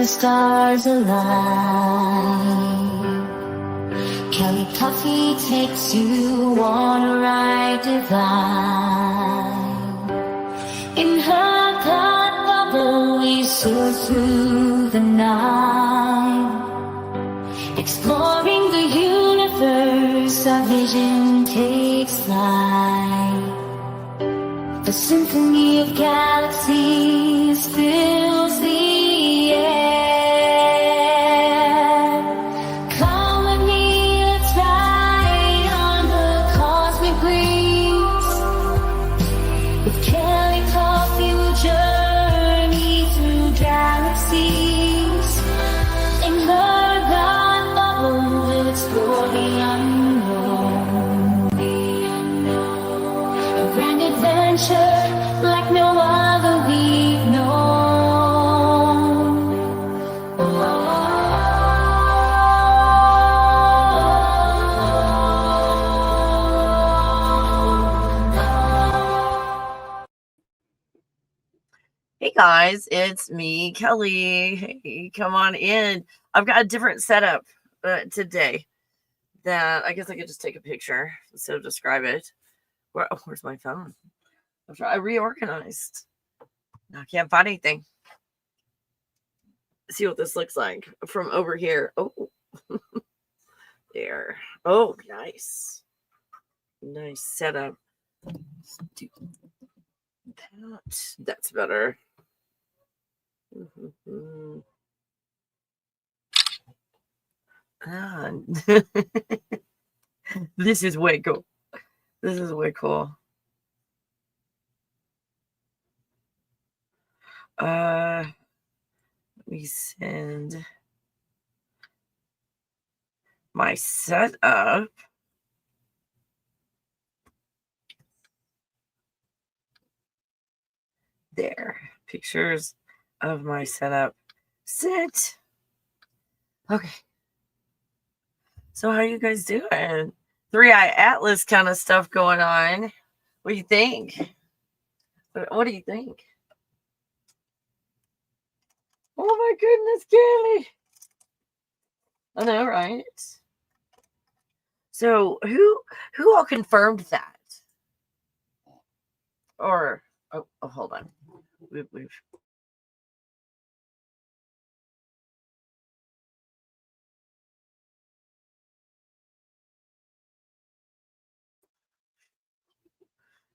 the stars align. Kelly Coffee takes you on a ride divine. In her thought bubble we soar through the night, exploring the universe, our vision takes flight. The symphony of galaxies fills the air. Come with me, let's ride on the cosmic breeze. With Kelly Coffee we'll journey through galaxies. In her dark bubble we'll explore the unknown. A grand adventure like no other we've known. Hey guys, it's me, Kelly. Hey, come on in. I've got a different setup today that I guess I could just take a picture instead of describe it. Where's my phone? I reorganized. I can't find anything. See what this looks like from over here. Oh, there. Oh, nice. Nice setup. Let's do that. That's better. This is way cool. This is way cool. Let me send my setup. There. Pictures of my setup. Sit. Okay. So how you guys doing? 3-Eye Atlas kind of stuff going on. What do you think? What do you think? Oh my goodness, Kelly. I know, right? So who all confirmed that? Or oh hold on. We've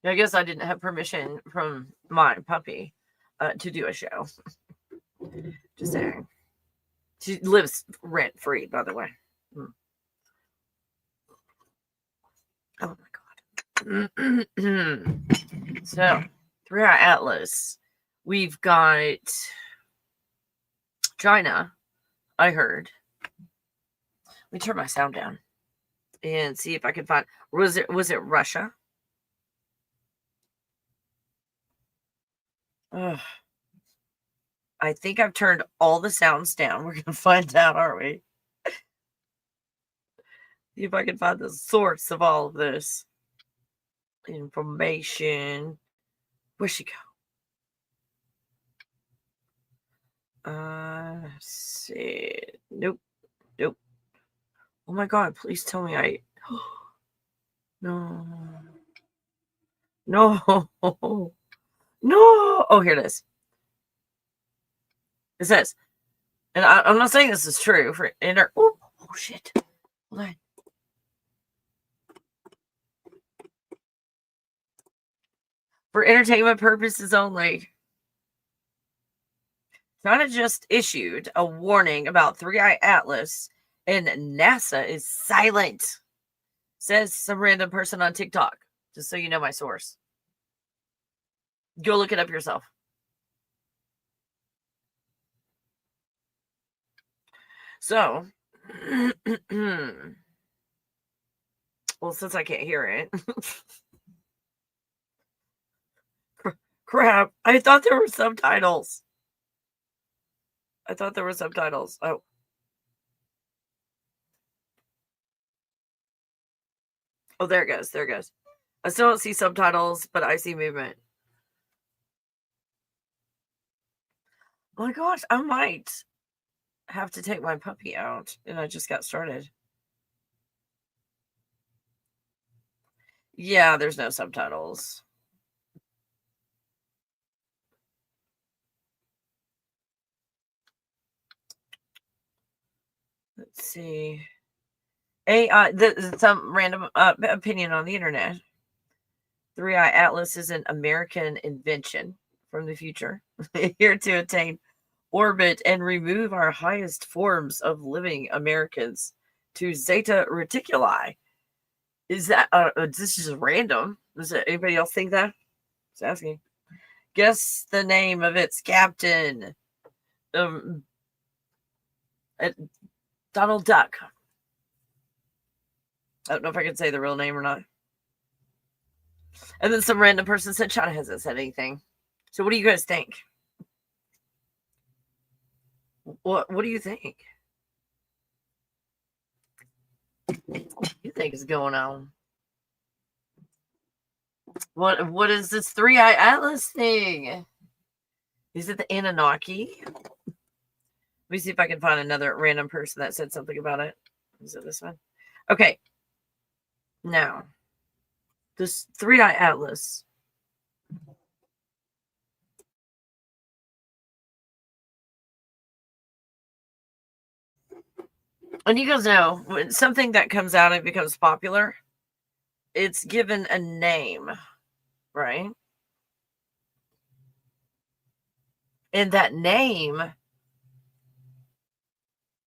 I guess I didn't have permission from my puppy to do a show. Just saying. She lives rent free, by the way. Oh my god. So, 3-Eye Atlas. We've got China, I heard. Let me turn my sound down and see if I can find. Was it Russia? Ugh. I think I've turned all the sounds down. We're gonna find out, aren't we? See if I can find the source of all of this information. Where'd she go? See. Nope. Oh my god, please tell me I No. Oh, here it is. It says, and I'm not saying this is true for oh shit. Hold on. For entertainment purposes only. China just issued a warning about 3-Eye Atlas, and NASA is silent. Says some random person on TikTok. Just so you know my source. Go look it up yourself. So, well, since I can't hear it. Crap. I thought there were subtitles. Oh. Oh, there it goes. I still don't see subtitles, but I see movement. Oh my gosh, I might have to take my puppy out, and I just got started. Yeah, there's no subtitles. Let's see. AI, some random opinion on the internet. 3-Eye Atlas is an American invention from the future, here to attain orbit and remove our highest forms of living Americans to Zeta Reticuli. Is that this is random? Does anybody else think that? Just asking. Guess the name of its captain. Um, Donald Duck. I don't know if I can say the real name or not. And then some random person said China hasn't said anything. So what do you guys think? What do you think? What do you think is going on? What is this 3-Eye Atlas thing? Is it the Anunnaki? Let me see if I can find another random person that said something about it. Is it this one? Okay. Now, this 3-Eye Atlas. And you guys know, when something that comes out and becomes popular, it's given a name, right? And that name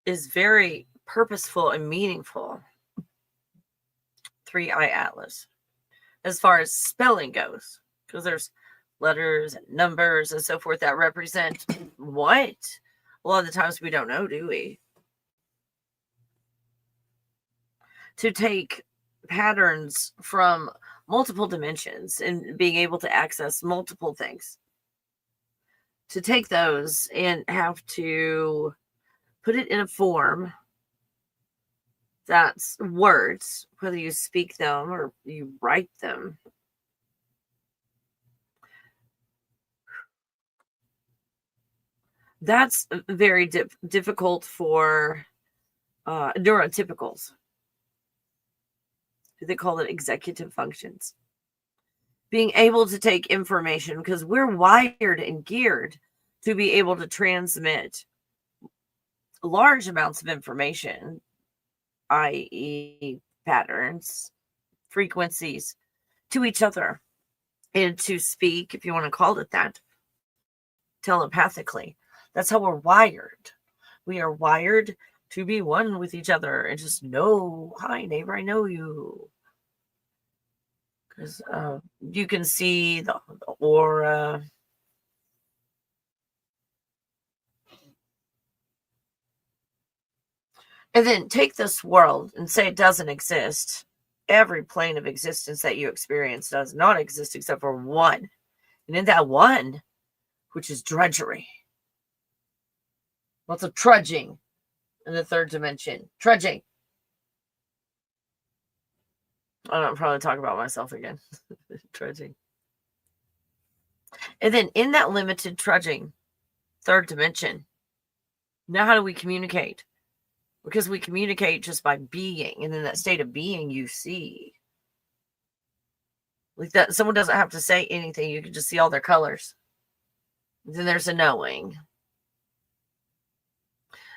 is very purposeful and meaningful. 3-Eye Atlas, as far as spelling goes, because there's letters and numbers and so forth that represent what? A lot of the times we don't know, do we? To take patterns from multiple dimensions and being able to access multiple things. To take those and have to put it in a form that's words, whether you speak them or you write them. That's very difficult for neurotypicals. They call it executive functions. Being able to take information, because we're wired and geared to be able to transmit large amounts of information, i.e., patterns, frequencies, to each other, and to speak, if you want to call it that, telepathically. That's how we're wired. We are wired to be one with each other and just know, hi, neighbor, I know you. Because you can see the aura. And then take this world and say it doesn't exist. Every plane of existence that you experience does not exist except for one. And in that one, which is drudgery, lots of trudging in the third dimension. Trudging. I don't probably talk about myself again. Trudging. And then in that limited trudging, third dimension, now how do we communicate? Because we communicate just by being. And in that state of being, you see. Like that, someone doesn't have to say anything. You can just see all their colors. Then there's a knowing.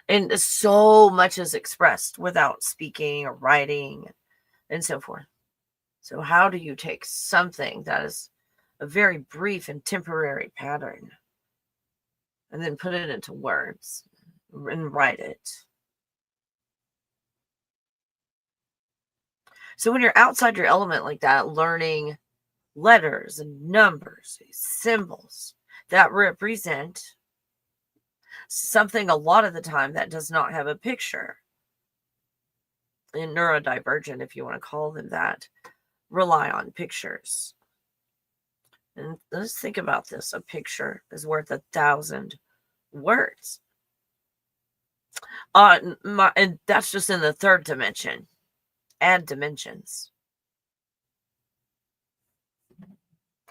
And so much is expressed without speaking or writing and so forth. So how do you take something that is a very brief and temporary pattern and then put it into words and write it? So when you're outside your element like that, learning letters and numbers, symbols that represent something a lot of the time that does not have a picture, and neurodivergent, if you want to call them that, rely on pictures. And let's think about this. A picture is worth 1,000 words. And that's just in the third dimension. Add dimensions.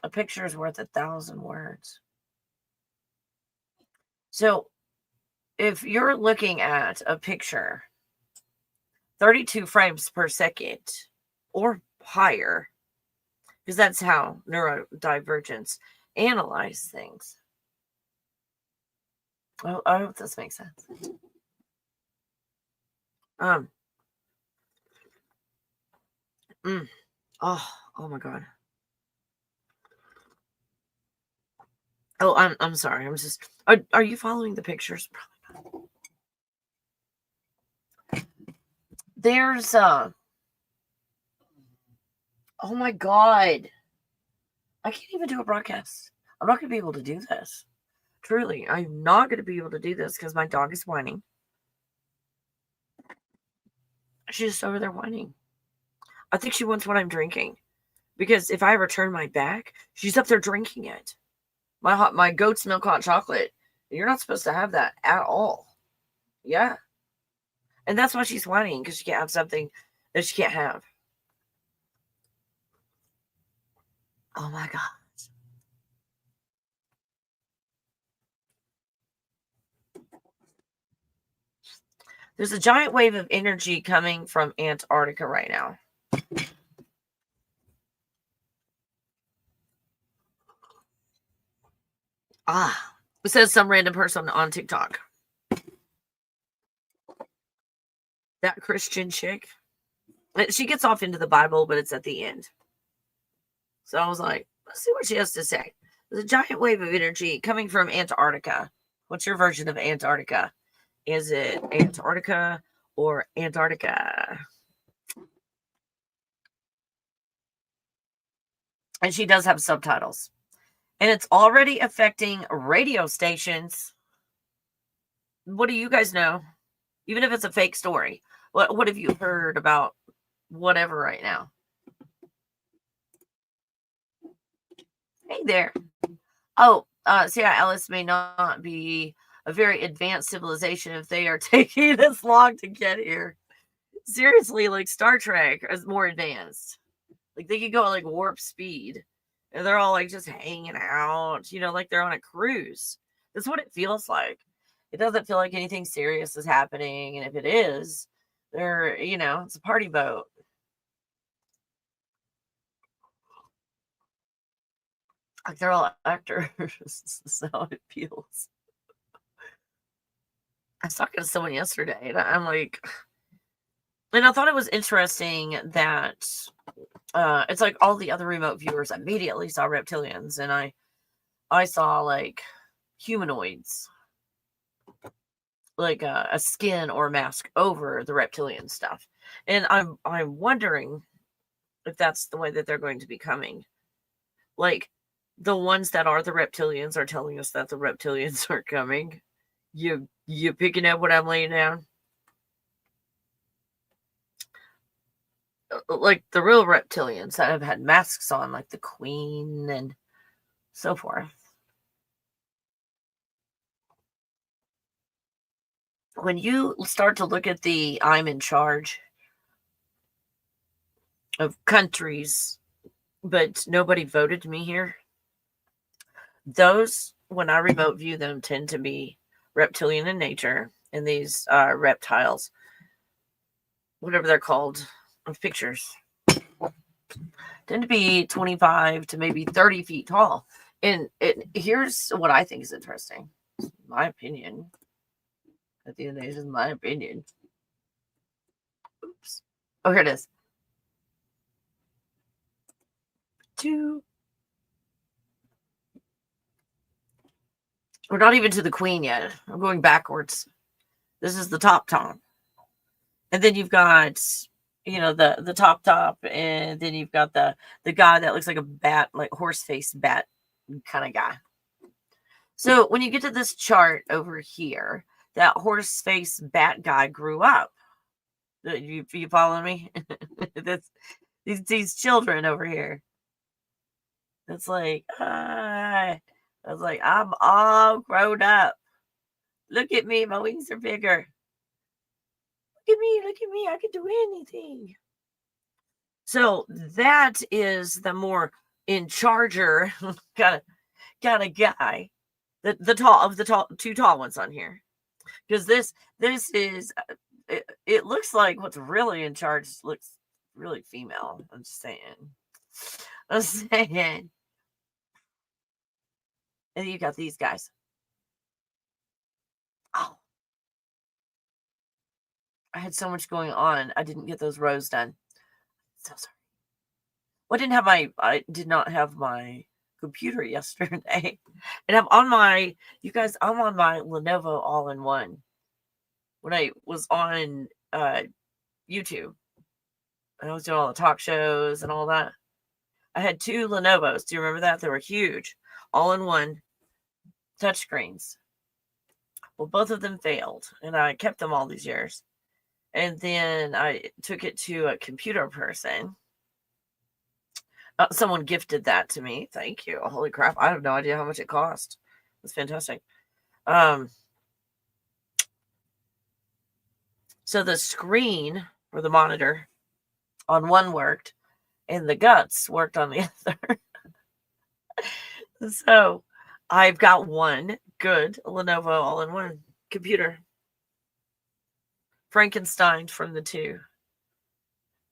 A picture is worth 1,000 words. So if you're looking at a picture 32 frames per second or higher, because that's how neurodivergence analyze things. Oh, I hope this makes sense. Oh my God. Oh, I'm sorry. I'm just. Are you following the pictures? Probably not. There's oh my God. I can't even do a broadcast. I'm not gonna be able to do this. Truly, I'm not gonna be able to do this because my dog is whining. She's just over there whining. I think she wants what I'm drinking. Because if I ever turn my back, she's up there drinking it. My goat's milk hot chocolate. You're not supposed to have that at all. Yeah. And that's why she's whining, because she can't have something that she can't have. Oh my God. There's a giant wave of energy coming from Antarctica right now. It says some random person on TikTok. That Christian chick. She gets off into the Bible, but it's at the end. So I was like, let's see what she has to say. There's a giant wave of energy coming from Antarctica. What's your version of Antarctica? Is it Antarctica or Antarctica? And she does have subtitles. And it's already affecting radio stations. What do you guys know? Even if it's a fake story. What have you heard about whatever right now? Hey there. Oh, Ellis may not be a very advanced civilization if they are taking this long to get here. Seriously, like Star Trek is more advanced. Like they could go at like warp speed. And they're all like just hanging out, like they're on a cruise. That's what it feels like. It doesn't feel like anything serious is happening. And if it is, they're, it's a party boat. Like they're all actors. That's how it feels. I was talking to someone yesterday, and I'm like, and I thought it was interesting that it's like all the other remote viewers immediately saw reptilians, and I saw like humanoids, like a skin or a mask over the reptilian stuff, and I'm wondering if that's the way that they're going to be coming. Like the ones that are the reptilians are telling us that the reptilians are coming. You picking up what I'm laying down? Like the real reptilians that have had masks on, like the Queen and so forth. When you start to look at the I'm in charge of countries, but nobody voted me here, those, when I remote view them, tend to be reptilian in nature, and these reptiles, whatever they're called, of pictures, tend to be 25 to maybe 30 feet tall. And here's what I think is interesting. My opinion. At the end of the day, this is my opinion. Oops. Oh, here it is. 2. We're not even to the Queen yet. I'm going backwards. This is the top. And then you've got, the top, and then you've got the guy that looks like a bat, like horse face bat kind of guy. So when you get to this chart over here, that horse face bat guy grew up. You follow me? That's these children over here. It's like, I was like, I'm all grown up. Look at me, my wings are bigger. Look at me, I can do anything. So that is the more in charger kind of guy. The two tall ones on here. Because this is it looks like what's really in charge looks really female. I'm just saying. I'm saying. And you got these guys. Oh, I had so much going on. I didn't get those rows done. So sorry. Well, I did not have my computer yesterday. And I'm on my Lenovo all-in-one. When I was on YouTube, and I was doing all the talk shows and all that, I had 2 Lenovo's. Do you remember that? They were huge, all-in-one touchscreens. Well, both of them failed, and I kept them all these years. And then I took it to a computer person. Someone gifted that to me. Thank you. Holy crap. I have no idea how much it cost. It's fantastic. So the screen or the monitor on one worked and the guts worked on the other. So I've got one good Lenovo all-in-one computer. Frankenstein from the 2.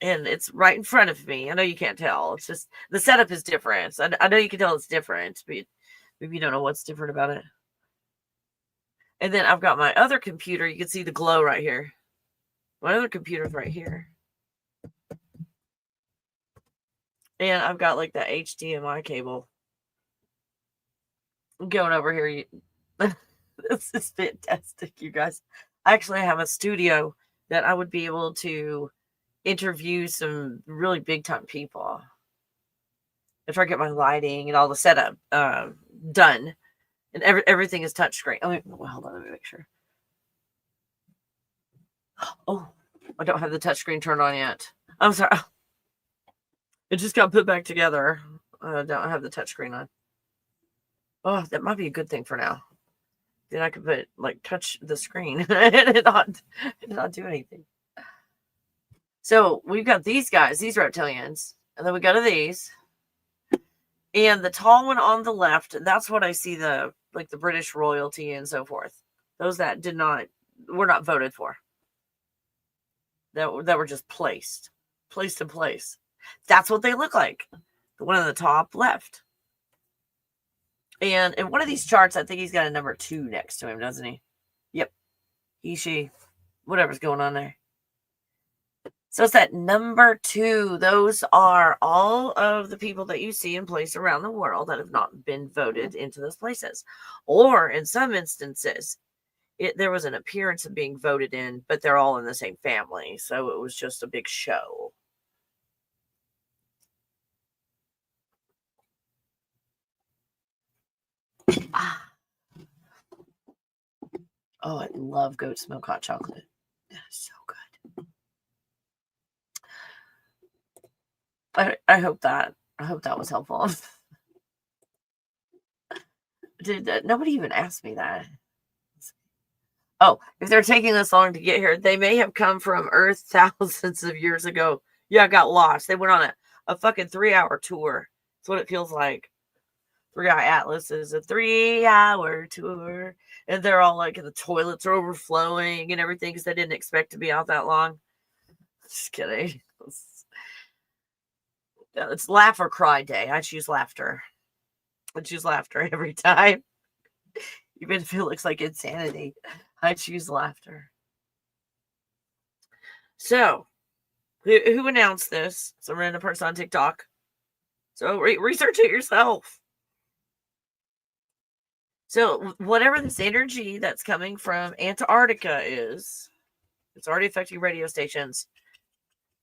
And it's right in front of me. I know you can't tell. It's just the setup is different. I know you can tell it's different, but maybe you don't know what's different about it. And then I've got my other computer. You can see the glow right here. My other computer's right here. And I've got like the HDMI cable going over here. This is fantastic, you guys. I actually have a studio that I would be able to interview some really big time people if I get my lighting and all the setup done, and everything is touchscreen. Hold on, let me make sure. Oh, I don't have the touchscreen turned on yet. I'm sorry. It just got put back together. I don't have the touchscreen on. Oh, that might be a good thing for now. Then I could touch the screen and not do anything. So we've got these guys, these reptilians, and then we go to these. And the tall one on the left, that's what I see the British royalty and so forth. Those that were not voted for. That were just placed in place. That's what they look like. The one on the top left. And in one of these charts, I think he's got a number 2 next to him, doesn't he? Yep. He, she, whatever's going on there. So it's that number 2. Those are all of the people that you see in place around the world that have not been voted into those places. Or in some instances, there was an appearance of being voted in, but they're all in the same family. So it was just a big show. Oh, I love goat's milk hot chocolate. That is so good. I hope that was helpful. Nobody even asked me that. Oh, if they're taking this long to get here, they may have come from Earth thousands of years ago. Yeah, I got lost. They went on a fucking 3-hour tour. That's what it feels like. 3-Eye Atlas is a 3-hour tour. And they're all like, the toilets are overflowing and everything because they didn't expect to be out that long. Just kidding. It's laugh or cry day. I choose laughter. I choose laughter every time. Even if it looks like insanity, I choose laughter. So, who announced this? Some random person on TikTok. So, research it yourself. So, whatever this energy that's coming from Antarctica is, it's already affecting radio stations,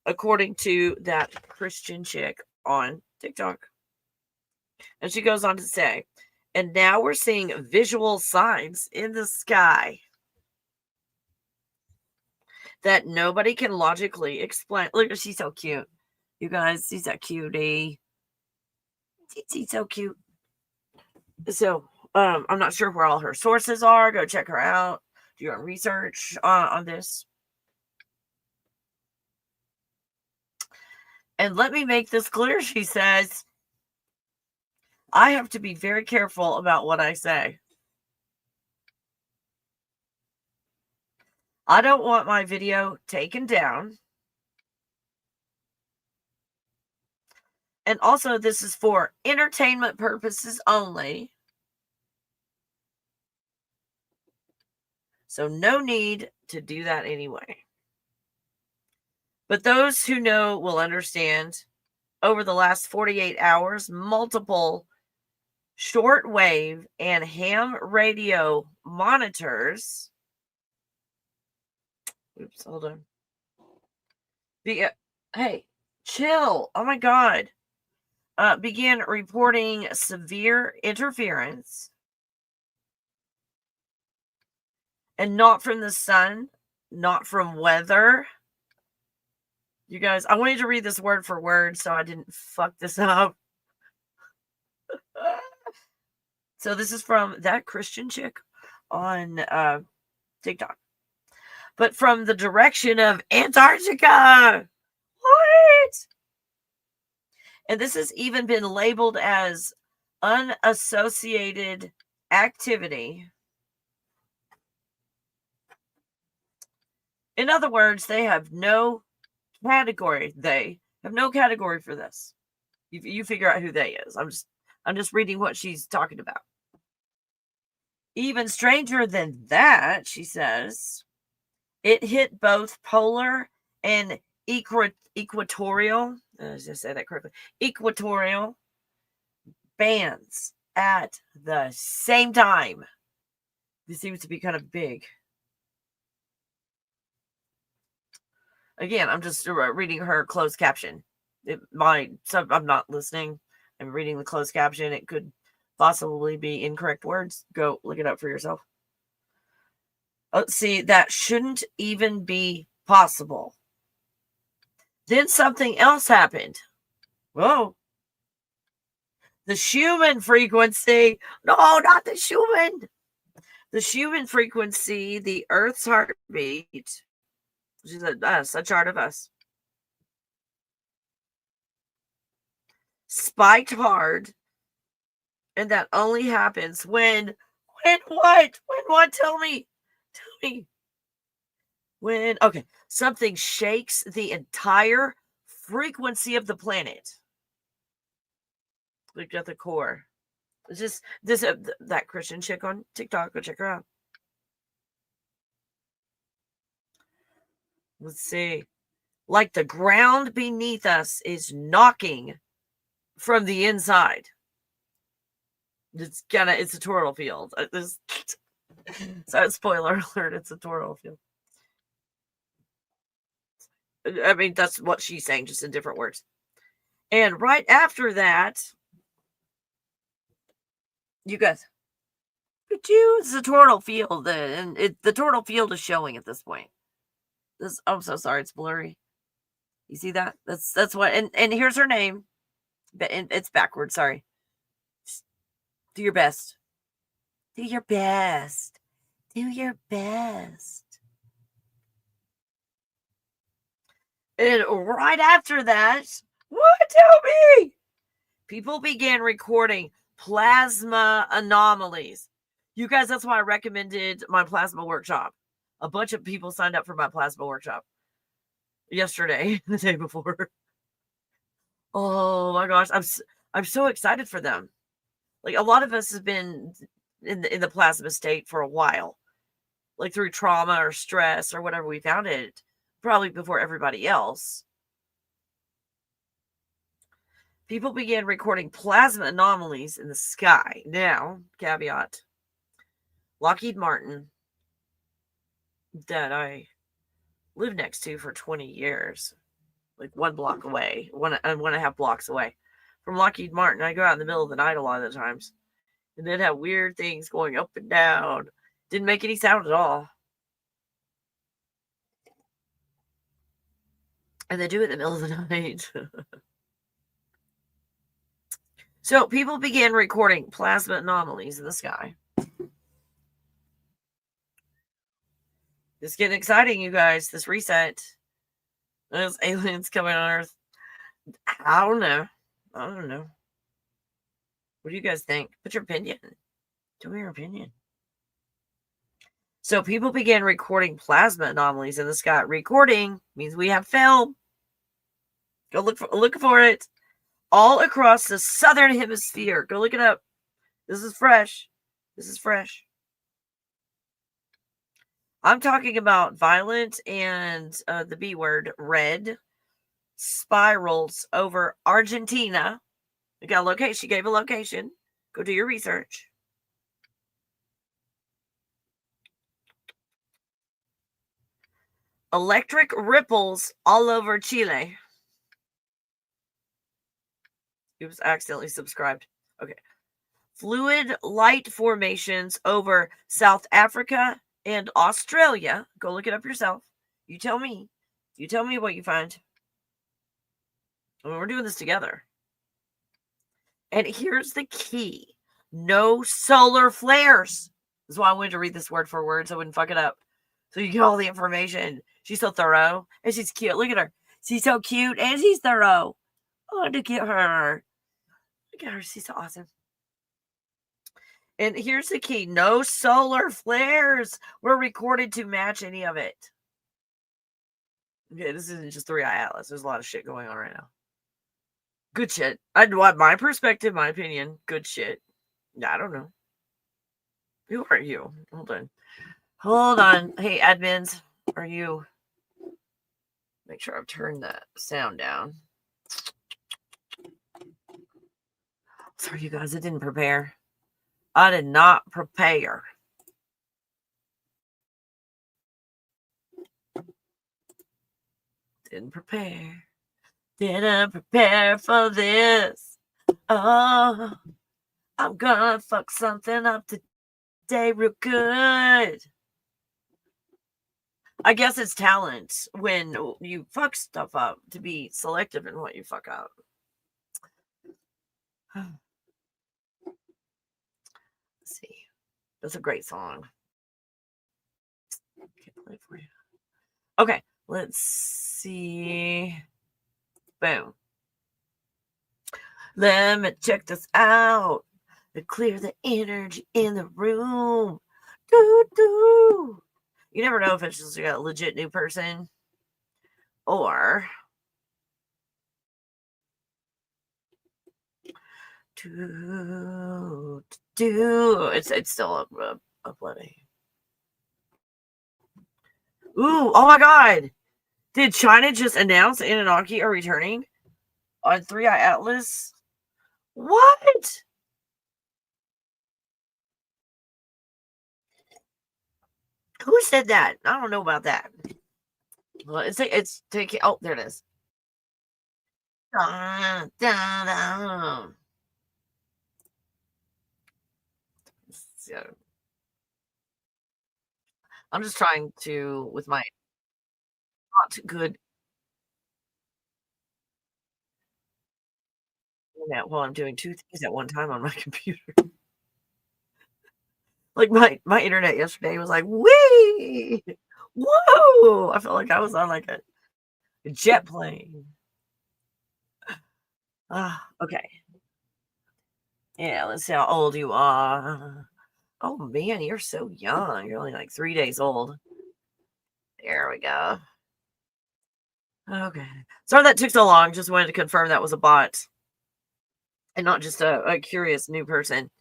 according to that Christian chick on TikTok. And she goes on to say, and now we're seeing visual signs in the sky that nobody can logically explain. Look, she's so cute. You guys, she's a cutie. She's so cute. So, I'm not sure where all her sources are. Go check her out. Do your own research on this. And let me make this clear, she says. I have to be very careful about what I say. I don't want my video taken down. And also, this is for entertainment purposes only. So no need to do that anyway. But those who know will understand. Over the last 48 hours, multiple shortwave and ham radio monitors. Oops, hold on. Hey, chill. Oh my God. Began reporting severe interference. And not from the sun, not from weather. You guys, I wanted to read this word for word so I didn't fuck this up. So this is from that Christian chick on TikTok. But from the direction of Antarctica. What? And this has even been labeled as unassociated activity. In other words, they have no category. They have no category for this. You figure out who they is. I'm just reading what she's talking about. Even stranger than that, she says, it hit both polar and equatorial. Did I say that correctly? Equatorial bands at the same time. This seems to be kind of big. Again, I'm just reading her closed caption. I'm not listening. I'm reading the closed caption. It could possibly be incorrect words. Go look it up for yourself. Oh, see, that shouldn't even be possible. Then something else happened. Whoa. The Schumann frequency. No, not the Schumann. The Schumann frequency, the Earth's heartbeat, which is a chart of us, spiked hard. And that only happens when what? When what? Tell me. When, okay, something shakes the entire frequency of the planet. Look at the core. It's just that Christian chick on TikTok. Go check her out. Let's see. Like the ground beneath us is knocking from the inside. It's a toroidal field. So spoiler alert, it's a toroidal field. I mean, that's what she's saying, just in different words. And right after that, you guys, it's a toroidal field, and the toroidal field is showing at this point. I'm so sorry, it's blurry. You see that? That's what. And here's her name. It's backwards. Sorry. Just do your best. Do your best. Do your best. And right after that, what? Tell me. People began recording plasma anomalies. You guys, that's why I recommended my plasma workshop. A bunch of people signed up for my plasma workshop yesterday, the day before. Oh my gosh, I'm so excited for them. Like, a lot of us have been in the plasma state for a while, like through trauma or stress or whatever. We found it probably before everybody else. People began recording plasma anomalies in the sky. Now, caveat, Lockheed Martin, that I lived next to for 20 years, like one block away, one and a half blocks away from Lockheed Martin. I go out in the middle of the night a lot of the times, and they'd have weird things going up and down. Didn't make any sound at all. And they do it in the middle of the night. So people began recording plasma anomalies in the sky. It's getting exciting, you guys. This reset. There's aliens coming on Earth. I don't know. What do you guys think? Put your opinion. Tell me your opinion. So people began recording plasma anomalies in the sky. Recording means we have film. Go look for it all across the southern hemisphere. Go look it up. This is fresh. This is fresh. I'm talking about violent and the B word, red spirals over Argentina. You got a location. She gave a location. Go do your research. Electric ripples all over Chile. Oops, accidentally subscribed. Okay. Fluid light formations over South Africa and Australia. Go look it up yourself. You tell me. You tell me what you find. I mean, we're doing this together. And here's the key. No solar flares. That's why I wanted to read this word for word so I wouldn't fuck it up. So you get all the information. She's so thorough. And she's cute. Look at her. She's so cute and she's thorough. I want to get her. Look at her. She's so awesome. And here's the key. No solar flares were recorded to match any of it. Okay, this isn't just 3-Eye Atlas. There's a lot of shit going on right now. Good shit. I'd want my perspective, my opinion. Good shit. I don't know. Who are you? Hold on. Hold on. Hey, admins. Are you? Make sure I've turned that sound down. Sorry, you guys. I didn't prepare. I did not prepare. Didn't prepare. Didn't prepare for this. Oh, I'm gonna fuck something up today real good. I guess it's talent when you fuck stuff up to be selective in what you fuck up. Let's see. That's a great song. Can't play it for you. Okay, let's see. Boom. Let me check this out. To clear the energy in the room. Doo-doo. You never know if it's just a legit new person or it's still uploading. Ooh, oh my god. Did China just announce Anunnaki are returning on 3-Eye Atlas? What? Who said that? I don't know about that. Well, it's taking. Oh, there it is. Dun, dun, dun. So, I'm just trying to with my not good internet while I'm doing two things at one time on my computer. Like my internet yesterday was like, wee, whoa! I felt like I was on like a jet plane. Okay. Yeah, let's see how old you are. Oh man, you're so young. You're only like 3 days old. There we go. Okay. Sorry that took so long. Just wanted to confirm that was a bot and not just a curious new person.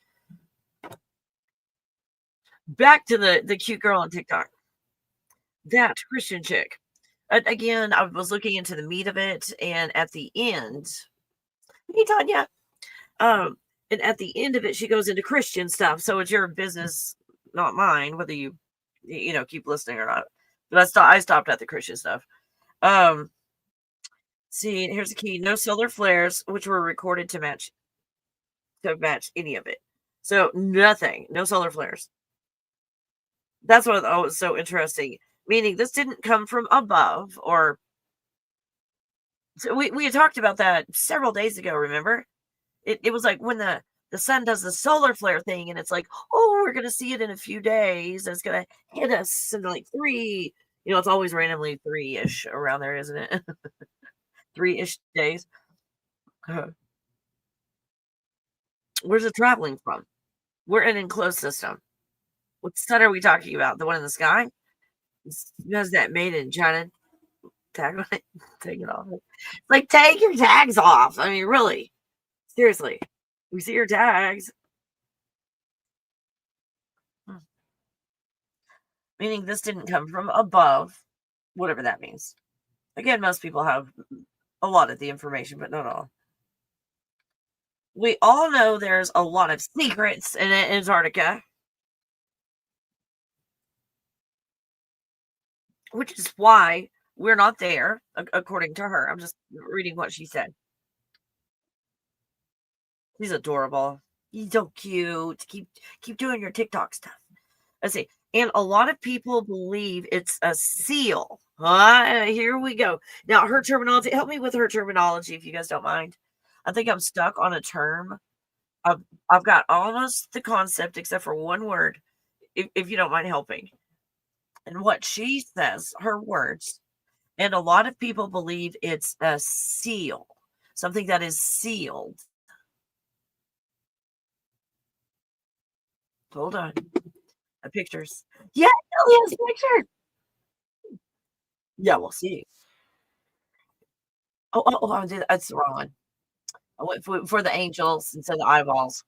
Back to the cute girl on TikTok. That Christian chick. Again, I was looking into the meat of it, and at the end, hey Tanya, and at the end of it, she goes into Christian stuff. So it's your business, not mine, whether you keep listening or not. But I stopped at the Christian stuff. See, here's the key: no solar flares, which were recorded to match any of it. So nothing, no solar flares. That's what was so interesting. Meaning this didn't come from above, or so we had talked about that several days ago. Remember, it was like when the sun does the solar flare thing, and it's like, oh, we're gonna see it in a few days. And it's gonna hit us in like 3. It's always randomly 3-ish around there, isn't it? 3-ish days. Where's it traveling from? We're an enclosed system. What sun are we talking about? The one in the sky? Has that made in China tag on it? Take it off. Like, take your tags off. I mean, really. Seriously. We see your tags. Hmm. Meaning this didn't come from above, whatever that means. Again, most people have a lot of the information, but not all. We all know there's a lot of secrets in Antarctica, which is why we're not there, according to her. I'm just reading what she said. He's adorable. He's so cute. Keep doing your TikTok stuff. Let's see. And a lot of people believe it's a seal. Here we go. Now, her terminology. Help me with her terminology, if you guys don't mind. I think I'm stuck on a term. I've, I've got almost the concept, except for one word, if you don't mind helping. And what she says, her words, and a lot of people believe it's a seal, something that is sealed. Hold on. Pictures. Yeah, yes, pictures. Yeah, we'll see. I did that's the wrong one. I went for the angels instead of the eyeballs.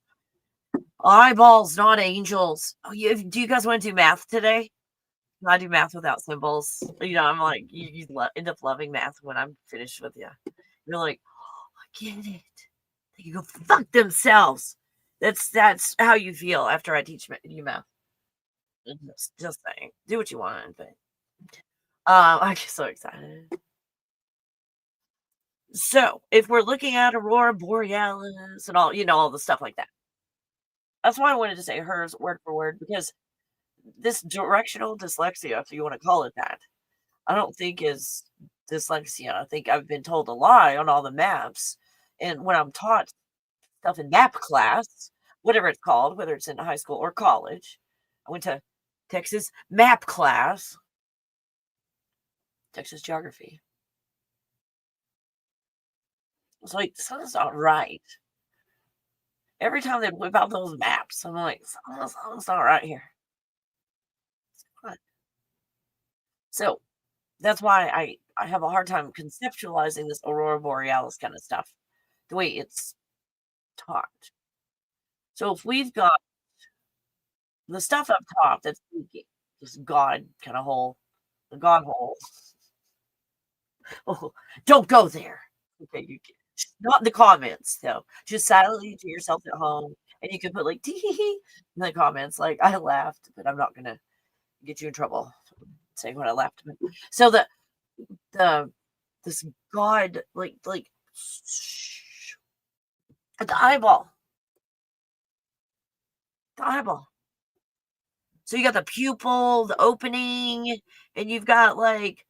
Eyeballs, not angels. Oh, do you guys want to do math today? I do math without symbols. I'm like, you end up loving math when I'm finished with you. You're like, oh, I get it. They can go fuck themselves. That's how you feel after I teach you math. Just saying, do what you want, but I get so excited. So, if we're looking at aurora borealis and all the stuff like that, that's why I wanted to say hers word for word because this directional dyslexia, if you want to call it that, I don't think is dyslexia. I think I've been told a lie on all the maps, and when I'm taught stuff in map class, whatever it's called, whether it's in high school or college, I went to Texas map class, Texas geography. It's like something's not right. Every time they whip out those maps, I'm like, something's not right here. So that's why I have a hard time conceptualizing this aurora borealis kind of stuff, the way it's taught. So if we've got the stuff up top that's leaking, this God kind of hole, the God hole. Oh, don't go there. Okay, not in the comments though. Just silently to yourself at home, and you can put like tee hee hee in the comments. Like I laughed, but I'm not gonna get you in trouble saying what I laughed. So the this God like the eyeball, the eyeball. So you got the pupil, the opening, and you've got like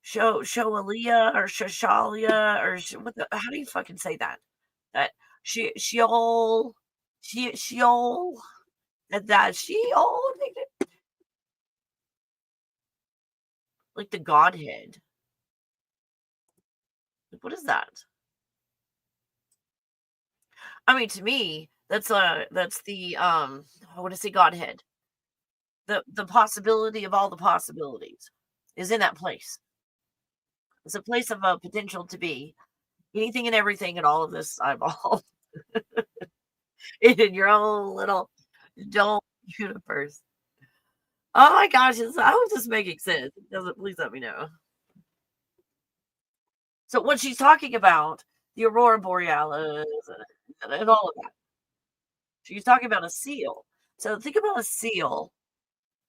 Shoalia or Shashalia or what the how do you fucking say that? That Sheol, Sheol, that Sheol, like the Godhead. Like, what is that? I mean, to me, that's the I want to say Godhead. The possibility of all the possibilities is in that place. It's a place of potential to be anything and everything and all of this eyeball in your own little adult universe. Oh my gosh, I hope this is making sense. If it doesn't, please let me know. So what she's talking about, the aurora borealis and all of that. She's talking about a seal. So think about a seal.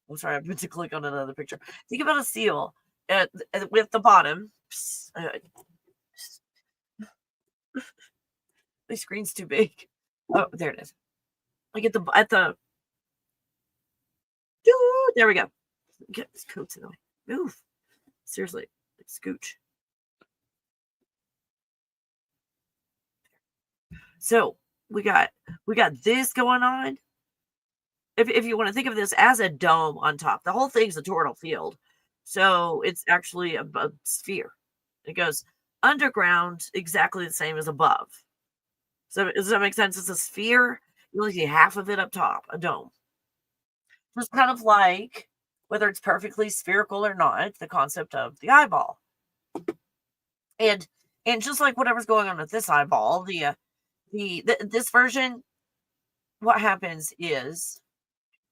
I'm sorry, I meant to click on another picture. Think about a seal with the bottom. The screen's too big. Oh, there it is. Like at the there we go. Get this coats in the way. Move. Seriously, scooch. So we got this going on. If you want to think of this as a dome on top, the whole thing's a toroidal field. So it's actually a sphere. It goes underground exactly the same as above. So does that make sense? It's a sphere. You only see half of it up top, a dome. Just kind of like whether it's perfectly spherical or not, the concept of the eyeball. And just like whatever's going on with this eyeball, this version, what happens is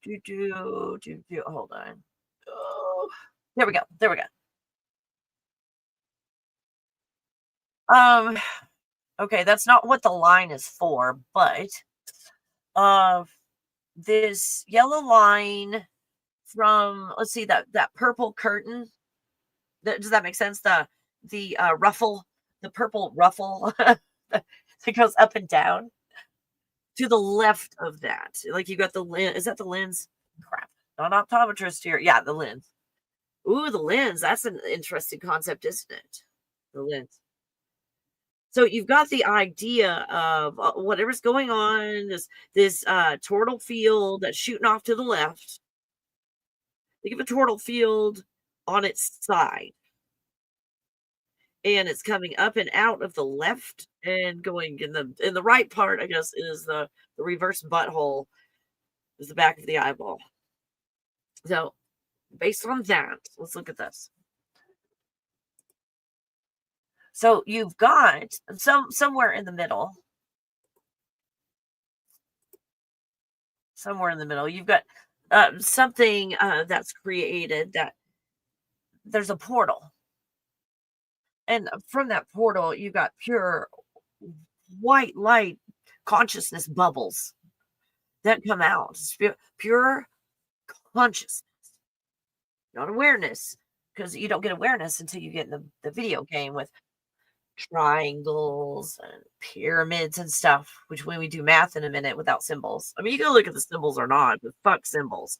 hold on. Oh, there we go. There we go. Um, okay, that's not what the line is for, but uh this yellow line from, let's see, that purple curtain. Does that make sense? The ruffle, the purple ruffle that goes up and down to the left of that. Like you got the lens. Is that the lens? Crap. Not optometrist here. Yeah, the lens. Ooh, the lens. That's an interesting concept, isn't it? The lens. So you've got the idea of whatever's going on, this tortal field that's shooting off to the left. Think of a tortal field on its side, and it's coming up and out of the left and going in the right part, I guess, is the reverse butthole, is the back of the eyeball. So based on that, let's look at this. So you've got somewhere in the middle, you've got something that's created, that there's a portal. And from that portal, you got pure white light consciousness bubbles that come out. It's pure consciousness, not awareness, because you don't get awareness until you get in the video game with triangles and pyramids and stuff, which when we do math in a minute without symbols. I mean, you can look at the symbols or not, but fuck symbols.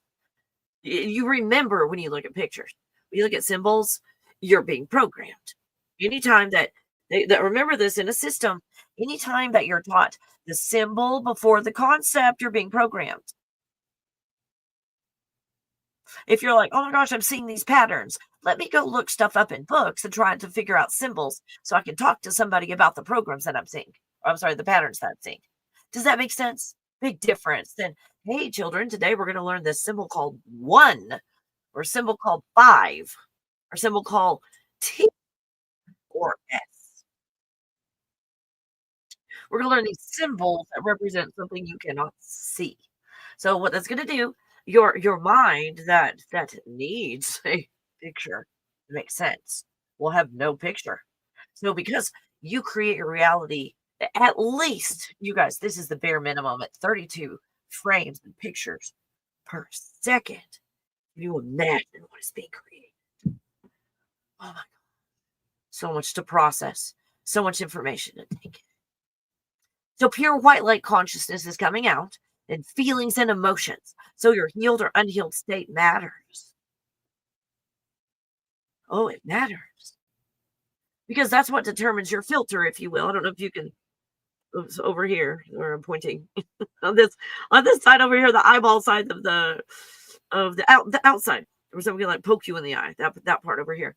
You remember when you look at pictures. When you look at symbols, you're being programmed. Anytime that remember this in a system, anytime that you're taught the symbol before the concept, you're being programmed. If you're like, oh my gosh, I'm seeing these patterns, let me go look stuff up in books and try to figure out symbols so I can talk to somebody about the programs that I'm seeing. Or, I'm sorry, the patterns that I'm seeing. Does that make sense? Big difference. Then, hey, children, today we're going to learn this symbol called one, or symbol called five, or symbol called T or S. We're going to learn these symbols that represent something you cannot see. So what that's going to do, your mind that needs a picture to make sense will have no picture. So because you create your reality, at least, you guys, this is the bare minimum at 32 frames and pictures per second. Can you imagine what is being created? Oh my God. So much to process, so much information to take. So pure white light consciousness is coming out, and feelings and emotions. So your healed or unhealed state matters. Oh, it matters. Because that's what determines your filter, if you will. I don't know if you can, oops, over here where I'm pointing on this side over here, the eyeball side of the outside, or something like poke you in the eye. That part over here.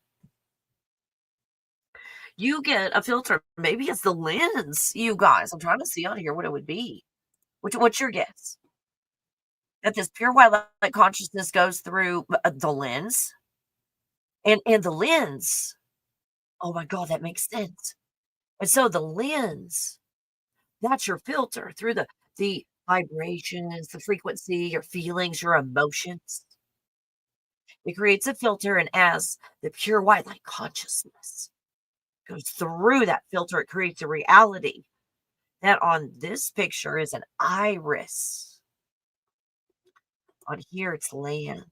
You get a filter. Maybe it's the lens, you guys. I'm trying to see on here what it would be. What's your guess? That this pure white light consciousness goes through the lens, and the lens. Oh my God, that makes sense. And so the lens, that's your filter through the vibrations, the frequency, your feelings, your emotions. It creates a filter, and as the pure white light consciousness goes through that filter, it creates a reality that on this picture is an iris. On here, it's land.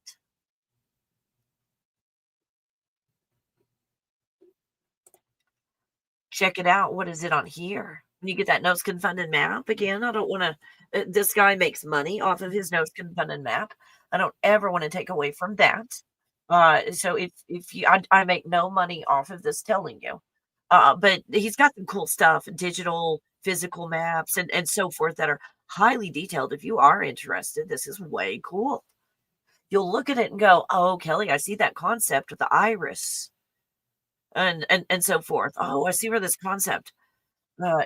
Check it out. What is it on here? When you get that nose confounded map again, I don't want to. This guy makes money off of his nose confounded map. I don't ever want to take away from that. So if you, I make no money off of this telling you. But he's got some cool stuff, digital, physical maps, and so forth that are highly detailed. If you are interested, this is way cool. You'll look at it and go, "Oh, Kelly, I see that concept with the iris and so forth. Oh, I see where this concept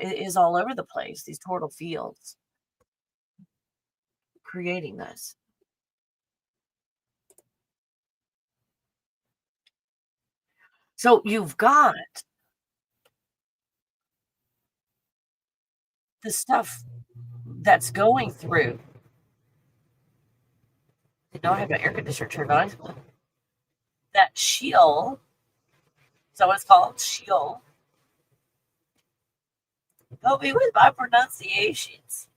is all over the place. These tortal fields creating this." So you've got the stuff that's going through. You know, I have my air conditioner turned on. That Sheol, is that what it's called? Sheol. Help me with my pronunciations.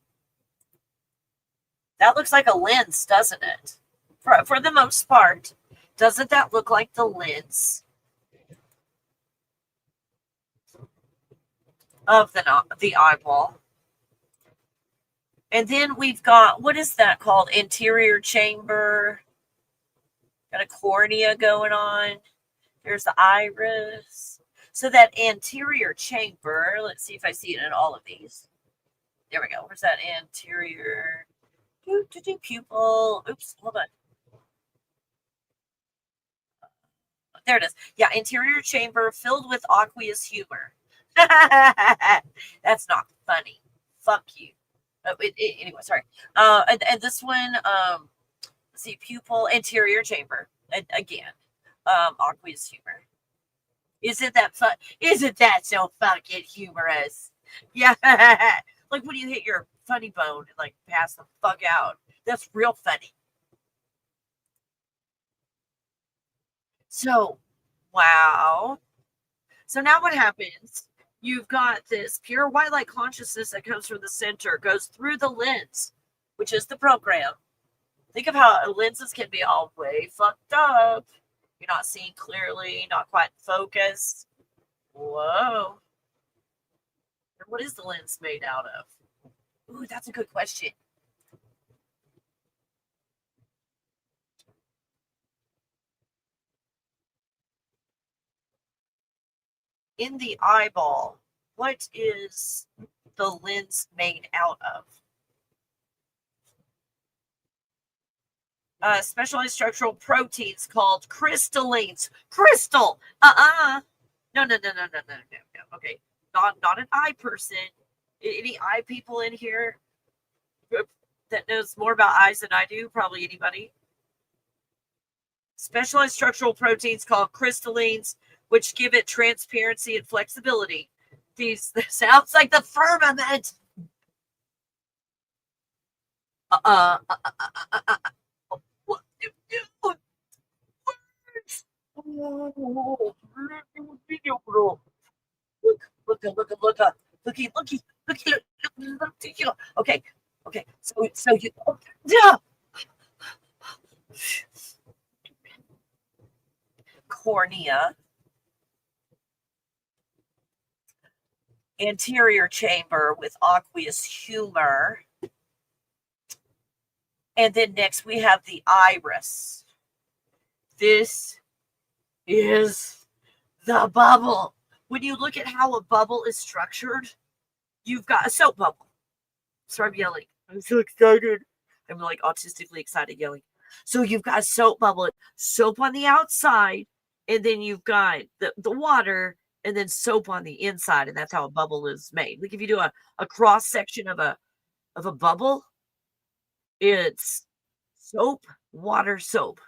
That looks like a lens, doesn't it? For the most part, doesn't that look like the lens of the eyeball? And then we've got, what is that called? Anterior chamber. Got a cornea going on. There's the iris. So that anterior chamber, let's see if I see it in all of these. There we go. Where's that anterior pupil? Oops, hold on. There it is. Yeah, anterior chamber filled with aqueous humor. That's not funny. Fuck you. Anyway, sorry. And this one, let's see, pupil, anterior chamber. Again, aqueous humor. Isn't that fun? Isn't that so fucking humorous? Yeah. Like when you hit your funny bone and like pass the fuck out. That's real funny. So, wow. So now what happens? You've got this pure white light consciousness that comes from the center, goes through the lens, which is the program. Think of how lenses can be all way fucked up. You're not seeing clearly, not quite focused. Whoa. What is the lens made out of? Ooh, that's a good question. In the eyeball, what is the lens made out of? Specialized structural proteins called crystallines. Crystal. No, no, no, no, no, no, no, no. Okay, not an eye person. Any eye people in here that knows more about eyes than I do? Probably anybody. Specialized structural proteins called crystallines, which give it transparency and flexibility. These sounds like the firmament. What do you do? Look. Okay, okay. So you, yeah. Cornea, anterior chamber with aqueous humor. And then next we have the iris. This is the bubble. When you look at how a bubble is structured, you've got a soap bubble. Sorry, I'm yelling. I'm so excited. I'm like autistically excited yelling. So you've got a soap bubble, soap on the outside, and then you've got the water, and then soap on the inside, and that's how a bubble is made. Like if you do a cross section of a bubble, it's soap, water, soap.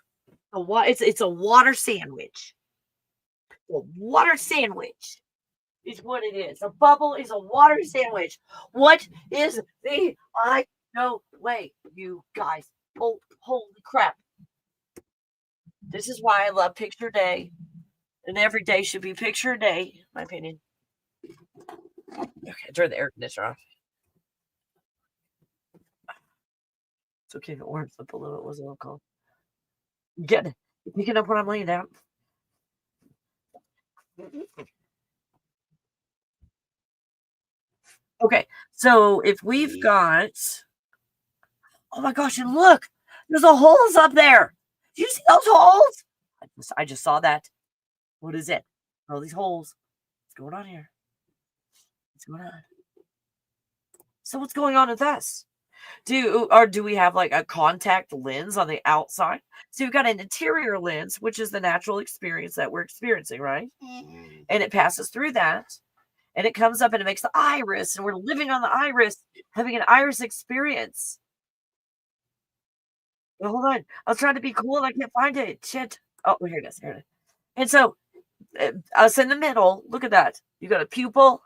It's a water sandwich. A water sandwich is what it is. A bubble is a water sandwich. What is the I no way, you guys. Oh, holy crap. This is why I love picture day. And every day should be picture day, in my opinion. Okay, turn the air conditioner off. It's okay if it warms up a little. It was a little cold. Get it. You picking up what I'm laying down? Okay, so if we've got, oh my gosh, and look, there's a holes up there. Do you see those holes? I just saw that. What is it? All these holes. What's going on here? What's going on? So what's going on with us? Do we have like a contact lens on the outside? So you've got an interior lens, which is the natural experience that we're experiencing, right? And it passes through that, and it comes up and it makes the iris, and we're living on the iris, having an iris experience. Well, hold on. I was trying to be cool and I can't find it. Shit. Oh, here it is. Here it is. And so Us in the middle. Look at that. You got a pupil.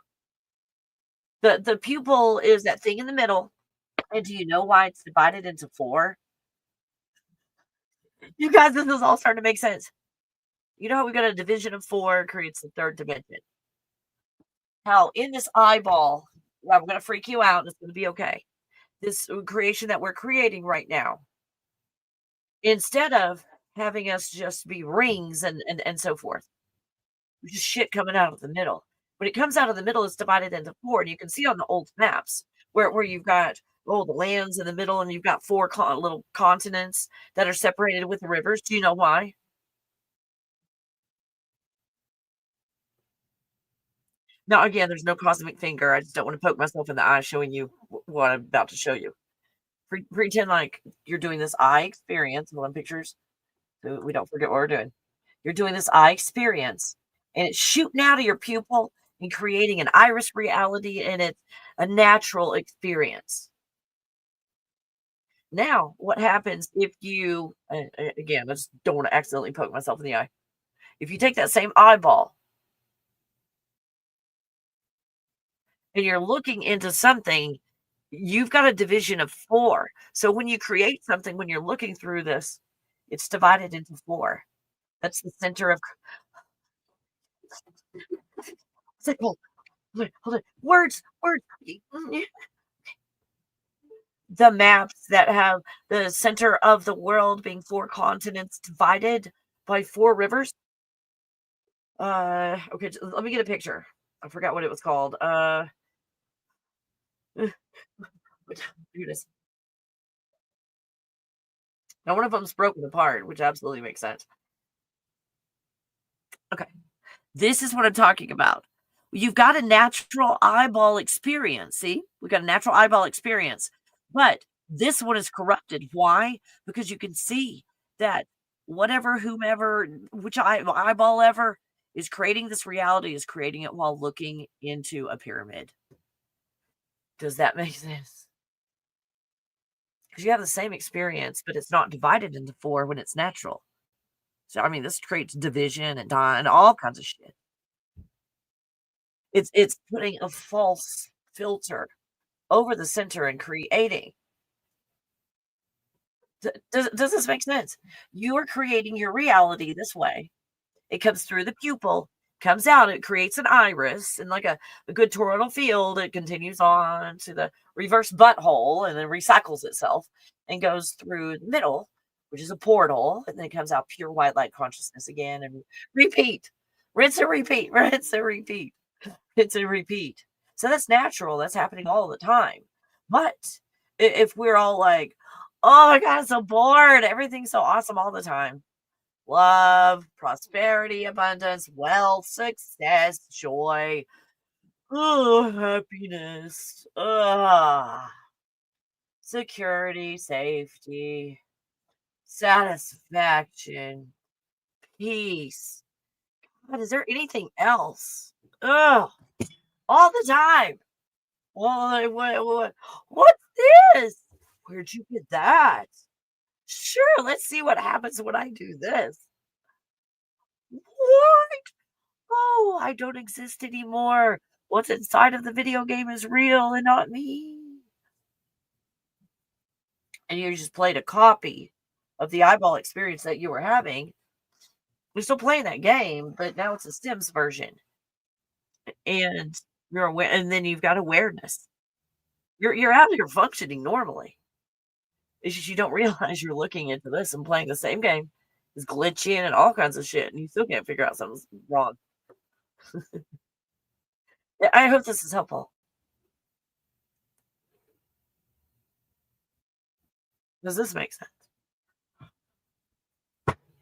The pupil is that thing in the middle. And do you know why it's divided into four? You guys, this is all starting to make sense. You know how we got a division of four creates the third dimension. How in this eyeball, I'm going to freak you out. It's going to be okay. This creation that we're creating right now, instead of having us just be rings and so forth, just shit coming out of the middle. When it comes out of the middle, it's divided into four, and you can see on the old maps where you've got all the lands in the middle, and you've got four little continents that are separated with rivers. Do you know why? Now, again, there's no cosmic finger. I just don't want to poke myself in the eye showing you what I'm about to show you. Pretend like you're doing this eye experience. Hold on, pictures, so we don't forget what we're doing. You're doing this eye experience, and it's shooting out of your pupil and creating an iris reality, and it's a natural experience. Now, what happens if you, again, I just don't want to accidentally poke myself in the eye. If you take that same eyeball and you're looking into something, you've got a division of four. So when you create something, when you're looking through this, it's divided into four. That's the center of. It's like, hold on. Words, words. The maps that have the center of the world being four continents divided by four rivers. Okay, let me get a picture. I forgot what it was called. Goodness. Now one of them's broken apart, which absolutely makes sense. Okay, this is what I'm talking about. You've got a natural eyeball experience. See, we got a natural eyeball experience, but this one is corrupted. Why? Because you can see that whatever, whomever, which eyeball ever is creating this reality is creating it while looking into a pyramid. Does that make sense? Because you have the same experience, but it's not divided into four when it's natural. So I mean, this creates division and all kinds of shit. It's putting a false filter over the center and creating. Does this make sense? You are creating your reality this way. It comes through the pupil, comes out, it creates an iris, and like a good toroidal field, it continues on to the reverse butthole and then recycles itself and goes through the middle, which is a portal, and then comes out pure white light consciousness again and repeat. Rinse and repeat, rinse and repeat. Rinse and repeat. So that's natural. That's happening all the time. But if we're all like, oh my God, I'm so bored. Everything's so awesome all the time. Love, prosperity, abundance, wealth, success, joy, oh, happiness, security, safety, satisfaction, peace. God, is there anything else? Ugh, all the time. Well, what's this? Where'd you get that? Sure, let's see what happens when I do this. What? Oh, I don't exist anymore. What's inside of the video game is real and not me. And you just played a copy of the eyeball experience that you were having. You're still playing that game, but now it's a Sims version. And you're aware, and then you've got awareness. You're out here functioning normally. It's just you don't realize you're looking into this and playing the same game. It's glitching and all kinds of shit, and you still can't figure out something's wrong. I hope this is helpful. Does this make sense?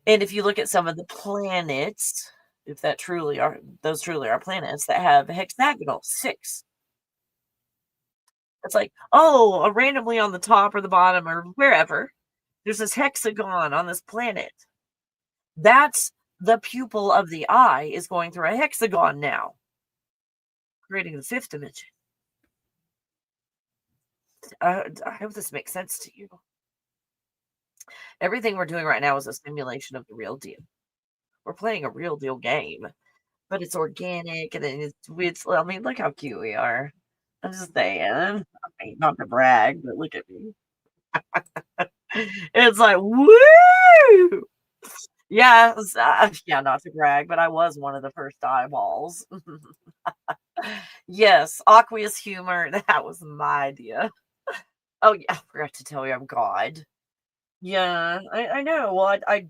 And if you look at some of the planets, if that truly are those truly are planets that have hexagonal 6. It's like, oh, randomly on the top or the bottom or wherever, there's this hexagon on this planet. That's the pupil of the eye is going through a hexagon now, creating the fifth dimension. I hope this makes sense to you. Everything we're doing right now is a simulation of the real deal. We're playing a real deal game. but it's organic and then it's I mean, look how cute we are. I'm just saying. I mean, not to brag, but look at me. It's like, "Woo!" Yeah, yeah, not to brag, but I was one of the first eyeballs. Yes, aqueous humor, that was my idea. Oh, yeah, I forgot to tell you I'm God. Yeah, I know. Well, I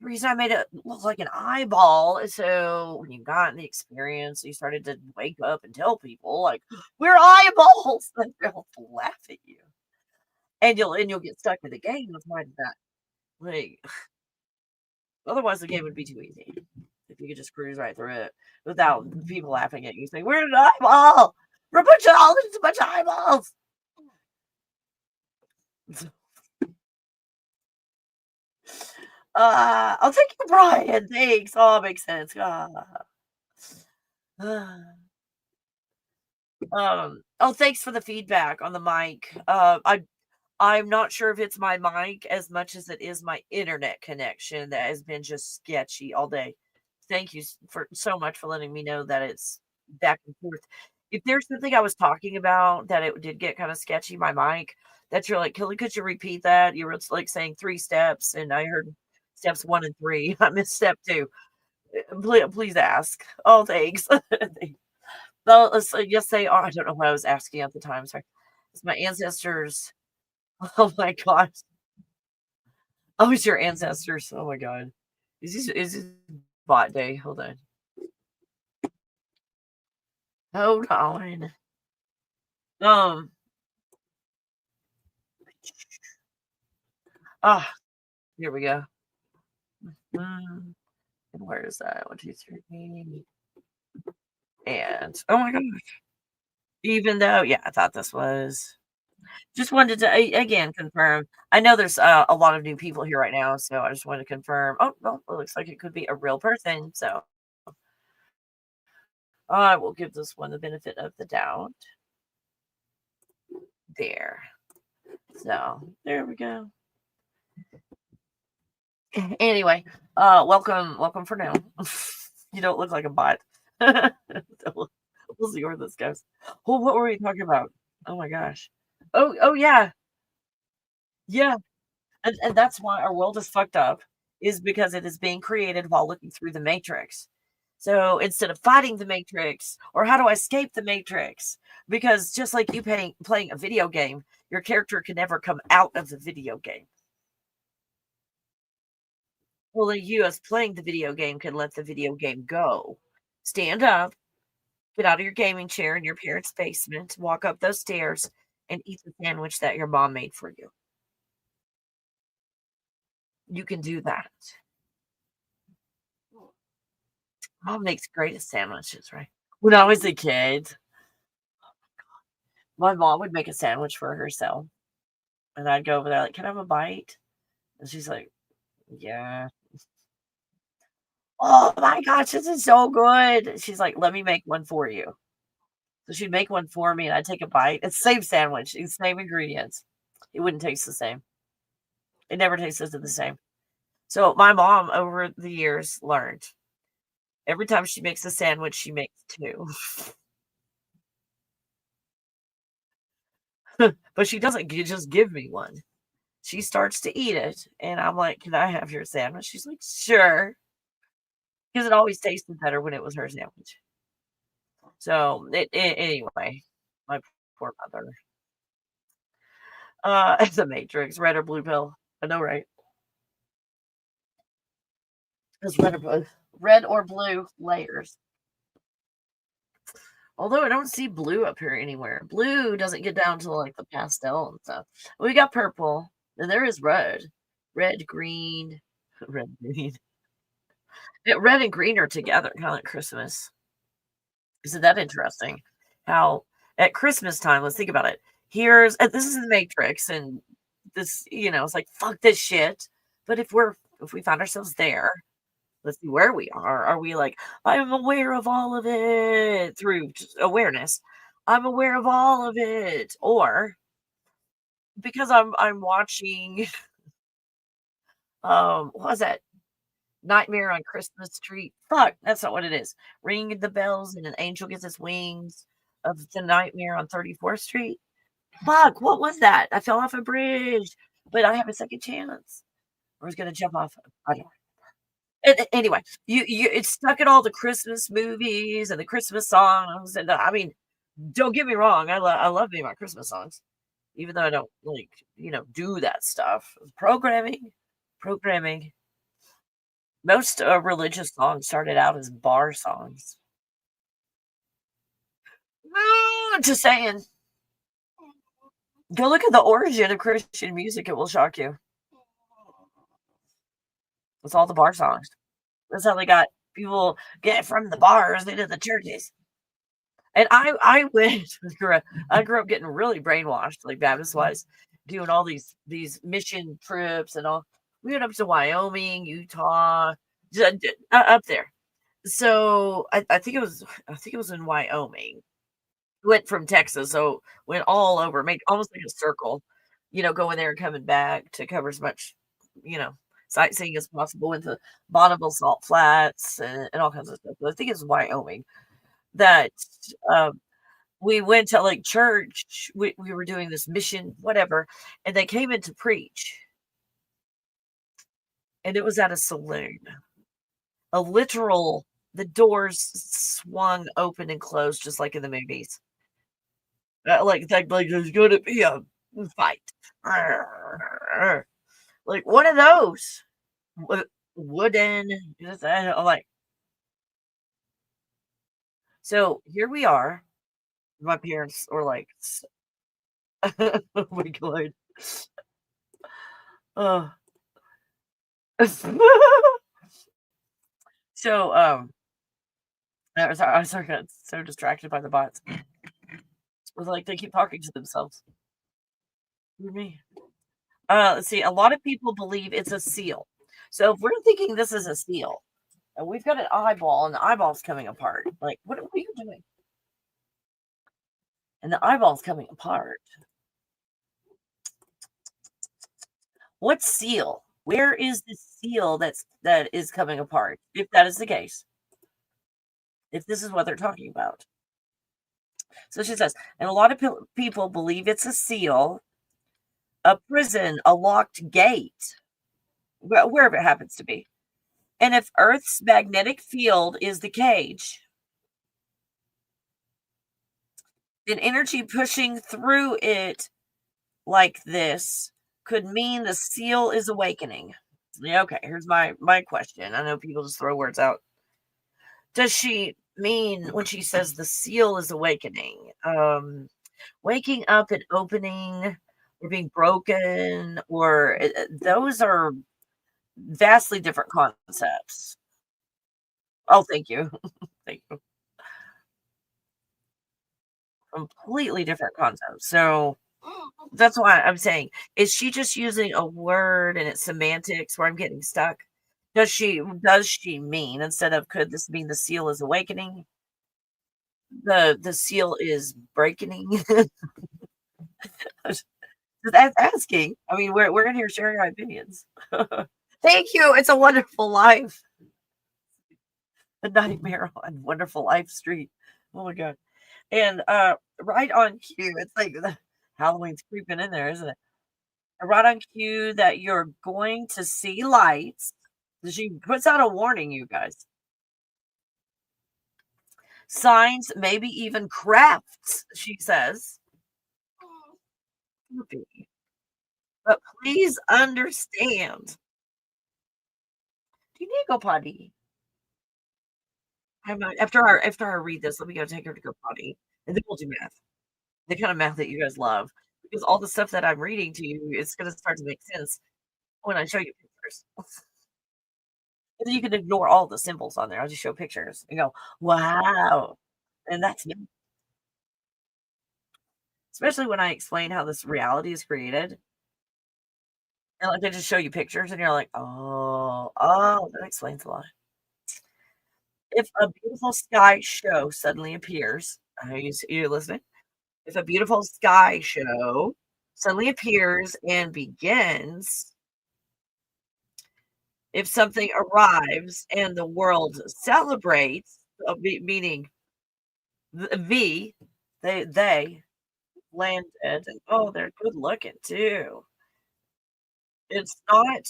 the reason I made it look like an eyeball is so when you got in the experience, you started to wake up and tell people like, "We're eyeballs," and they'll laugh at you, and you'll get stuck with the game of finding that. Like, otherwise the game would be too easy if you could just cruise right through it without people laughing at you saying, "We're an eyeball. We're a bunch of eyeballs." Oh, thank you, Brian. Thanks. Oh, makes sense. Oh, thanks for the feedback on the mic. I'm not sure if it's my mic as much as it is my internet connection that has been just sketchy all day. Thank you for so much for letting me know that it's back and forth. If there's something I was talking about that it did get kind of sketchy, my mic, that you're like, Kelly, could you repeat that? You were like saying 3 steps, and I heard steps 1 and 3. I missed step 2. Please ask. Oh, thanks. Well, let's just say, oh, I don't know what I was asking at the time. Sorry. It's my ancestors. Oh my gosh. Oh, it's your ancestors. Oh my god. Is this bot day? Hold on. Hold on. Um ah, here we go. Mm, where is that? 1, 2, 3. And oh my god. Even though, yeah, I thought this was just wanted to again confirm. I know there's a lot of new people here right now, so I just wanted to confirm. Oh, well, it looks like it could be a real person. So I will give this one the benefit of the doubt. There. So there we go. Anyway, welcome for now. You don't look like a bot. So we'll see where this goes. Well, what were we talking about? Oh my gosh. Oh yeah, yeah. And that's why our world is fucked up, is because it is being created while looking through the matrix. So instead of fighting the matrix or how do I escape the matrix? Because just like you playing a video game, your character can never come out of the video game. Only you as playing the video game can let the video game go. Stand up, get out of your gaming chair in your parents' basement, walk up those stairs, and eat the sandwich that your mom made for you. You can do that. Mom makes greatest sandwiches, right? When I was a kid, my mom would make a sandwich for herself, and I'd go over there like, "Can I have a bite?" And she's like, "Yeah." "Oh my gosh, this is so good." She's like, "Let me make one for you." So she'd make one for me, and I'd take a bite. It's the same sandwich, it's same ingredients. It wouldn't taste the same. It never tasted the same. So my mom, over the years, learned every time she makes a sandwich, she makes 2. But she doesn't just give me one. She starts to eat it, and I'm like, "Can I have your sandwich?" She's like, "Sure," because it always tasted better when it was her sandwich. So, anyway, my poor mother. The Matrix, red or blue pill. I know, right? It's red or blue layers. Although I don't see blue up here anywhere. Blue doesn't get down to like the pastel and stuff. We got purple, and there is red. Red, green, red, green. Yeah, red and green are together, kind of like Christmas. Isn't that interesting? How at Christmas time, let's think about it. Here's and this is the Matrix, and this, it's like fuck this shit. But if we find ourselves there, let's see where we are. Are we like, I'm aware of all of it through just awareness? I'm aware of all of it, or because I'm watching what was that? Nightmare on Christmas Street. Fuck, that's not what it is. Ring the bells and an angel gets his wings of the Nightmare on 34th Street. Fuck, what was that? I fell off a bridge, but I have a second chance. I was gonna jump off. I don't anyway, you it's stuck in all the Christmas movies and the Christmas songs, and, I mean, don't get me wrong, I love me my Christmas songs, even though I don't, like, do that stuff. Programming. Most, religious songs started out as bar songs. Just saying. Go look at the origin of Christian music, it will shock you. It's all the bar songs. That's how they got people get from the bars into the churches. And I went I grew up getting really brainwashed, like, Baptist-wise, doing all these mission trips and all. We went up to Wyoming, Utah, up there. So, I think it was in Wyoming. Went from Texas, so went all over, made almost like a circle, going there and coming back to cover as much, you know, sightseeing as possible. Went to Bonneville Salt Flats and all kinds of stuff. But I think it's Wyoming that, um, we went to, like, church. We were doing this mission, whatever, and they came in to preach, and it was at a saloon. A literal the doors swung open and closed just like in the movies. Like there's gonna be a fight. Like one of those. Wooden, just, I'm like, so here we are. My parents were like, "Oh my god." Oh. So, I was got so distracted by the bots. It was like they keep talking to themselves. Who me? Let's see. A lot of people believe it's a seal. So if we're thinking this is a seal, and we've got an eyeball, and the eyeball's coming apart. Like, what are you doing? And the eyeball's coming apart. What seal? Where is the seal that is coming apart? If that is the case, if this is what they're talking about. So she says, and a lot of people believe it's a seal, a prison, a locked gate, wherever it happens to be. And if Earth's magnetic field is the cage, then energy pushing through it like this could mean the seal is awakening. Yeah, okay, here's my question. I know people just throw words out. Does she mean when she says the seal is awakening? Waking up and opening or being broken or those are vastly different concepts. Oh, thank you. Thank you. Completely different concepts. So that's why I'm saying, is she just using a word and it's semantics where I'm getting stuck? Does she mean instead of could this mean the seal is awakening? The seal is breaking? Just asking. I mean, we're in here sharing our opinions. Thank you. It's a wonderful life. A nightmare on Wonderful Life Street. Oh my god. And right on cue, it's like the Halloween's creeping in there, isn't it? Right on cue that you're going to see lights. She puts out a warning, you guys. Signs, maybe even crafts, she says. Creepy. But please understand. Do you need to go potty? I might after I read this, let me go take her to go potty, and then we'll do math. The kind of math that you guys love, because all the stuff that I'm reading to you, it's gonna start to make sense when I show you pictures. And then you can ignore all the symbols on there. I'll just show pictures and go, "Wow." And that's me. Especially when I explain how this reality is created, and, like, they just show you pictures, and you're like, "Oh, that explains a lot." If a beautiful sky show suddenly appears, are you listening? If a beautiful sky show suddenly appears and begins, If something arrives and the world celebrates, meaning V, they landed, and oh, they're good looking too. It's not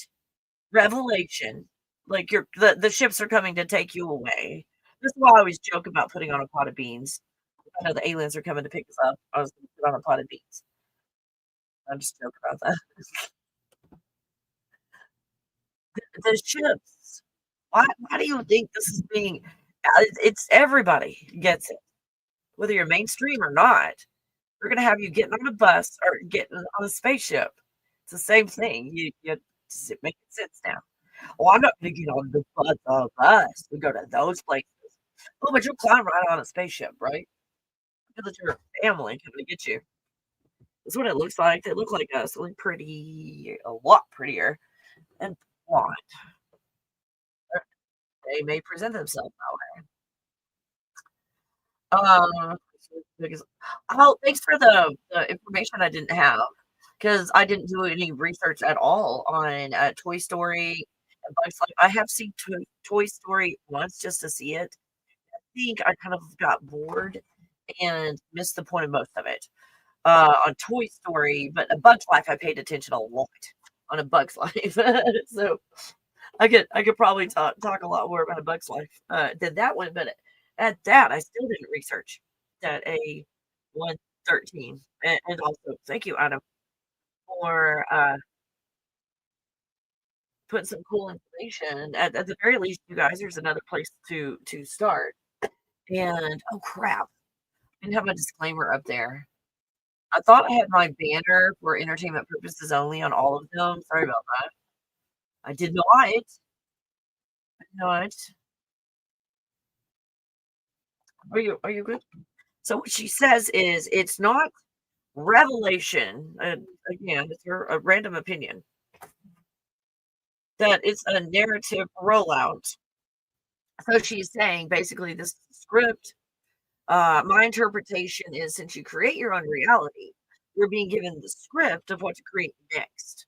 revelation, like the ships are coming to take you away. This is why I always joke about putting on a pot of beans. I know the aliens are coming to pick us up. I was gonna put on a pot of beans. I'm just joking about that. The ships. Why do you think this is being it's everybody gets it, whether you're mainstream or not. They're gonna have you getting on a bus or getting on a spaceship. It's the same thing. You just make sense now. "Oh, I'm not gonna get on the bus to go to those places." "Oh, but you'll climb right on a spaceship, right? Because it's your family coming to get you." That's what it looks like. They look like us, only pretty a lot prettier and blonde. Or they may present themselves that way. Because oh, thanks for the information I didn't have, because I didn't do any research at all on, Toy Story and Bugs Life. I have seen Toy Story once just to see it. I think I kind of got bored and missed the point of most of it, on Toy Story, but A Bug's Life, I paid attention a lot on A Bug's Life. So, I could probably talk a lot more about A Bug's Life, than that one, but at that, I still didn't research that A113, and also thank you, Adam, for, putting some cool information. At the very least, you guys, there's another place to start, and oh, crap, I didn't have my disclaimer up there. I thought I had my banner for entertainment purposes only on all of them. Sorry about that. I did not. I did not. Are you good? So what she says is it's not revelation. Again, it's her a random opinion that it's a narrative rollout. So she's saying basically this script. My interpretation is since you create your own reality, you're being given the script of what to create next.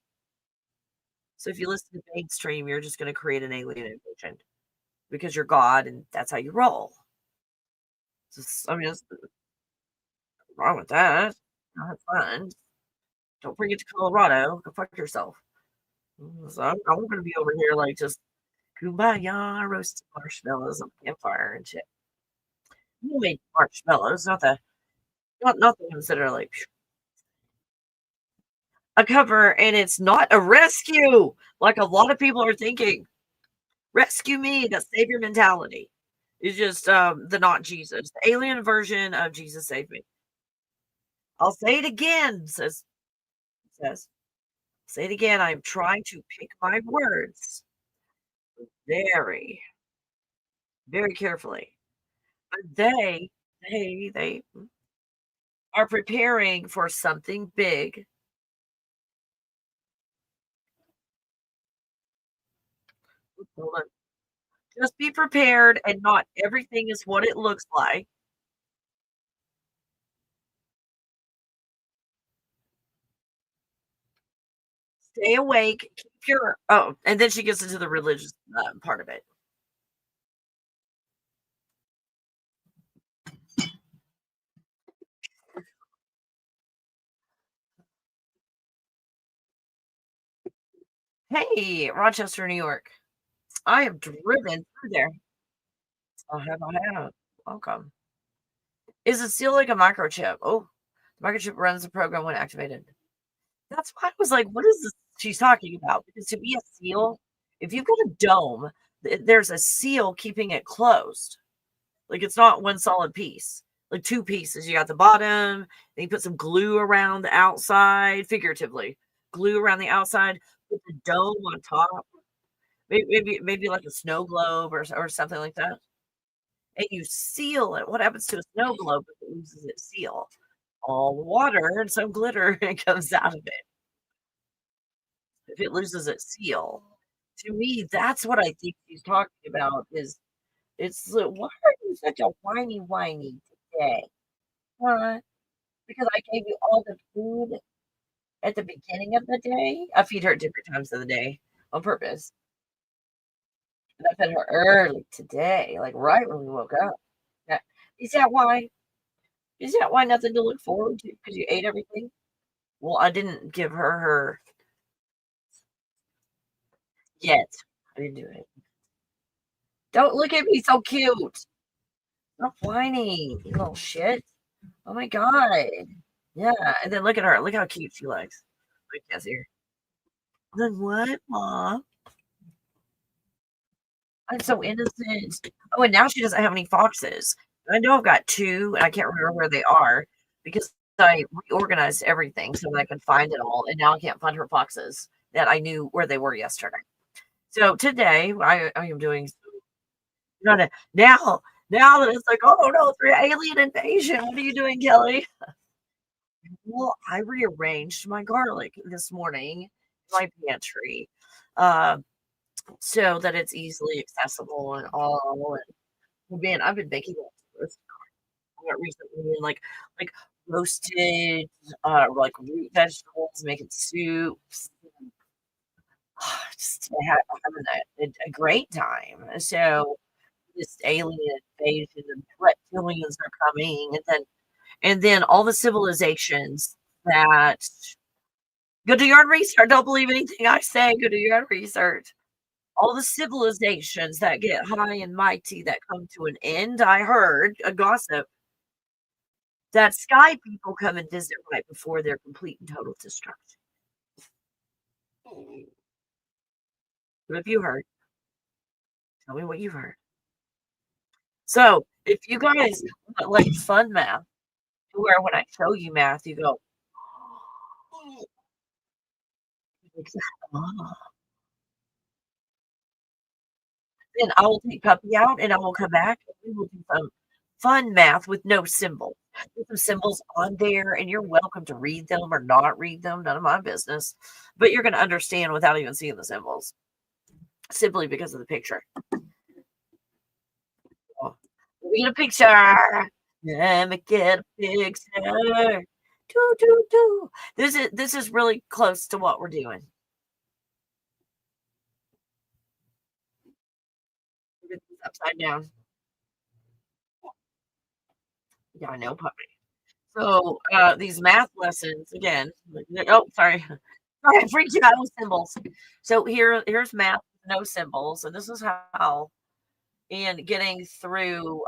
So if you listen to mainstream, you're just going to create an alien invasion because you're God and that's how you roll. I mean, there's nothing wrong with that. Have fun. Don't bring it to Colorado. Go fuck yourself. So I'm going to be over here like just kumbaya, roasting marshmallows on the campfire and shit. You made marshmallows, not the ones that are like a cover, and it's not a rescue like a lot of people are thinking. Rescue me, the savior mentality. It's just the not Jesus, the alien version of Jesus save me. I'll say it again, says. Say it again. I'm trying to pick my words very, very carefully. But they are preparing for something big. Hold on. Just be prepared, and not everything is what it looks like. Stay awake. Keep your oh, and then she gets into the religious part of it. Hey, Rochester, New York. I have driven through there. I have. Welcome. Is it still like a microchip? Oh, the microchip runs the program when activated. That's why I was like, what is this she's talking about? Because to be a seal, if you've got a dome, there's a seal keeping it closed. Like it's not one solid piece, like two pieces. You got the bottom, then you put some glue around the outside, figuratively, glue around the outside, put the dome on top, maybe like a snow globe or something like that. And you seal it. What happens to a snow globe if it loses its seal? All the water and some glitter comes out of it if it loses its seal. To me, that's what I think she's talking about is it's why are you such a whiny today? Huh? Because I gave you all the food at the beginning of the day? I feed her at different times of the day on purpose. And I fed her early today, like right when we woke up. Yeah. Is that why? Is that why nothing to look forward to? Because you ate everything? Well, I didn't give her her yet. I didn't do it. Don't look at me so cute. Stop whining, you little shit. Oh my god. Yeah, and then look at her. Look how cute she looks. Look, yes, here. Then what, mom? I'm so innocent. Oh, and now she doesn't have any foxes. I know I've got 2, and I can't remember where they are because I reorganized everything so that I could find it all, and now I can't find her foxes that I knew where they were yesterday. So today, I am doing no, no, now that it's like, "Oh, no, it's alien invasion. What are you doing, Kelly?" Well, I rearranged my garlic this morning in my pantry, uh, so that it's easily accessible and all, and man, I've been baking this recently and, like, roasted, like, root vegetables, making soups, just having a great time. So, this alien invasion and reptilians are coming, and then all the civilizations that go do your own research, don't believe anything I say, go do your own research. All the civilizations that get high and mighty that come to an end, I heard a gossip that sky people come and visit right before their complete and total destruction. What have you heard? Tell me what you've heard. So, if you guys want, like, fun math, to where when I show you math, you go, "Oh." Then I will take Puppy out, and I will come back, and we will do some fun math with no symbol. There's some symbols on there, and you're welcome to read them or not read them, none of my business, but you're gonna understand without even seeing the symbols, simply because of the picture. Oh, let me get a picture. Let me get a picture. Do, do, do. This is really close to what we're doing. It's upside down. Yeah, I know, puppy. So, these math lessons again, oh, sorry. Sorry, I freaked you out with symbols. So here's math with no symbols, and this is how in getting through,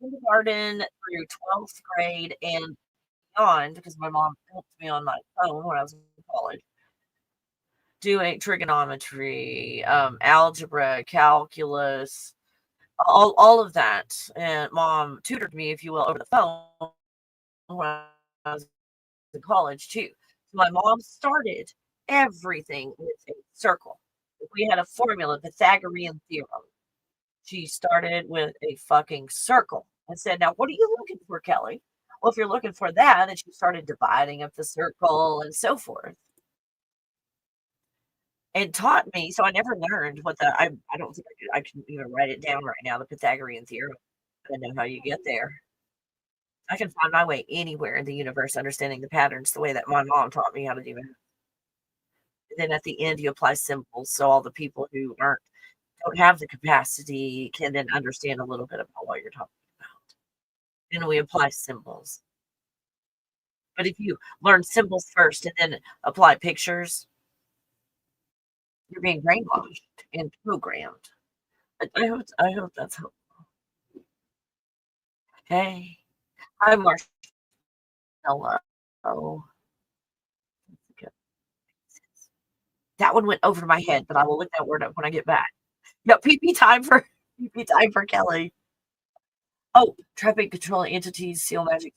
kindergarten through 12th grade and beyond, because my mom helped me on my phone when I was in college, doing trigonometry, algebra, calculus, all of that, and mom tutored me, if you will, over the phone when I was in college too. So my mom started everything with a circle. If we had a formula, Pythagorean theorem, she started with a fucking circle and said, "Now, what are you looking for, Kelly?" Well, if you're looking for that, and she started dividing up the circle and so forth, and taught me. So I never learned what I don't think I can even write it down right now. The Pythagorean theorem. I know how you get there. I can find my way anywhere in the universe, understanding the patterns the way that my mom taught me how to do it. And then at the end, you apply symbols, so all the people who don't have the capacity can then understand a little bit about what you're talking about. And we apply symbols. But if you learn symbols first and then apply pictures, you're being brainwashed and programmed. I hope that's helpful. Hey, hi, Marcella. Oh, that one went over my head, but I will look that word up when I get back. Yeah, PP time for PP time for Kelly. Oh, trapping controlling entities, seal magic.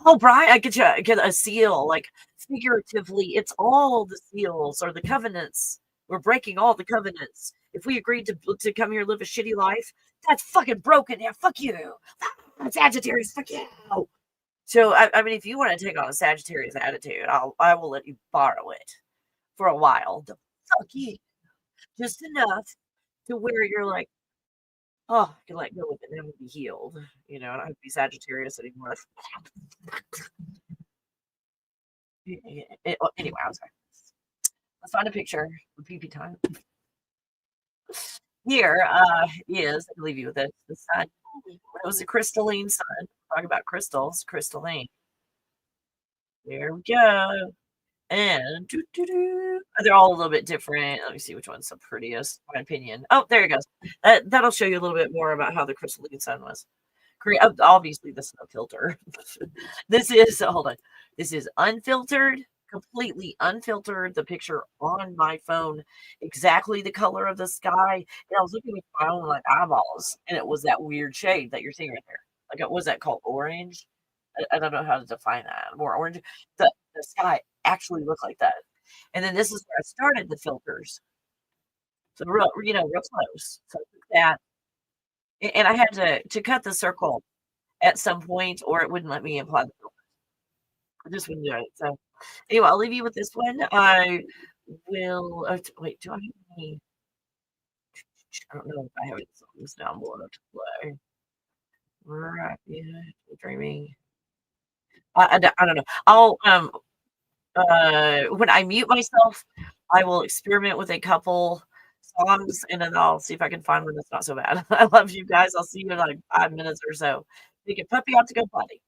Oh, Brian, I get a seal, like, figuratively, it's all the seals or the covenants. We're breaking all the covenants. If we agreed to come here and live a shitty life, that's fucking broken. Yeah, fuck you. Sagittarius, fuck you. So, I mean, if you wanna take on a Sagittarius attitude, I will let you borrow it for a while. The fuck you. Just enough to where you're like, "Oh, I can let go of it and it'll be healed." I don't have to be Sagittarius anymore. Anyway, I'm sorry. Let's find a picture for PP time. here is, I leave you with this, the sun. It was a crystalline sun. Talk about crystals, crystalline. There we go. And they're all a little bit different. Let me see which one's the prettiest, my opinion. Oh, there it goes. That'll show you a little bit more about how the crystalline sun was. Obviously, this is no filter. This is hold on. This is unfiltered, completely unfiltered. The picture on my phone, exactly the color of the sky. And I was looking with my own like eyeballs, and it was that weird shade that you're seeing right there. Like, what was that called? Orange? I don't know how to define that. More orange. The sky actually looked like that. And then this is where I started the filters. So real close. So I took that, and I had to cut the circle at some point, or it wouldn't let me apply the filter. I just wouldn't do it. So anyway, I'll leave you with this one. I will. Wait, do I have any? I don't know if I have any songs down below to play. Right, yeah, dreaming. I don't know. I'll when I mute myself, I will experiment with a couple songs, and then I'll see if I can find one that's not so bad. I love you guys. I'll see you in like 5 minutes or so. You can puppy out to go potty.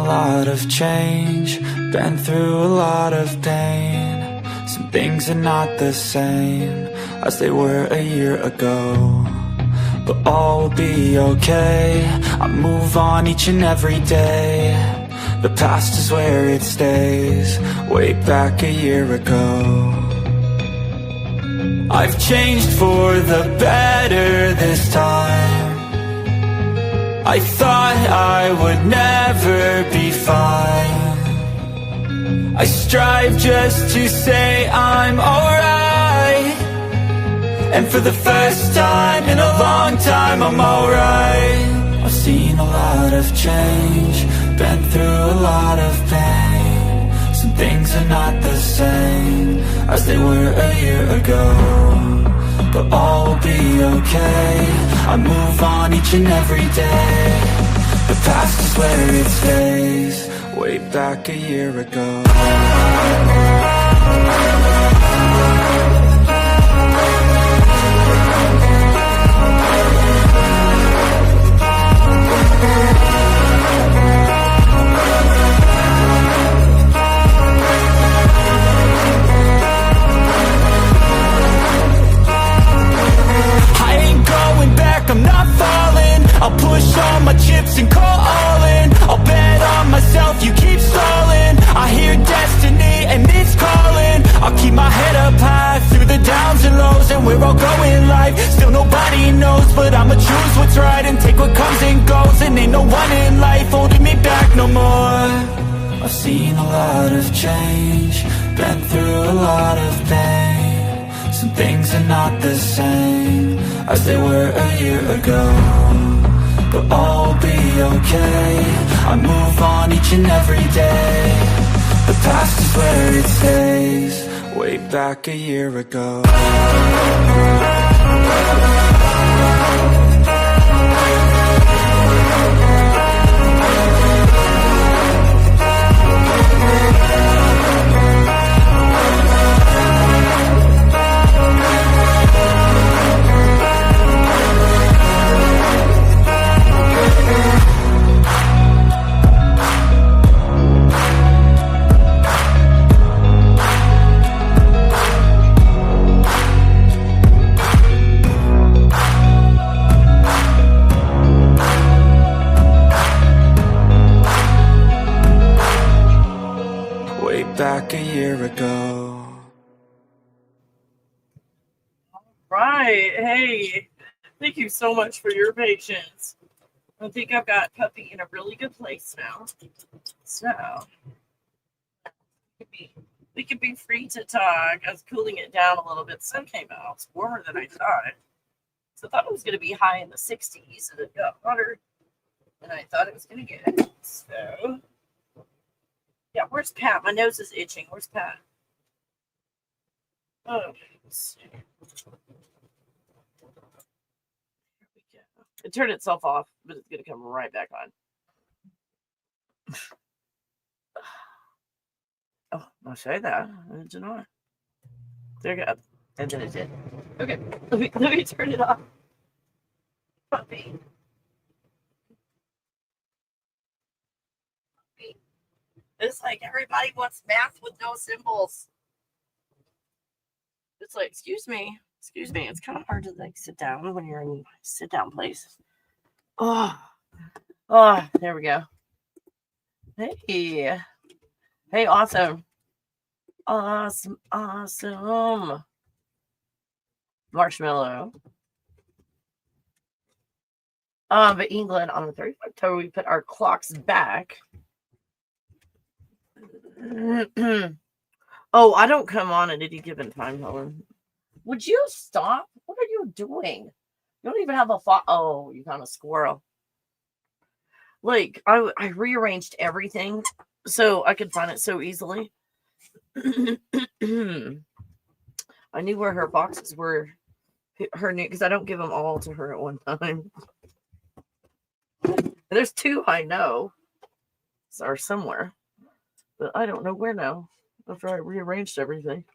a lot of change, been through a lot of pain. Some things are not the same as they were a year ago, but all will be okay. I move on each and every day. The past is where it stays, way back a year ago. I've changed for the better this time. I thought I would never be fine. I strive just to say I'm alright, and for the first time in a long time I'm alright. I've seen a lot of change, been through a lot of pain. Some things are not the same as they were a year ago, but all will be okay. I move on each and every day. The past is where it stays, way back a year ago. I'm not falling, I'll push all my chips and call all in. I'll bet on myself, you keep stalling. I hear destiny and it's calling. I'll keep my head up high through the downs and lows, and we're all going live. Still nobody knows, but I'ma choose what's right and take what comes and goes. And ain't no one in life holding me back no more. I've seen a lot of change, been through a lot of pain. Some things are not the same as they were a year ago, but all will be okay. I move on each and every day. The past is where it stays, way back a year ago. Back a year ago. Right. Hey, thank you so much for your patience. I think I've got Puppy in a really good place now. So we could be free to talk. I was cooling it down a little bit. The sun came out. It's warmer than I thought. So I thought it was going to be high in the 60s, and it got hotter than I thought it was going to get. So yeah, where's Pat? My nose is itching. Where's Pat? Oh, let's see. Here we go. It turned itself off, but it's going to come right back on. Oh, I'll show you that. Did you know? There you go. And then it did. Okay, let me turn it off. Puppy. It's like everybody wants math with no symbols. It's like, excuse me. It's kind of hard to like sit down when you're in a sit down place. Oh, there we go. Hey, awesome. Marshmallow. But England on the 30th of October, we put our clocks back. Oh, I don't come on at any given time, Helen. Would you stop? What are you doing? You don't even have a oh, you found a squirrel. Like, I rearranged everything so I could find it so easily. I knew where her boxes were. Her new, because I don't give them all to her at one time. There's two I know are somewhere, but I don't know where now. After I rearranged everything,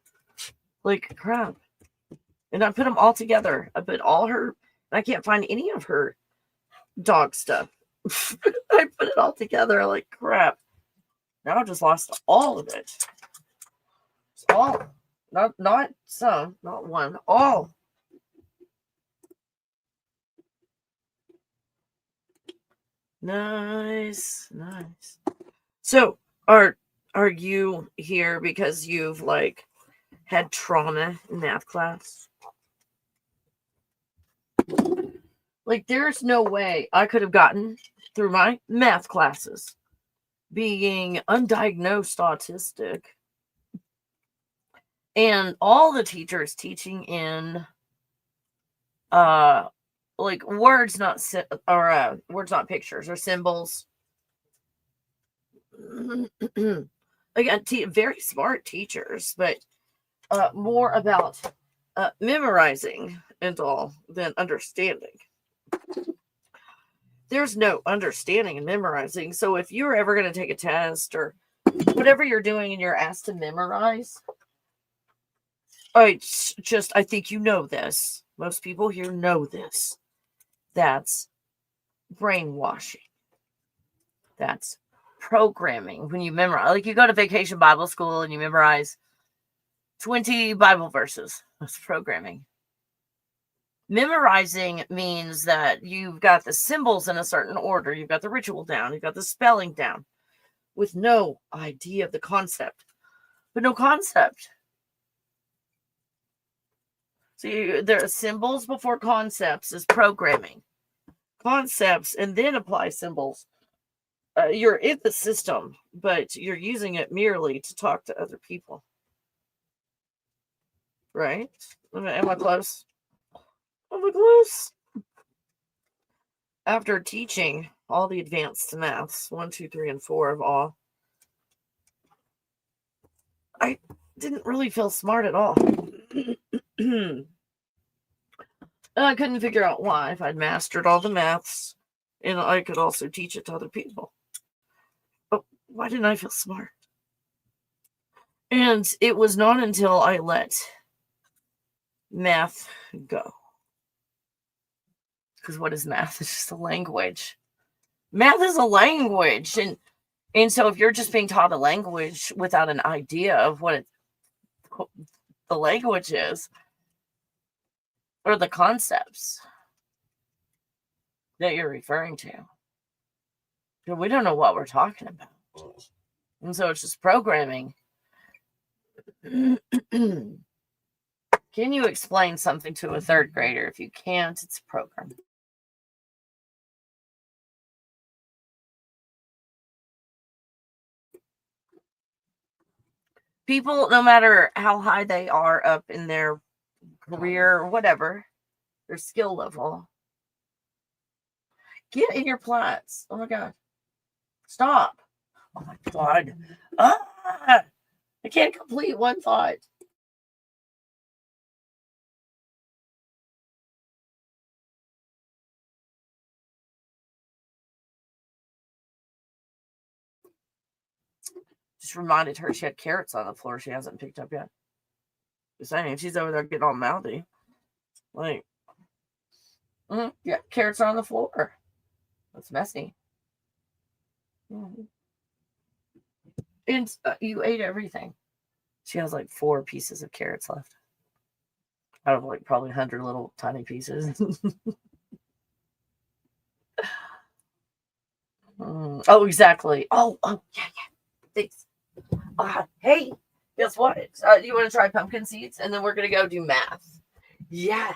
like crap, and I put them all together. I put all her. I can't find any of her dog stuff. I put it all together like crap. Now I just lost all of it. All. Not some, not one. All. Nice. So are you here because you've like had trauma in math class? Like there's no way I could have gotten through my math classes being undiagnosed autistic and all the teachers teaching in like words not words not pictures or symbols. Again, very smart teachers, but more about memorizing and all than understanding. There's no understanding and memorizing. So if you're ever going to take a test or whatever you're doing and you're asked to memorize, I think you know this. Most people here know this. That's brainwashing. That's programming. When you memorize, like you go to vacation Bible school and you memorize 20 Bible verses. That's programming. Memorizing means that you've got the symbols in a certain order. You've got the ritual down. You've got the spelling down with no idea of the concept. But no concept. So there are symbols before concepts is programming. Concepts and then apply symbols. You're in the system, but you're using it merely to talk to other people. Right? Am I close? Am I close? After teaching all the advanced maths, 1, 2, 3, and 4 of all, I didn't really feel smart at all. And I couldn't figure out why. If I'd mastered all the maths, and I could also teach it to other people. But why didn't I feel smart? And it was not until I let math go. Because what is math? It's just a language. Math is a language. And so if you're just being taught a language without an idea of what the language is, or the concepts that you're referring to, we don't know what we're talking about. And so it's just programming. Can you explain something to a third grader? If you can't, it's programming. People, no matter how high they are up in their career or whatever, their skill level, get in your plats. Oh my God. Stop. Oh my God. I can't complete one thought. Just reminded her she had carrots on the floor she hasn't picked up yet. Just saying, she's over there getting all mouthy. Like, yeah, carrots are on the floor. That's messy. Mm-hmm. And you ate everything. She has like 4 pieces of carrots left. Out of like probably 100 little tiny pieces. Oh, exactly. Oh, yeah. Thanks. Hey, guess what? You want to try pumpkin seeds? And then we're going to go do math. Yeah,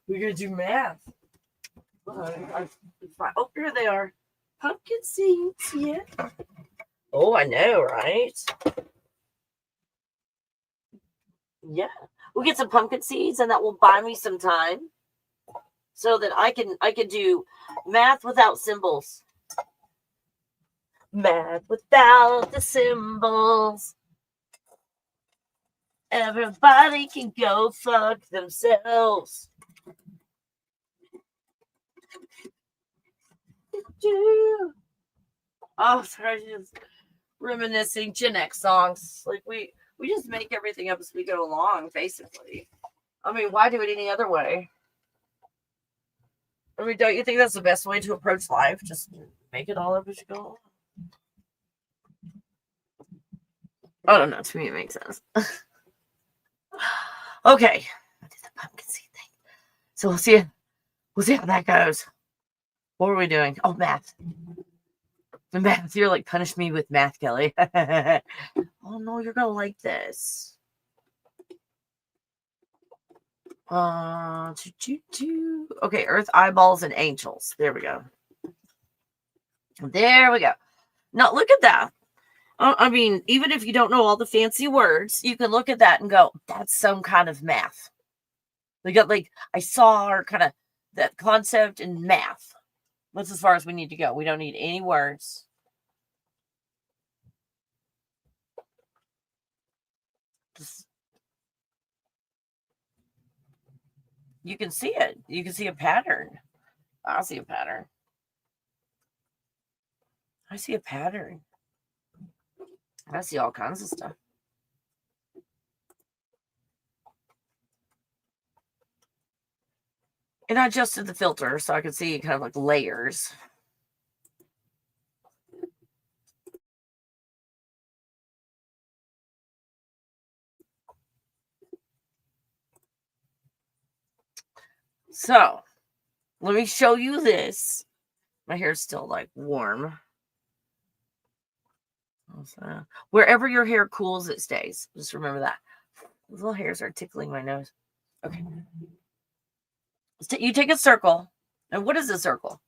we're going to do math. Oh, here they are. Pumpkin seeds, yeah. Oh, I know, right? Yeah. We'll get some pumpkin seeds and that will buy me some time so that I can do math without symbols. Math without the symbols. Everybody can go fuck themselves. Oh, sorry, just reminiscing Gen X songs. Like we just make everything up as we go along, basically. I mean, why do it any other way? I mean, don't you think that's the best way to approach life? Just make it all up as you go. I don't know. To me, it makes sense. Okay. I did the pumpkin seed thing. So we'll see. We'll see how that goes. What were we doing? Oh, math. The math. You're like, punish me with math, Kelly. Oh no, you're gonna like this. Okay, Earth, eyeballs, and angels. There we go. There we go. Now look at that. I mean, even if you don't know all the fancy words, you can look at that and go, that's some kind of math. We got like, I saw our kind of that concept in math. That's as far as we need to go. We don't need any words. Just, you can see it. You can see a pattern. I see a pattern. I see a pattern. I see all kinds of stuff. And I adjusted the filter so I could see kind of like layers. So, let me show you this. My hair's still like warm. Wherever your hair cools, it stays. Just remember that. Those little hairs are tickling my nose. Okay. You take a circle. And what is a circle?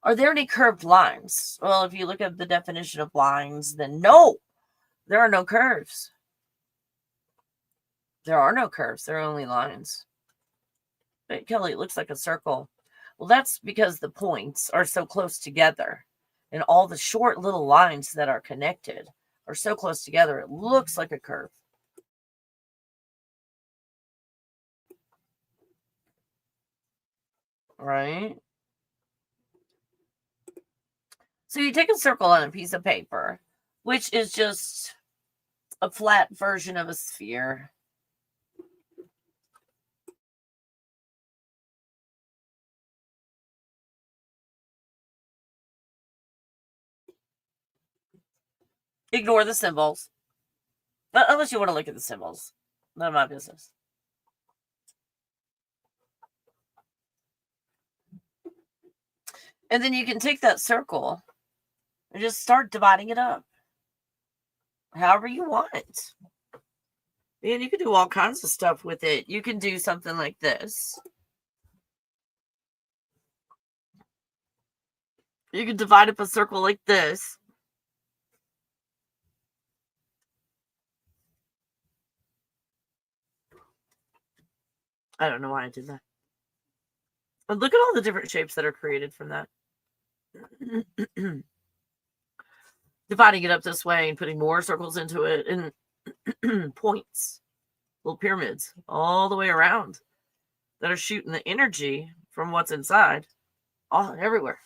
Are there any curved lines? Well, if you look at the definition of lines, then no, there are no curves. There are no curves. There are only lines. But Kelly, it looks like a circle. Well, that's because the points are so close together. And all the short little lines that are connected are so close together, it looks like a curve. Right? So you take a circle on a piece of paper, which is just a flat version of a sphere. Ignore the symbols. But unless you want to look at the symbols. None of my business. And then you can take that circle and just start dividing it up. However you want. And you can do all kinds of stuff with it. You can do something like this. You can divide up a circle like this. I don't know why I did that. But look at all the different shapes that are created from that. Dividing it up this way and putting more circles into it and points, little pyramids all the way around that are shooting the energy from what's inside all everywhere.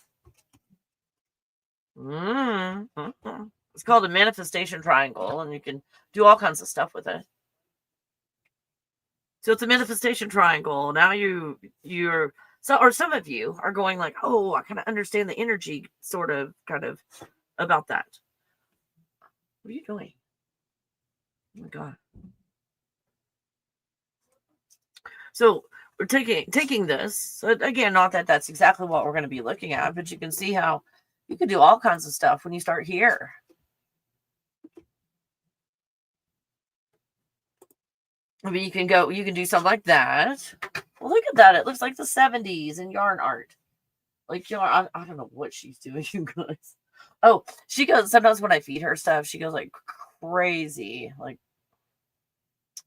It's called a manifestation triangle, and you can do all kinds of stuff with it. So it's a manifestation triangle. Now you're or some of you are going like, oh, I kind of understand the energy kind of about that. What are you doing? Oh my God. So we're taking this. So again, not that that's exactly what we're going to be looking at, but you can see how you can do all kinds of stuff when you start here. I mean, you can do something like that. Well, look at that. It looks like the 70s in yarn art. Like, I don't know what she's doing, you guys. Oh, she goes, sometimes when I feed her stuff, she goes like crazy. Like,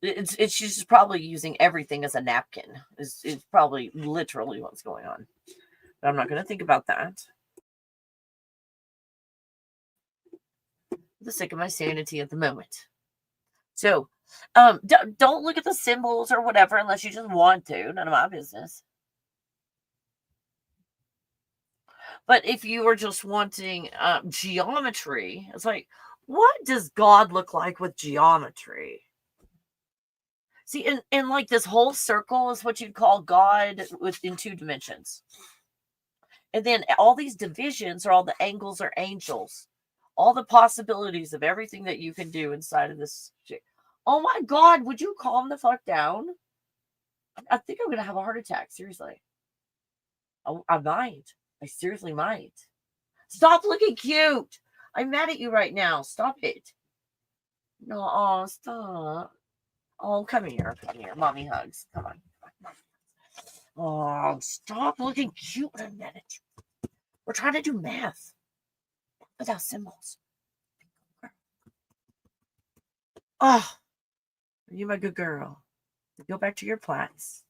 she's just probably using everything as a napkin. It's probably literally what's going on. But I'm not going to think about that. For the sake of my sanity at the moment. So, don't look at the symbols or whatever unless you just want to. None of my business. But if you are just wanting geometry, it's like, what does God look like with geometry? See, and like this whole circle is what you'd call God in 2 dimensions. And then all these divisions or all the angles are angels. All the possibilities of everything that you can do inside of this shit. Oh my God, would you calm the fuck down? I think I'm going to have a heart attack. Seriously. I might. I seriously might. Stop looking cute. I'm mad at you right now. Stop it. No, oh, stop. Oh, come here. Come here. Mommy hugs. Come on. Oh, stop looking cute. I'm mad at you. We're trying to do math without symbols. Oh, you my good girl. Go back to your plants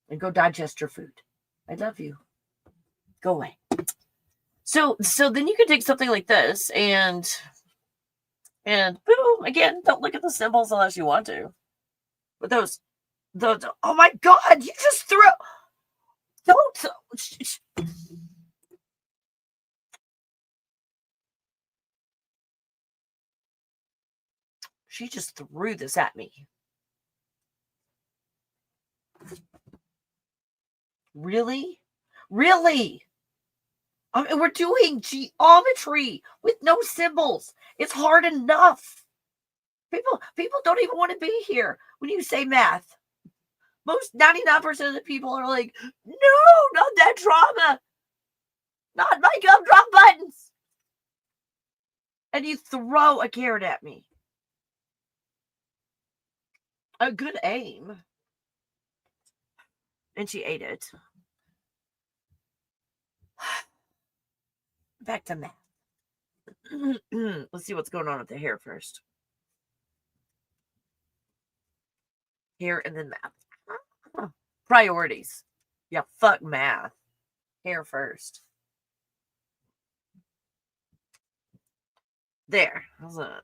and go digest your food. I love you. Go away. So then you can take something like this and boom, again, don't look at the symbols unless you want to. But those, oh my God, you just threw, don't. She just threw this at me. Really? Really? I mean, we're doing geometry with no symbols. It's hard enough. People don't even want to be here when you say math. Most 99% of the people are like, no, not that drama. Not my gumdrop buttons. And you throw a carrot at me. A good aim. And she ate it. Back to math. Let's see what's going on with the hair first. Hair and then math. Priorities. Yeah, fuck math. Hair first. There. How's that?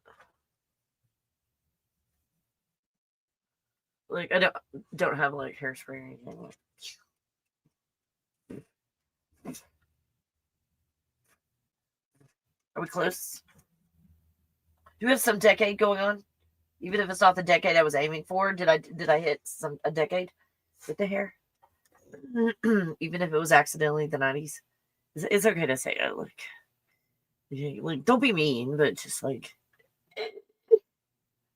Like, I don't have like hairspray or anything. Are we close? Do we have some decade going on? Even if it's not the decade I was aiming for, did I hit a decade with the hair? Even if it was accidentally the 90s, it's okay to say it. Like don't be mean, but just like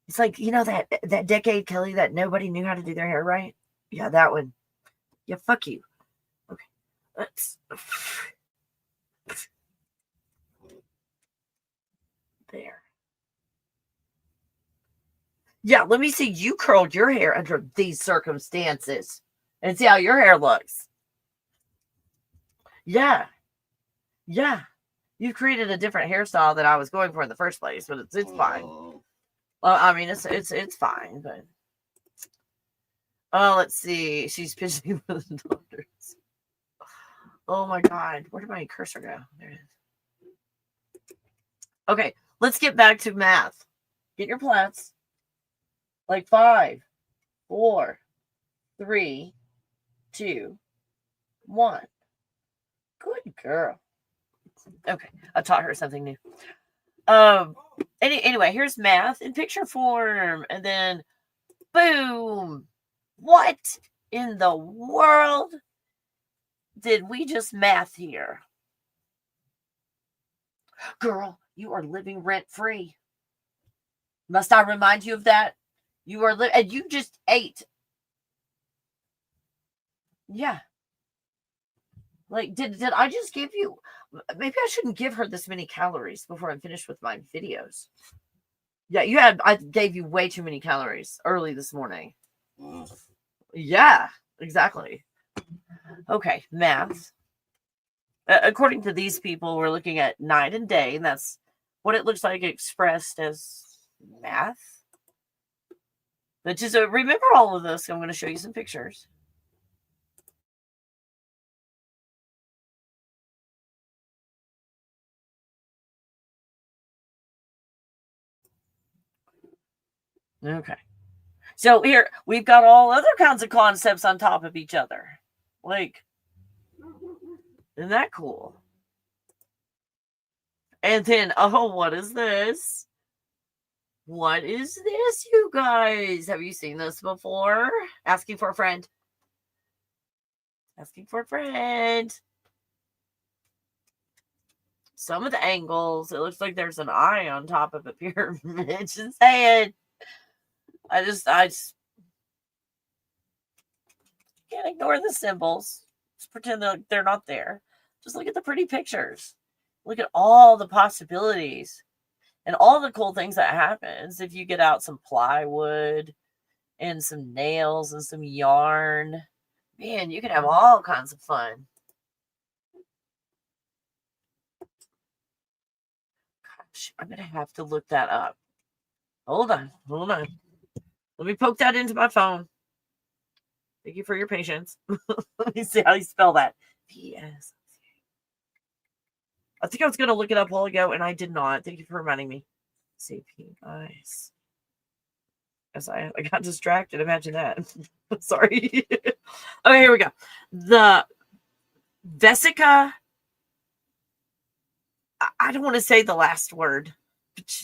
it's like, you know, that decade, Kelly, that nobody knew how to do their hair right. Yeah, that one. Yeah, fuck you. Okay, let's. There. Yeah, let me see you curled your hair under these circumstances and see how your hair looks. Yeah. Yeah. You created a different hairstyle than I was going for in the first place, but it's fine. Well, I mean, it's fine, but oh, let's see. She's pitching for the doctors. Oh my God, where did my cursor go? There it is. Okay, let's get back to math. Get your plats. Like 5, 4, 3, 2, 1. Good girl. Okay, I taught her something new. Anyway, here's math in picture form, and then boom. What in the world did we just math here? Girl, you are living rent free. Must I remind you of that? You are and you just ate. Yeah. Like, did I just give you? Maybe I shouldn't give her this many calories before I'm finished with my videos. Yeah, I gave you way too many calories early this morning. Yeah, exactly. Okay, math. According to these people, we're looking at night and day, and that's what it looks like expressed as math. But just remember all of this. I'm going to show you some pictures. Okay. So here, we've got all other kinds of concepts on top of each other. Like, isn't that cool? And then, oh, what is this? What is this, you guys? Have you seen this before? Asking for a friend. Asking for a friend. some of the angles, it looks like there's an eye on top of a pyramid. Just saying. I just can't ignore the symbols. Just pretend they're not there. Just look at the pretty pictures. Look at all the possibilities and all the cool things that happens if you get out some plywood and some nails and some yarn. Man, you can have all kinds of fun. Gosh, I'm going to have to look that up. Hold on. Let me poke that into my phone. Thank you for your patience. Let me see how you spell that. P-S. I think I was going to look it up a while ago, and I did not. Thank you for reminding me. C-P-I-S. Yes, I got distracted. Imagine that. Sorry. Okay, here we go. The Vesica. I don't want to say the last word.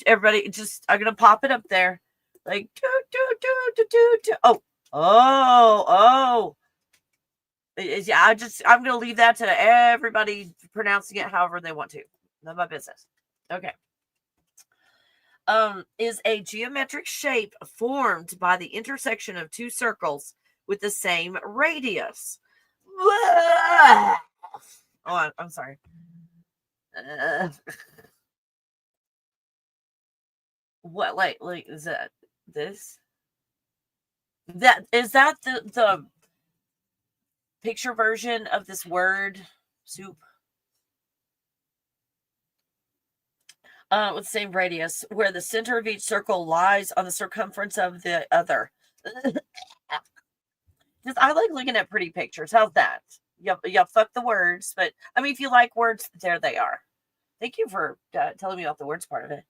Everybody, I'm going to pop it up there. Like, Oh. Yeah, I'm going to leave that to everybody pronouncing it however they want to. None of my business. Okay. Is a geometric shape formed by the intersection of two circles with the same radius. Oh, I'm sorry. What, like, is that this? Is that the picture version of this word soup? With the same radius, where the center of each circle lies on the circumference of the other. I like looking at pretty pictures. How's that? You fuck the words, but I mean, if you like words, there they are. Thank you for telling me about the words part of it.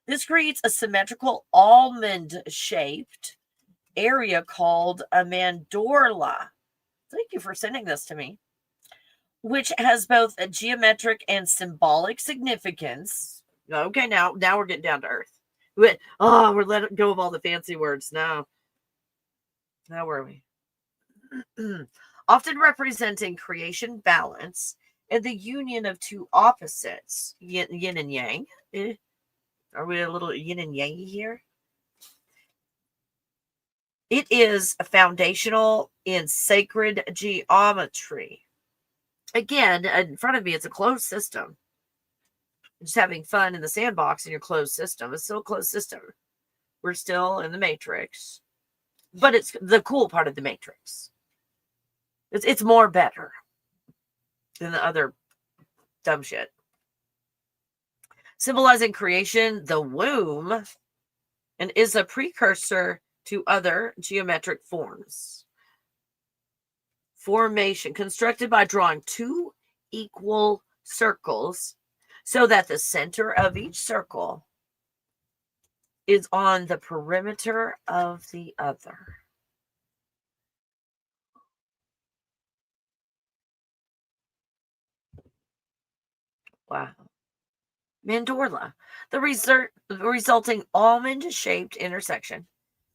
This creates a symmetrical almond-shaped area called a mandorla. Thank you for sending this to me. Which has both a geometric and symbolic significance. Okay, now we're getting down to earth. We're letting go of all the fancy words now. Now where are we? Often representing creation balance and the union of two opposites, yin and yang. Are we a little yin and yang here? It is foundational in sacred geometry. Again, in front of me, it's a closed system. Just having fun in the sandbox in your closed system. It's still a closed system. We're still in the matrix. But it's the cool part of the matrix. It's more better than the other dumb shit. Symbolizing creation, the womb, and is a precursor to other geometric forms. Formation constructed by drawing two equal circles so that the center of each circle is on the perimeter of the other. Wow. Mandorla. The resulting almond-shaped intersection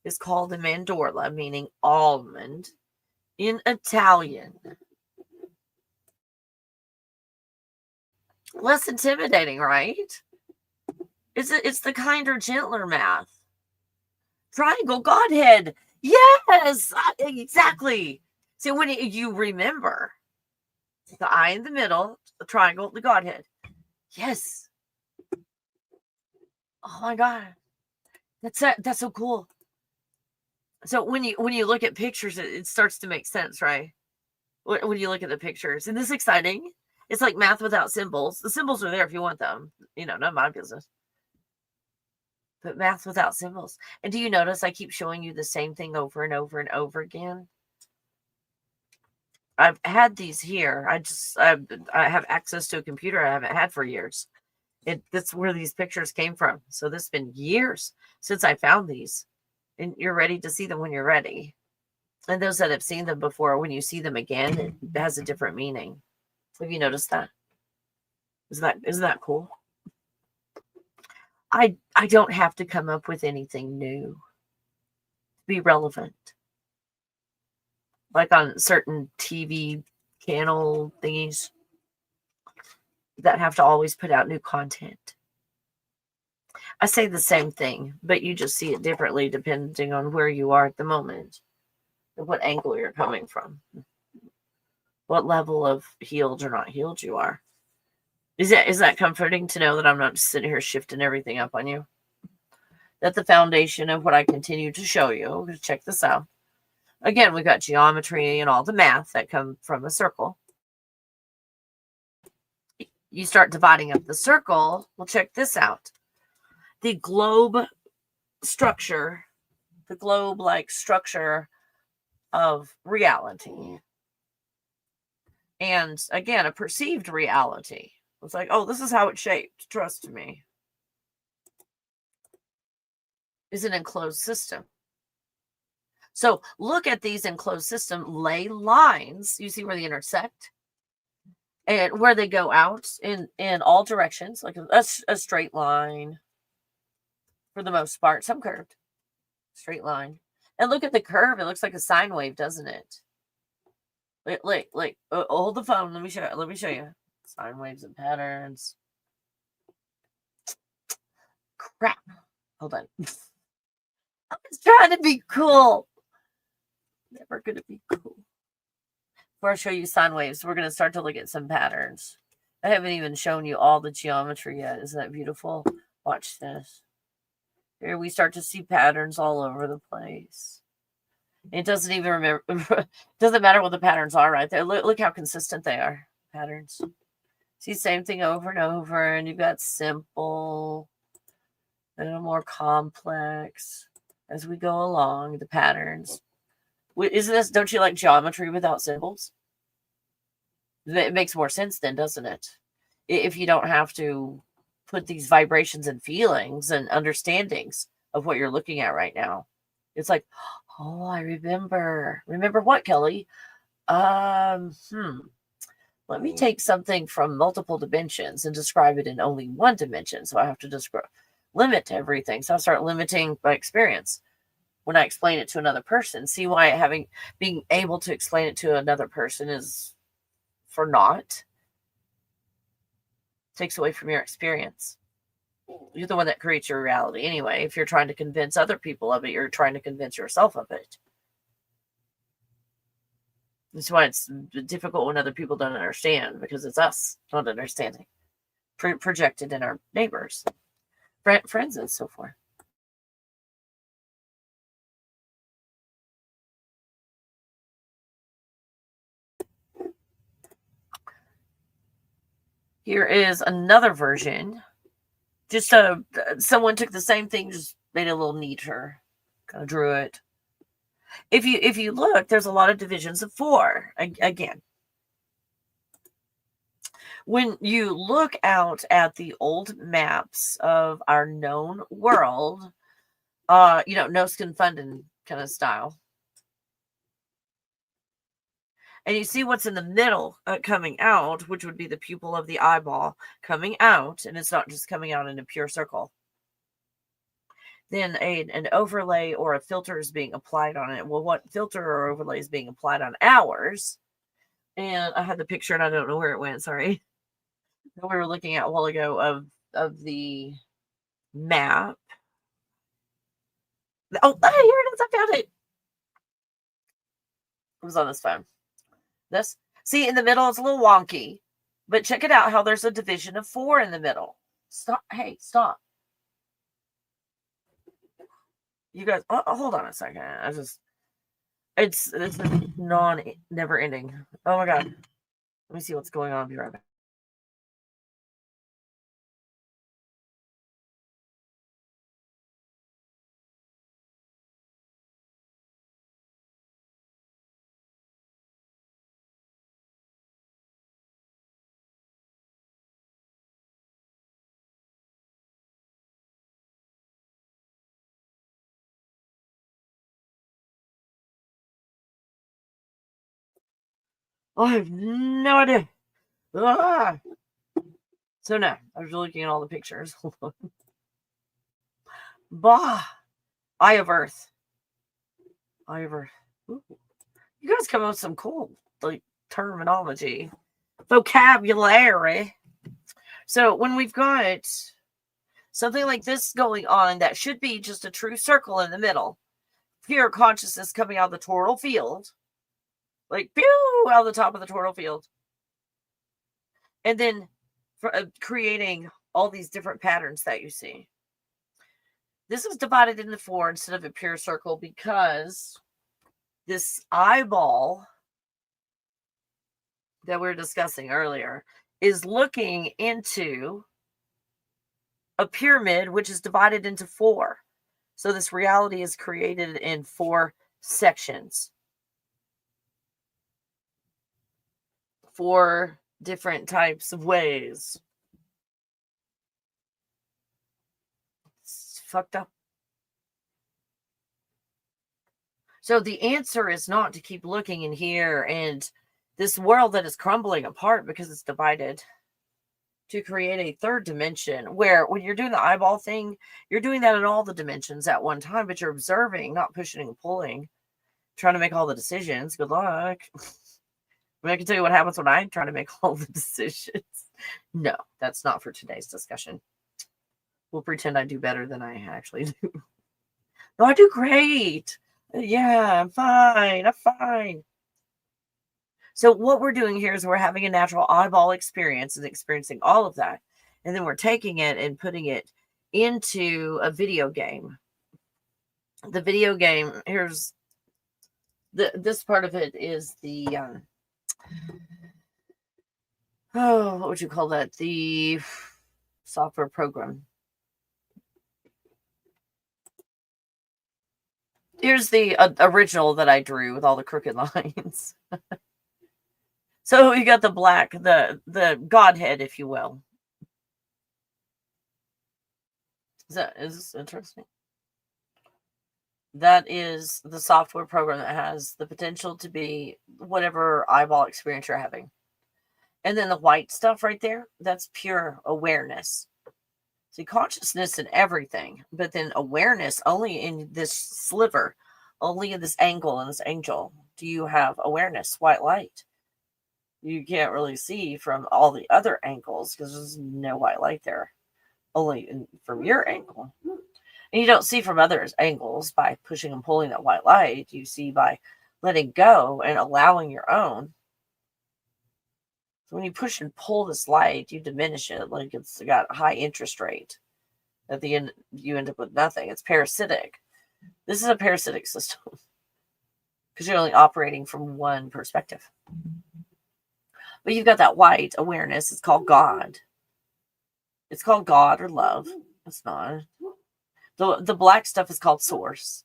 is called a mandorla, meaning almond in Italian. Less intimidating, right? It's the kinder, gentler math. Triangle Godhead. Yes, exactly. So when you remember the eye in the middle, the triangle, the Godhead. Yes. Oh my God. That's so cool. So when you look at pictures, it starts to make sense, right? When you look at the pictures. Isn't this exciting? It's like math without symbols. The symbols are there if you want them. None of my business. But math without symbols. And do you notice I keep showing you the same thing over and over and over again? I've had these here. I have access to a computer I haven't had for years. That's where these pictures came from. So this has been years since I found these. And you're ready to see them when you're ready. And those that have seen them before, when you see them again, it has a different meaning. Have you noticed that? Isn't that cool? I don't have to come up with anything new to be relevant. Like on certain TV channel thingies. that have to always put out new content. I say the same thing, but you just see it differently depending on where you are at the moment, and what angle you're coming from, what level of healed or not healed you are. Is that comforting to know that I'm not just sitting here shifting everything up on you? That the foundation of what I continue to show you, check this out. Again, we've got geometry and all the math that come from a circle. You start dividing up the circle. Well, check this out. The globe structure, the globe-like structure of reality. And again, a perceived reality. It's like, oh, this is how it's shaped. Trust me. Is an enclosed system. So look at these enclosed system, lay lines. You see where they intersect and where they go out in all directions, like a straight line for the most part, some curved, straight line. And look at the curve. It looks like a sine wave, doesn't it? Hold the phone. Let me show you. Sine waves and patterns. Crap. Hold on. I was trying to be cool. Never going to be cool. Before I show you sine waves, we're going to start to look at some patterns. I haven't even shown you all the geometry yet. Isn't that beautiful? Watch this. Here we start to see patterns all over the place. It doesn't even remember. It doesn't matter what the patterns are right there. Look how consistent they are. Patterns. See, same thing over and over. And you've got simple, a little more complex as we go along. The patterns. Isn't this? Don't you like geometry without symbols? It makes more sense then, doesn't it? If you don't have to put these vibrations and feelings and understandings of what you're looking at right now. It's like, oh, I remember. Remember what, Kelly? Let me take something from multiple dimensions and describe it in only one dimension. So I have to limit everything. So I start limiting my experience when I explain it to another person. See why being able to explain it to another person is for naught. Takes away from your experience. You're the one that creates your reality anyway. If you're trying to convince other people of it, you're trying to convince yourself of it. That's why it's difficult when other people don't understand, because it's us not understanding. Projected in our neighbors, friends, and so forth. Here is another version. Just someone took the same thing, just made it a little neater. Kind of drew it. If you look, there's a lot of divisions of 4. Again, when you look out at the old maps of our known world, no skin funding kind of style. And you see what's in the middle coming out, which would be the pupil of the eyeball coming out. And it's not just coming out in a pure circle. Then an overlay or a filter is being applied on it. Well, what filter or overlay is being applied on ours? And I had the picture and I don't know where it went. Sorry. We were looking at a while ago of the map. Oh, here it is. I found it. It was on this phone. This, see, in the middle, it's a little wonky, but check it out how there's a division of 4 in the middle. Stop. Hey, stop. You guys, hold on a second. It's never ending. Oh my God. Let me see what's going on. I'll be right back. Oh, I have no idea. Ah! So now, I was looking at all the pictures. Bah! Eye of Earth. Eye of Earth. Ooh. You guys come up with some cool terminology. Vocabulary. So when we've got something like this going on, that should be just a true circle in the middle, pure consciousness coming out of the toroidal field, like pew, out of the top of the toroidal field, and then creating all these different patterns that you see. This is divided into 4 instead of a pure circle because this eyeball that we were discussing earlier is looking into a pyramid, which is divided into 4. So this reality is created in 4 sections, 4 different types of ways. It's fucked up. So the answer is not to keep looking in here and this world that is crumbling apart because it's divided, to create a 3rd dimension where when you're doing the eyeball thing, you're doing that in all the dimensions at one time, but you're observing, not pushing and pulling, trying to make all the decisions. Good luck. I can tell you what happens when I'm trying to make all the decisions. No, that's not for today's discussion. We'll pretend I do better than I actually do. No, I do great. Yeah, I'm fine. I'm fine. So what we're doing here is we're having a natural eyeball experience and experiencing all of that. And then we're taking it and putting it into a video game. The video game, here's this part of it is the, what would you call that? The software program. Here's the original that I drew with all the crooked lines. So you got the black, the Godhead, if you will. Is this interesting? That is the software program that has the potential to be whatever eyeball experience you're having. And then the white stuff right there, that's pure awareness. See, consciousness in everything, but then awareness only in this sliver, only in this angle, in this angel. Do you have awareness, white light? You can't really see from all the other angles because there's no white light there, only from your angle. And you don't see from others' angles by pushing and pulling that white light. You see by letting go and allowing your own. So when you push and pull this light, you diminish it like it's got a high interest rate. At the end, you end up with nothing. It's parasitic. This is a parasitic system because you're only operating from one perspective. But you've got that white awareness. It's called God. It's called God or love. It's not. The black stuff is called source.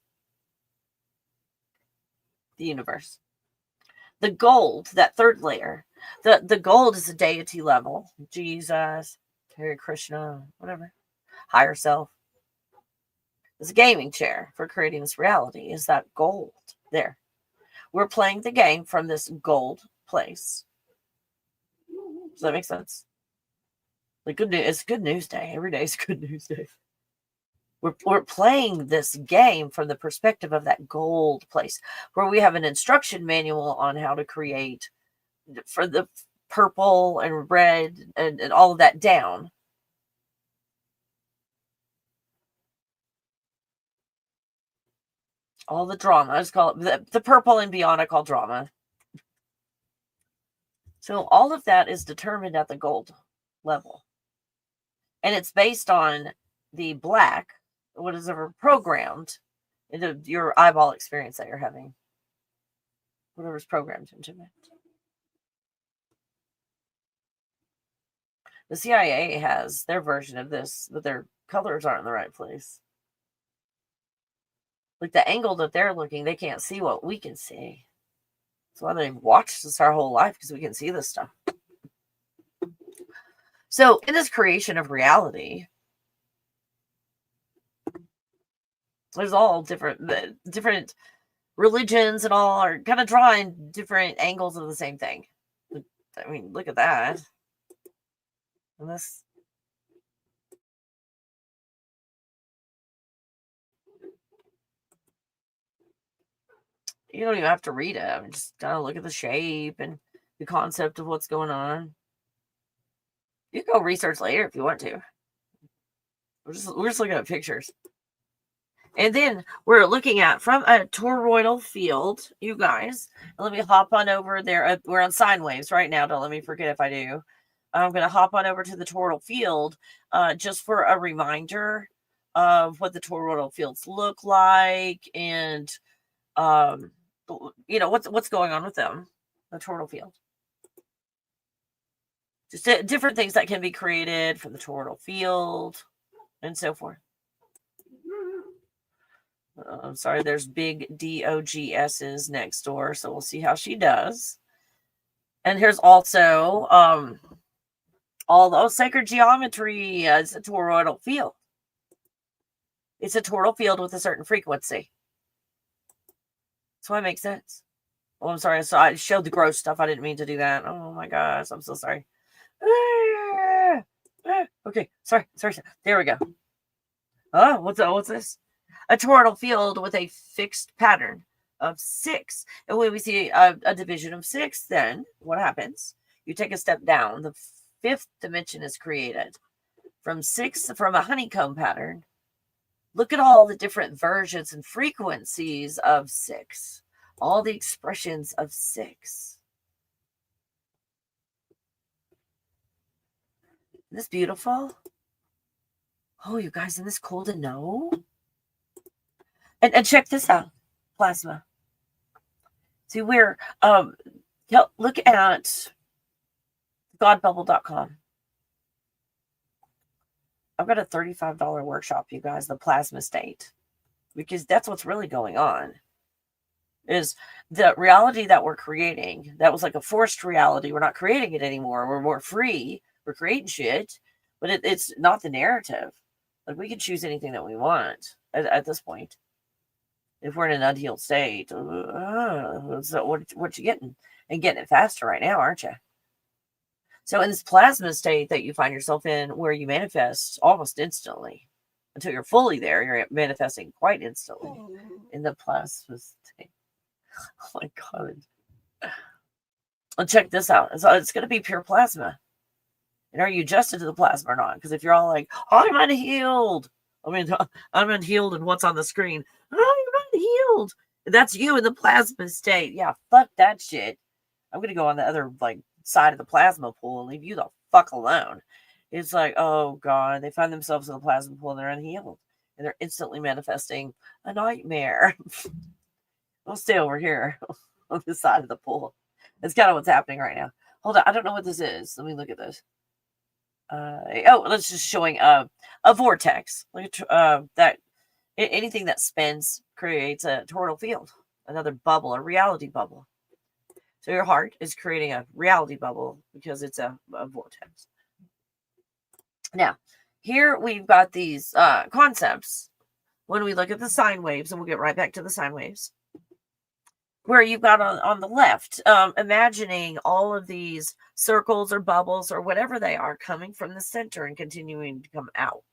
The universe. The gold, that 3rd layer. The gold is a deity level. Jesus, Hare Krishna, whatever. Higher self. It's a gaming chair for creating this reality. Is that gold there? We're playing the game from this gold place. Does that make sense? Like good news, it's good news day. Every day is good news day. We're playing this game from the perspective of that gold place, where we have an instruction manual on how to create for the purple and red and all of that down. All the drama. I just call it the purple and beyond. I call drama. So all of that is determined at the gold level. And it's based on the black, what is ever programmed into your eyeball experience that you're having. Whatever's programmed into it. The CIA has their version of this, but their colors aren't in the right place. Like the angle that they're looking, they can't see what we can see. That's why they've watched us our whole life, because we can see this stuff. So in this creation of reality, there's all different religions and all are kind of drawing different angles of the same thing. I mean, look at that. And this. You don't even have to read it. I mean, just kind of look at the shape and the concept of what's going on. You can go research later if you want to. We're just looking at pictures. And then we're looking at from a toroidal field, you guys. Let me hop on over there. We're on sine waves right now. Don't let me forget if I do. I'm going to hop on over to the toroidal field just for a reminder of what the toroidal fields look like and, what's going on with them, the toroidal field. Just different things that can be created from the toroidal field and so forth. I'm sorry, there's big DOGS's next door, so we'll see how she does. And here's also all those sacred geometry as a toroidal field. It's a toroidal field with a certain frequency. So it makes sense. Oh, I'm sorry. So I showed the gross stuff. I didn't mean to do that. Oh my gosh, I'm so sorry. Okay, sorry. There we go. Oh, what's this? A toroidal field with a fixed pattern of 6. And when we see a division of 6, then what happens? You take a step down. The 5th dimension is created from a honeycomb pattern. Look at all the different versions and frequencies of 6. All the expressions of 6. Isn't this beautiful? Oh, you guys, isn't this cool to know? And check this out, plasma. See, we're look at godbubble.com. I've got a $35 workshop, you guys, the plasma state, because that's what's really going on. Is the reality that we're creating, that was like a forced reality. We're not creating it anymore. We're more free. We're creating shit, but it's not the narrative. Like, we can choose anything that we want at this point. If we're in an unhealed state, so what you getting? And getting it faster right now, aren't you? So in this plasma state that you find yourself in, where you manifest almost instantly, until you're fully there, you're manifesting quite instantly in the plasma state. Oh my God. Well, check this out. It's going to be pure plasma. And are you adjusted to the plasma or not? Because if you're all like, I'm unhealed. I mean, I'm unhealed and what's on the screen. I'm unhealed. That's you in the plasma state. Yeah, fuck that shit. I'm going to go on the other side of the plasma pool and leave you the fuck alone. It's like, oh God, they find themselves in the plasma pool and they're unhealed. And they're instantly manifesting a nightmare. We'll stay over here on this side of the pool. That's kind of what's happening right now. Hold on. I don't know what this is. Let me look at this. It's just showing a vortex. Look at that. Anything that spins creates a toroidal field, another bubble, a reality bubble. So your heart is creating a reality bubble because it's a vortex. Now, here we've got these concepts. When we look at the sine waves, and we'll get right back to the sine waves, where you've got on the left, imagining all of these circles or bubbles or whatever they are coming from the center and continuing to come out.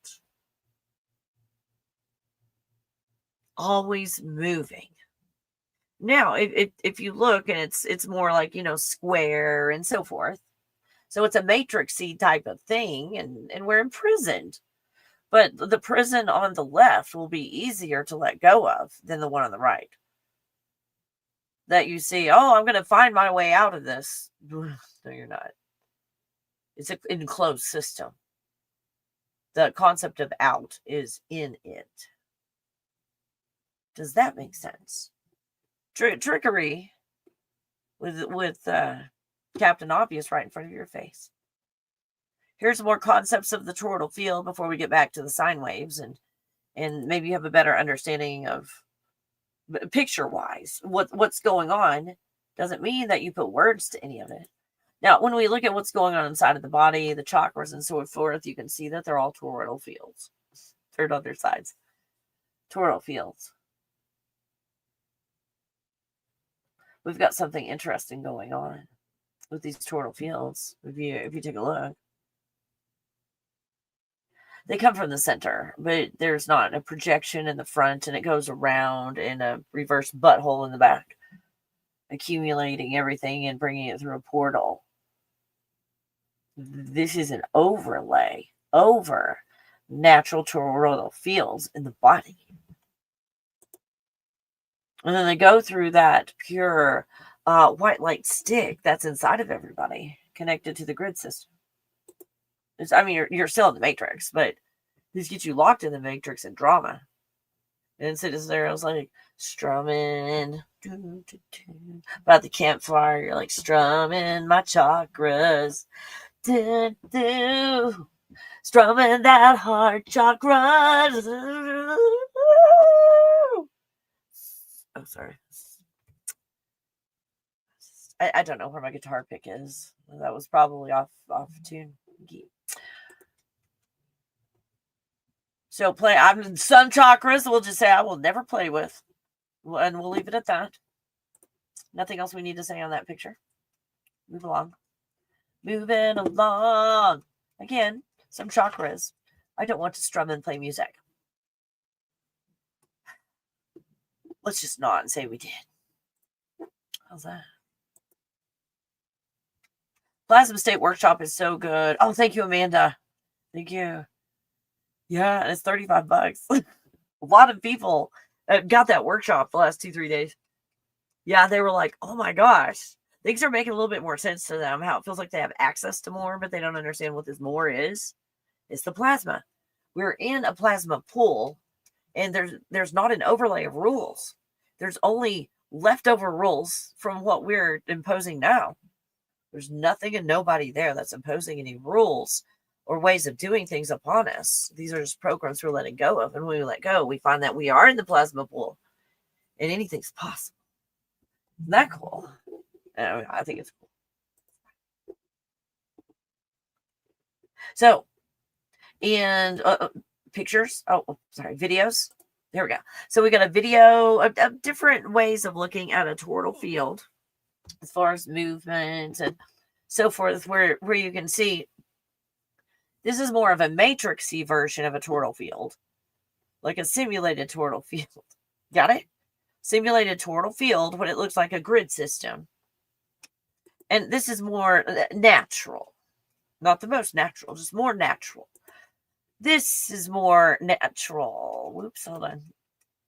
Always moving. Now, if you look, and it's more like, square and so forth. So it's a matrixy type of thing, and we're imprisoned. But the prison on the left will be easier to let go of than the one on the right. That you see, I'm going to find my way out of this. No, you're not. It's an enclosed system. The concept of out is in it. Does that make sense? Trickery with Captain Obvious right in front of your face. Here's more concepts of the toroidal field before we get back to the sine waves, and maybe you have a better understanding of picture-wise what's going on. Doesn't mean that you put words to any of it. Now, when we look at what's going on inside of the body, the chakras and so forth, you can see that they're all toroidal fields. Third other sides. Toroidal fields. We've got something interesting going on with these toroidal fields. If you take a look, they come from the center, but there's not a projection in the front, and it goes around in a reverse butthole in the back, accumulating everything and bringing it through a portal. This is an overlay over natural toroidal fields in the body. And then they go through that pure white light stick that's inside of everybody, connected to the grid system. I mean, you're still in the matrix, but these get you locked in the matrix and drama. And so there, I was like strumming about the campfire. You're like strumming my chakras, strumming that heart chakra. Oh, sorry. I don't know where my guitar pick is. That was probably off tune. So I'm some chakras. We'll just say I will never play with, and we'll leave it at that. Nothing else we need to say on that picture. Move along. Moving along. Again, some chakras. I don't want to strum and play music. Let's just nod and say we did. How's that? Plasma State Workshop is so good. Oh, thank you, Amanda. Thank you. Yeah, it's $35. A lot of people got that workshop the last 2-3 days. Yeah, they were like, oh my gosh. Things are making a little bit more sense to them. How it feels like they have access to more, but they don't understand what this more is. It's the plasma. We're in a plasma pool, and there's not an overlay of rules. There's only leftover rules from what we're imposing now. There's nothing and nobody there that's imposing any rules or ways of doing things upon us. These are just programs we're letting go of. And when we let go, we find that we are in the plasma pool and anything's possible. Isn't that cool? I think it's cool. So, and pictures. Oh, sorry, videos. There we go. So we got a video of different ways of looking at a toroidal field as far as movement and so forth, where you can see this is more of a matrixy version of a toroidal field, like a simulated toroidal field. Got it? Simulated toroidal field, what it looks like a grid system. And this is more natural. Not the most natural, just more natural. This is more natural. Whoops, hold on.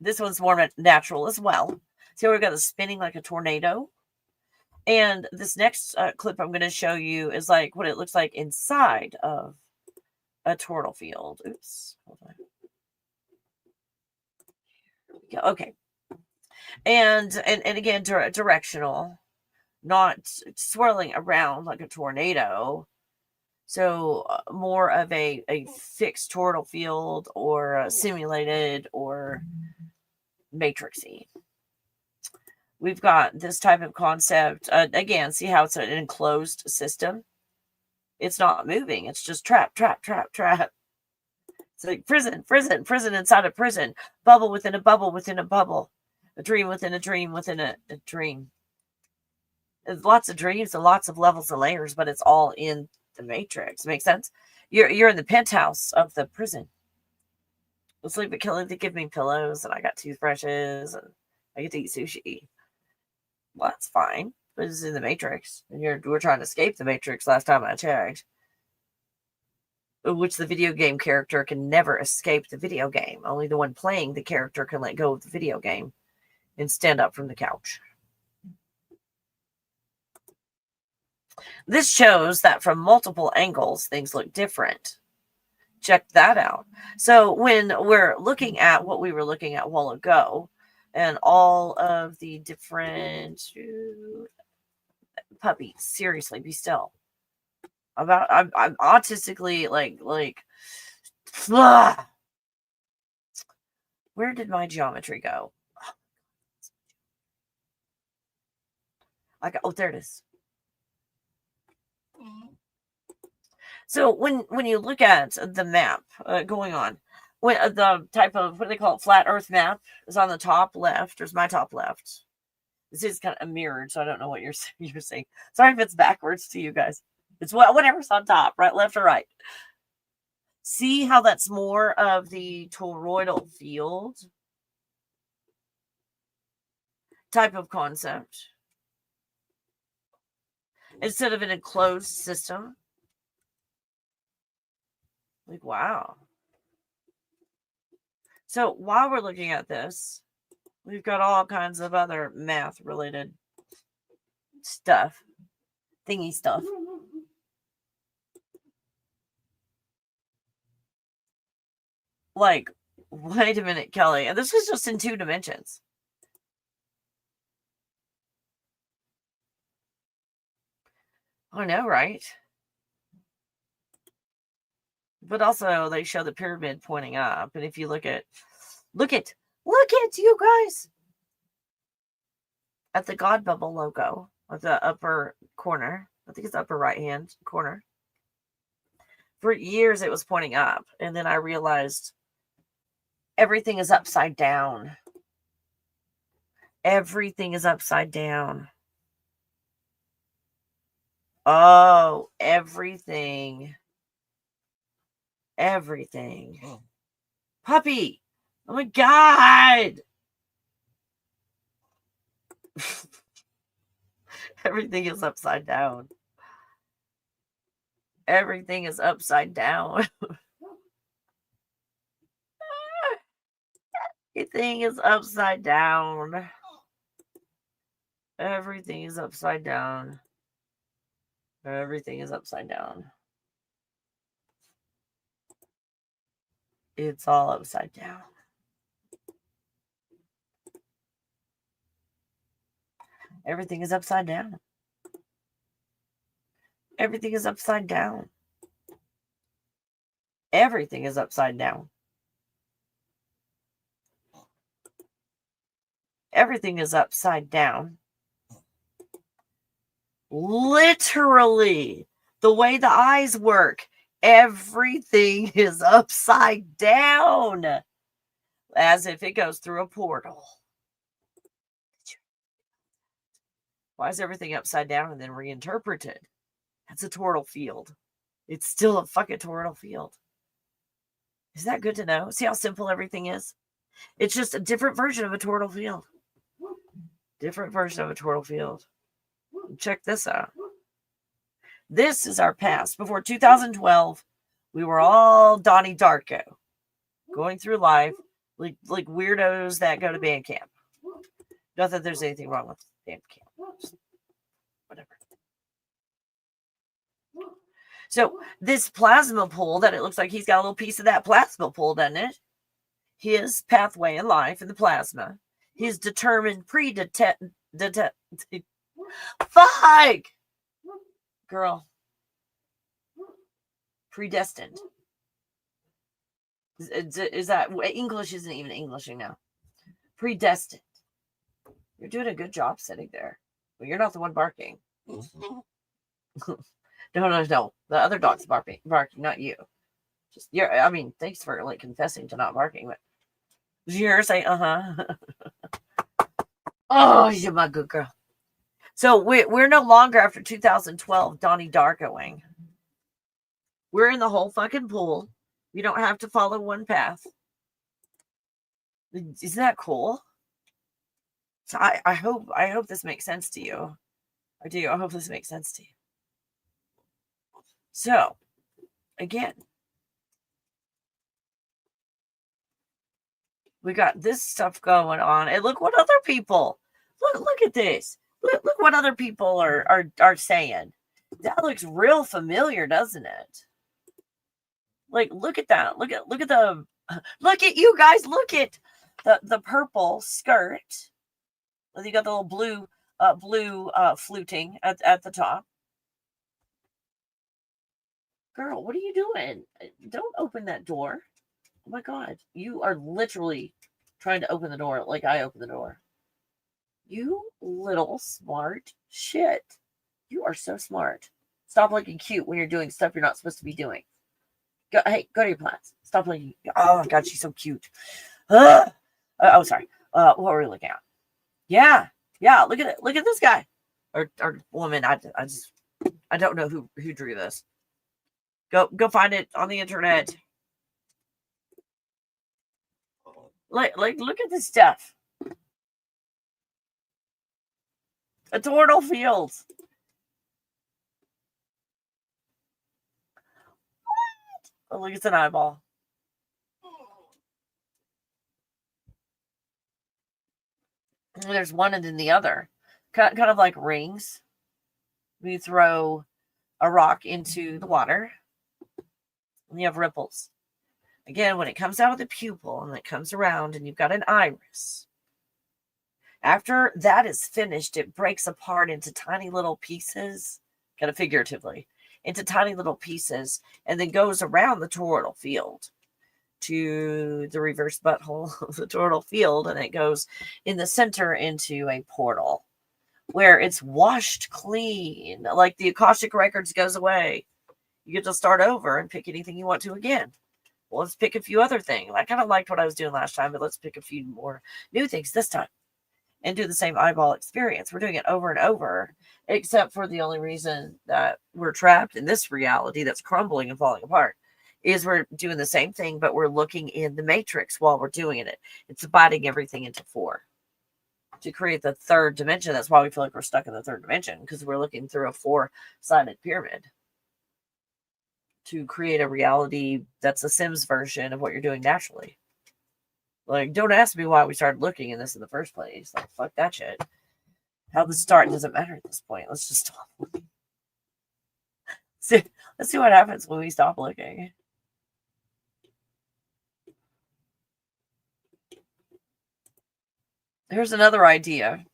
This one's more natural as well. See, we've got the spinning like a tornado. And this next clip I'm going to show you is like what it looks like inside of a toroidal field. Oops. Hold on. Okay. And again, directional, not swirling around like a tornado. So more of a fixed toroidal field or simulated or matrixy. We've got this type of concept. Again, see how it's an enclosed system? It's not moving. It's just trap. It's like prison inside a prison. Bubble within a bubble within a bubble. A dream within a dream within a dream. There's lots of dreams and lots of levels and layers, but it's all in the matrix. Makes sense? You're in the penthouse of the prison. Sleep at Kelly. They give me pillows, and I got toothbrushes, and I get to eat sushi. Well, that's fine. But it's in the matrix, and we're trying to escape the matrix. Last time I checked, which the video game character can never escape the video game. Only the one playing the character can let go of the video game and stand up from the couch. This shows that from multiple angles, things look different. Check that out. So when we're looking at what we were looking at a while ago, and all of the different puppies, seriously, be still. I'm autistically like ugh. Where did my geometry go? Oh, there it is. So when you look at the map going on, when the type of, what do they call it, flat Earth map is on the top left. There's my top left. This is kind of mirrored, so I don't know what you're saying. Sorry if it's backwards to you guys. It's whatever's on top, right, left or right. See how that's more of the toroidal field type of concept instead of an enclosed system. Like, wow. So while we're looking at this, we've got all kinds of other math related stuff, thingy stuff. Like, wait a minute, Kelly. And this is just in 2 dimensions. I know, right? But also, they show the pyramid pointing up. And if you look at you guys at the God Bubble logo at the upper corner. I think it's upper right hand corner. For years, it was pointing up. And then I realized everything is upside down. Everything is upside down. Oh, everything. Everything. Oh. Puppy. Oh my God. Everything is upside down. Everything is upside down. Everything is upside down. Everything is upside down. Everything is upside down. It's all upside down. Everything is upside down. Everything is upside down. Everything is upside down. Everything is upside down. Literally, the way the eyes work, everything is upside down. As if it goes through a portal. Why is everything upside down and then reinterpreted? That's a toroidal field. It's still a fucking toroidal field. Is that good to know? See how simple everything is? It's just a different version of a toroidal field. Different version of a toroidal field. Check this out. This is our past. Before 2012, we were all Donnie Darko. Going through life like weirdos that go to band camp. Not that there's anything wrong with band camp. Just whatever. So this plasma pool that it looks like he's got a little piece of that plasma pool, doesn't it? His pathway in life in the plasma. His determined fuck! Girl. Predestined. Is that English isn't even Englishing now? Predestined. You're doing a good job sitting there. But you're not the one barking. No. The other dog's barking, not you. Just thanks for like confessing to not barking. But did you hear her say, Oh, you're my good girl. So we're no longer after 2012 Donnie Darkoing. We're in the whole fucking pool. We don't have to follow one path. Isn't that cool? So I hope this makes sense to you. I do. I hope this makes sense to you. So, again, we got this stuff going on. And look what other people, look at this. Look what other people are saying. That looks real familiar, doesn't it? Like, look at that. Look at you guys. Look at the purple skirt. You got the little blue fluting at the top. Girl, what are you doing? Don't open that door. Oh my God. You are literally trying to open the door like I opened the door. You little smart shit. You are so smart. Stop looking cute when you're doing stuff you're not supposed to be doing. Go to your plants. Stop looking. Oh my God, she's so cute. Sorry. What were we looking at? Yeah. Look at it. Look at this guy or woman. I don't know who drew this. Go find it on the internet. Like look at this stuff. A toroidal field. Oh, look, it's an eyeball. And there's one and then the other. Kind of like rings. We throw a rock into the water, and you have ripples. Again, when it comes out of the pupil and it comes around and you've got an iris, after that is finished, it breaks apart into tiny little pieces, kind of figuratively, into tiny little pieces, and then goes around the toroidal field to the reverse butthole of the toroidal field, and it goes in the center into a portal where it's washed clean, like the Akashic Records goes away. You get to start over and pick anything you want to again. Well, let's pick a few other things. I kind of liked what I was doing last time, but let's pick a few more new things this time and do the same eyeball experience. We're doing it over and over, except for the only reason that we're trapped in this reality that's crumbling and falling apart is we're doing the same thing, but we're looking in the matrix while we're doing it. It's dividing everything into 4 to create the 3rd dimension. That's why we feel like we're stuck in the 3rd dimension, because we're looking through a 4-sided pyramid to create a reality that's a Sims version of what you're doing naturally. Like, don't ask me why we started looking in this in the first place. Like, fuck that shit. How this started doesn't matter at this point. Let's just stop looking. Let's see what happens when we stop looking. Here's another idea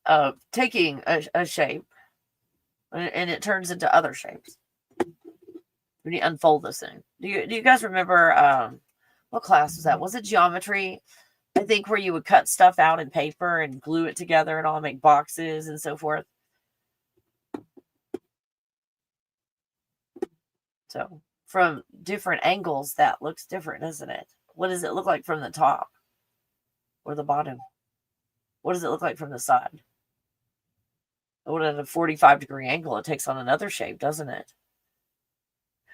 of taking a shape and it turns into other shapes. When you unfold this thing. Do you guys remember what class was that? Was it geometry? I think where you would cut stuff out in paper and glue it together and all make boxes and so forth. So from different angles, that looks different, doesn't it? What does it look like from the top or the bottom? What does it look like from the side? What at a 45-degree angle, it takes on another shape, doesn't it?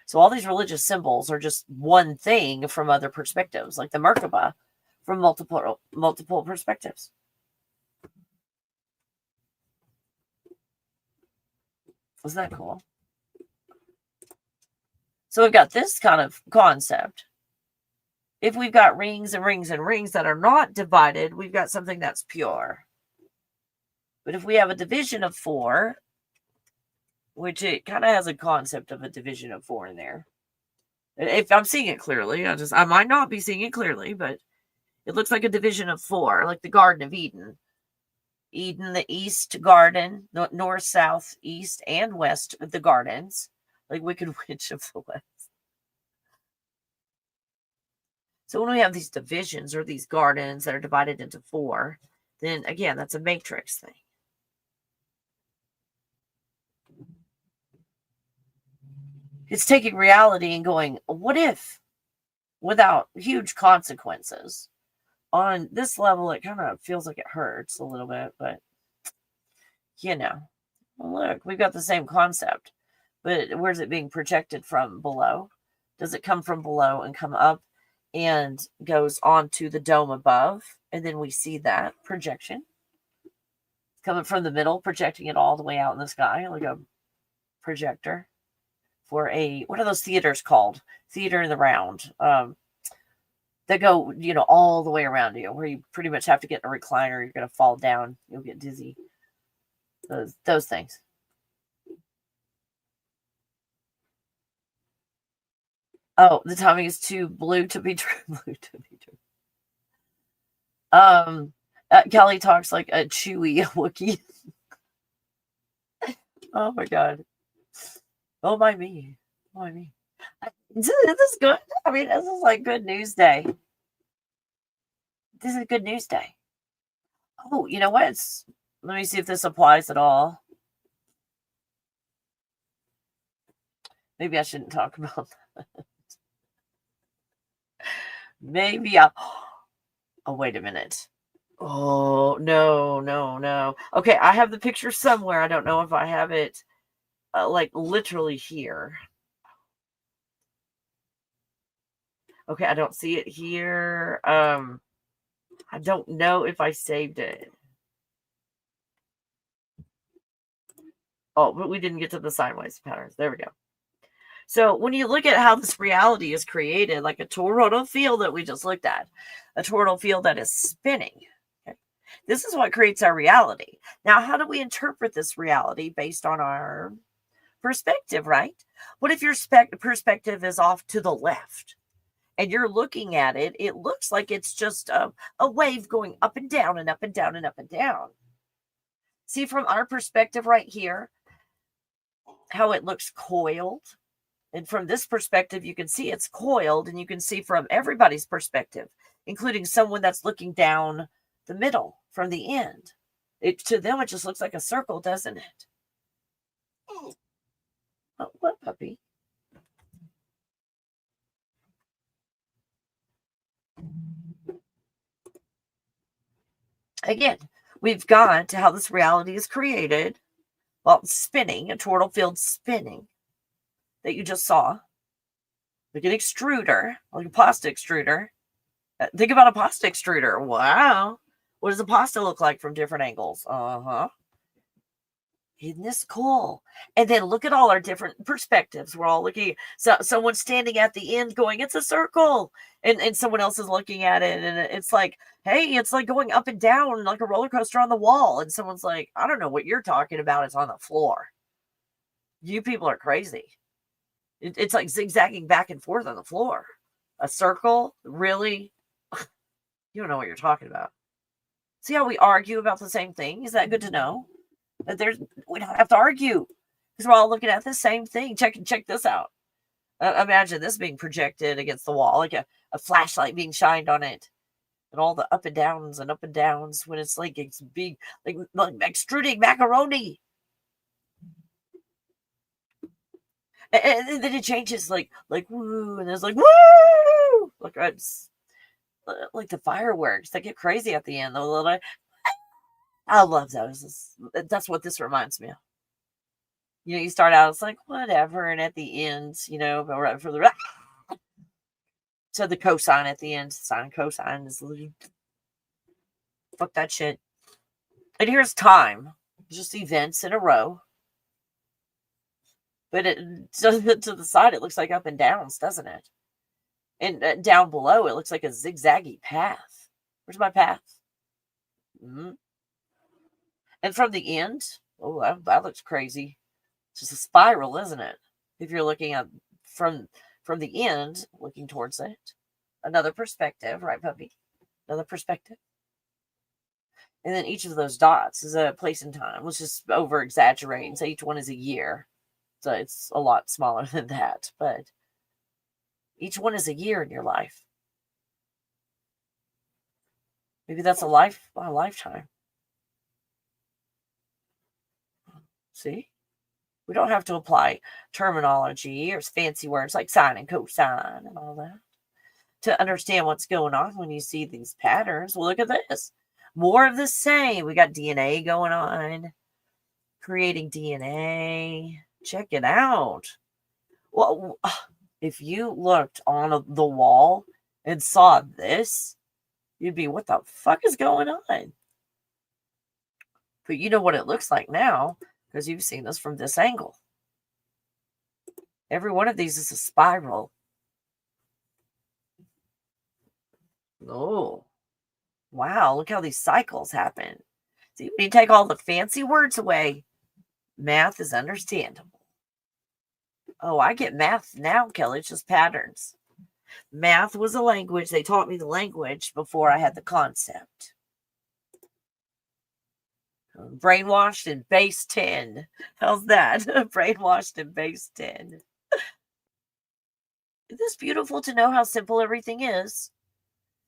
So all these religious symbols are just one thing from other perspectives, like the Merkaba from multiple perspectives. Isn't that cool? So we've got this kind of concept. If we've got rings and rings and rings that are not divided, we've got something that's pure. But if we have a division of 4, which it kind of has a concept of a division of 4 in there. If I'm seeing it clearly, I might not be seeing it clearly, but it looks like a division of 4, like the Garden of Eden. Eden, the east garden, north, south, east, and west of the gardens, like Wicked Witch of the West. So when we have these divisions or these gardens that are divided into 4, then again, that's a matrix thing. It's taking reality and going, what if? Without huge consequences. On this level, it kind of feels like it hurts a little bit, but you know. Well, look, we've got the same concept. But where's it being projected from? Below? Does it come from below and come up and goes onto the dome above? And then we see that projection. Coming from the middle, projecting it all the way out in the sky, like a projector. For what are those theaters called? Theater in the round. That go, all the way around you, where you pretty much have to get in a recliner. You're going to fall down. You'll get dizzy. Those things. Oh, the timing is too blue to be true. Blue to be true. Kelly talks like a Chewy Wookiee. Oh my god. Oh my me. Oh my me. This is good. I mean, this is like good news day. This is a good news day. Oh, you know what? Let me see if this applies at all. Maybe I shouldn't talk about that. Maybe I'll... Oh, wait a minute. Oh, no. Okay, I have the picture somewhere. I don't know if I have it, like, literally here. Okay, I don't see it here. I don't know if I saved it. Oh, but we didn't get to the sideways patterns. There we go. So when you look at how this reality is created, like a toroidal field that we just looked at, a toroidal field that is spinning, okay, this is what creates our reality. Now, how do we interpret this reality based on our perspective, right? What if your perspective is off to the left and you're looking at it? It looks like it's just a wave going up and down and up and down and up and down. See, from our perspective right here, how it looks coiled. And from this perspective, you can see it's coiled, and you can see from everybody's perspective, including someone that's looking down the middle from the end. To them, it just looks like a circle, doesn't it? Oh, what puppy? Again, we've got to how this reality is created. Well, spinning, a toroidal field spinning that you just saw. Like an extruder, like a pasta extruder. Think about a pasta extruder. Wow. What does a pasta look like from different angles? Isn't this cool? And then look at all our different perspectives. We're all looking. So someone's standing at the end going, it's a circle. And someone else is looking at it. And it's like, hey, it's like going up and down like a roller coaster on the wall. And someone's like, I don't know what you're talking about. It's on the floor. You people are crazy. It's like zigzagging back and forth on the floor. A circle? Really? You don't know what you're talking about. See how we argue about the same thing? Is that good to know? That we don't have to argue because we're all looking at the same thing. Check this out. Imagine this being projected against the wall, like a flashlight being shined on it, and all the up and downs when it's like it's big, like extruding macaroni. And then it changes like woo, and there's like woo, like the fireworks that get crazy at the end. I love those. That's what this reminds me of. You know, you start out, it's like whatever, and at the end, you know, right for the so the cosine at the end, sine cosine is fuck that shit. And here's time, just events in a row. But to the side, it looks like up and downs, doesn't it? And down below, it looks like a zigzaggy path. Where's my path? Mm-hmm. And from the end, oh, that looks crazy. It's just a spiral, isn't it? If you're looking at from the end, looking towards it. Another perspective, right, puppy? Another perspective. And then each of those dots is a place in time. Let's just over exaggerate and say each one is a year. So it's a lot smaller than that, but each one is a year in your life. Maybe that's a lifetime. See? We don't have to apply terminology or fancy words like sine and cosine and all that to understand what's going on when you see these patterns. Well, look at this. More of the same. We got DNA going on, creating DNA. Check it out. Well, if you looked on the wall and saw this, you'd be, what the fuck is going on? But you know what it looks like now because you've seen this from this angle. Every one of these is a spiral. Oh, wow. Look how these cycles happen. See, when you take all the fancy words away, math is understandable. Oh, I get math now, Kelly. It's just patterns. Math was a language. They taught me the language before I had the concept. Brainwashed in base 10. How's that? Brainwashed in base 10. Isn't this beautiful to know how simple everything is?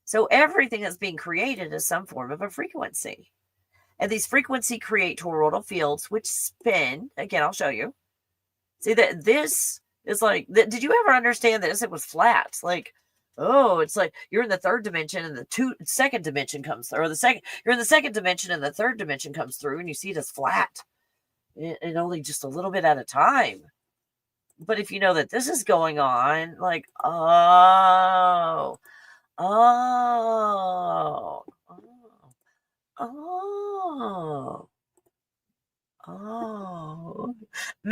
So everything that's being created is some form of a frequency. And these frequency create toroidal fields which spin. Again, I'll show you. See that this is like, did you ever understand this? It was flat. Like, oh, it's like you're in the third dimension and the second dimension comes through, or you're in the second dimension and the third dimension comes through, and you see it as flat and only just a little bit at a time. But if you know that this is going on, like, oh,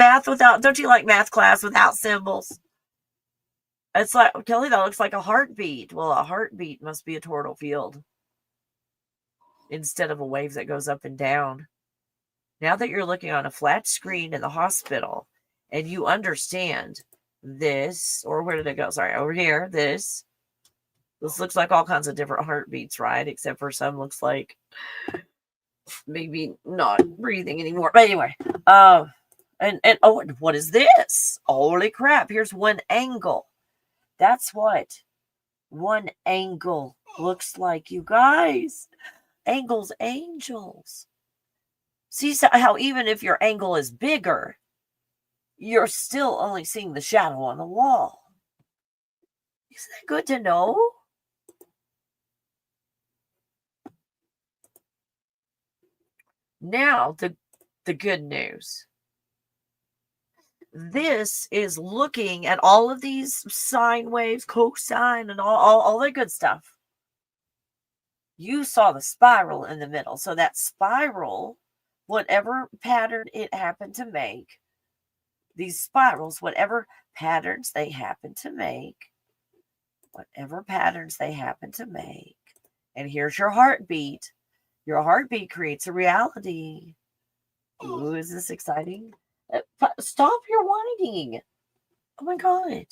math without, don't you like math class without symbols? It's like, Kelly, that looks like a heartbeat. Well, a heartbeat must be a toroidal field instead of a wave that goes up and down. Now that you're looking on a flat screen in the hospital and you understand this, or where did it go? Sorry, over here, this looks like all kinds of different heartbeats, right? Except for some looks like maybe not breathing anymore. But anyway, and oh, what is this? Holy crap, here's one angle. That's what one angle looks like, you guys. Angles, angels. See how even if your angle is bigger, you're still only seeing the shadow on the wall. Isn't that good to know? Now, the good news. This is looking at all of these sine waves, cosine, and all the good stuff. You saw the spiral in the middle. So that spiral, whatever pattern it happened to make, these spirals, whatever patterns they happen to make, and here's your heartbeat. Your heartbeat creates a reality. Ooh, is this exciting? Stop your whining. Oh my God.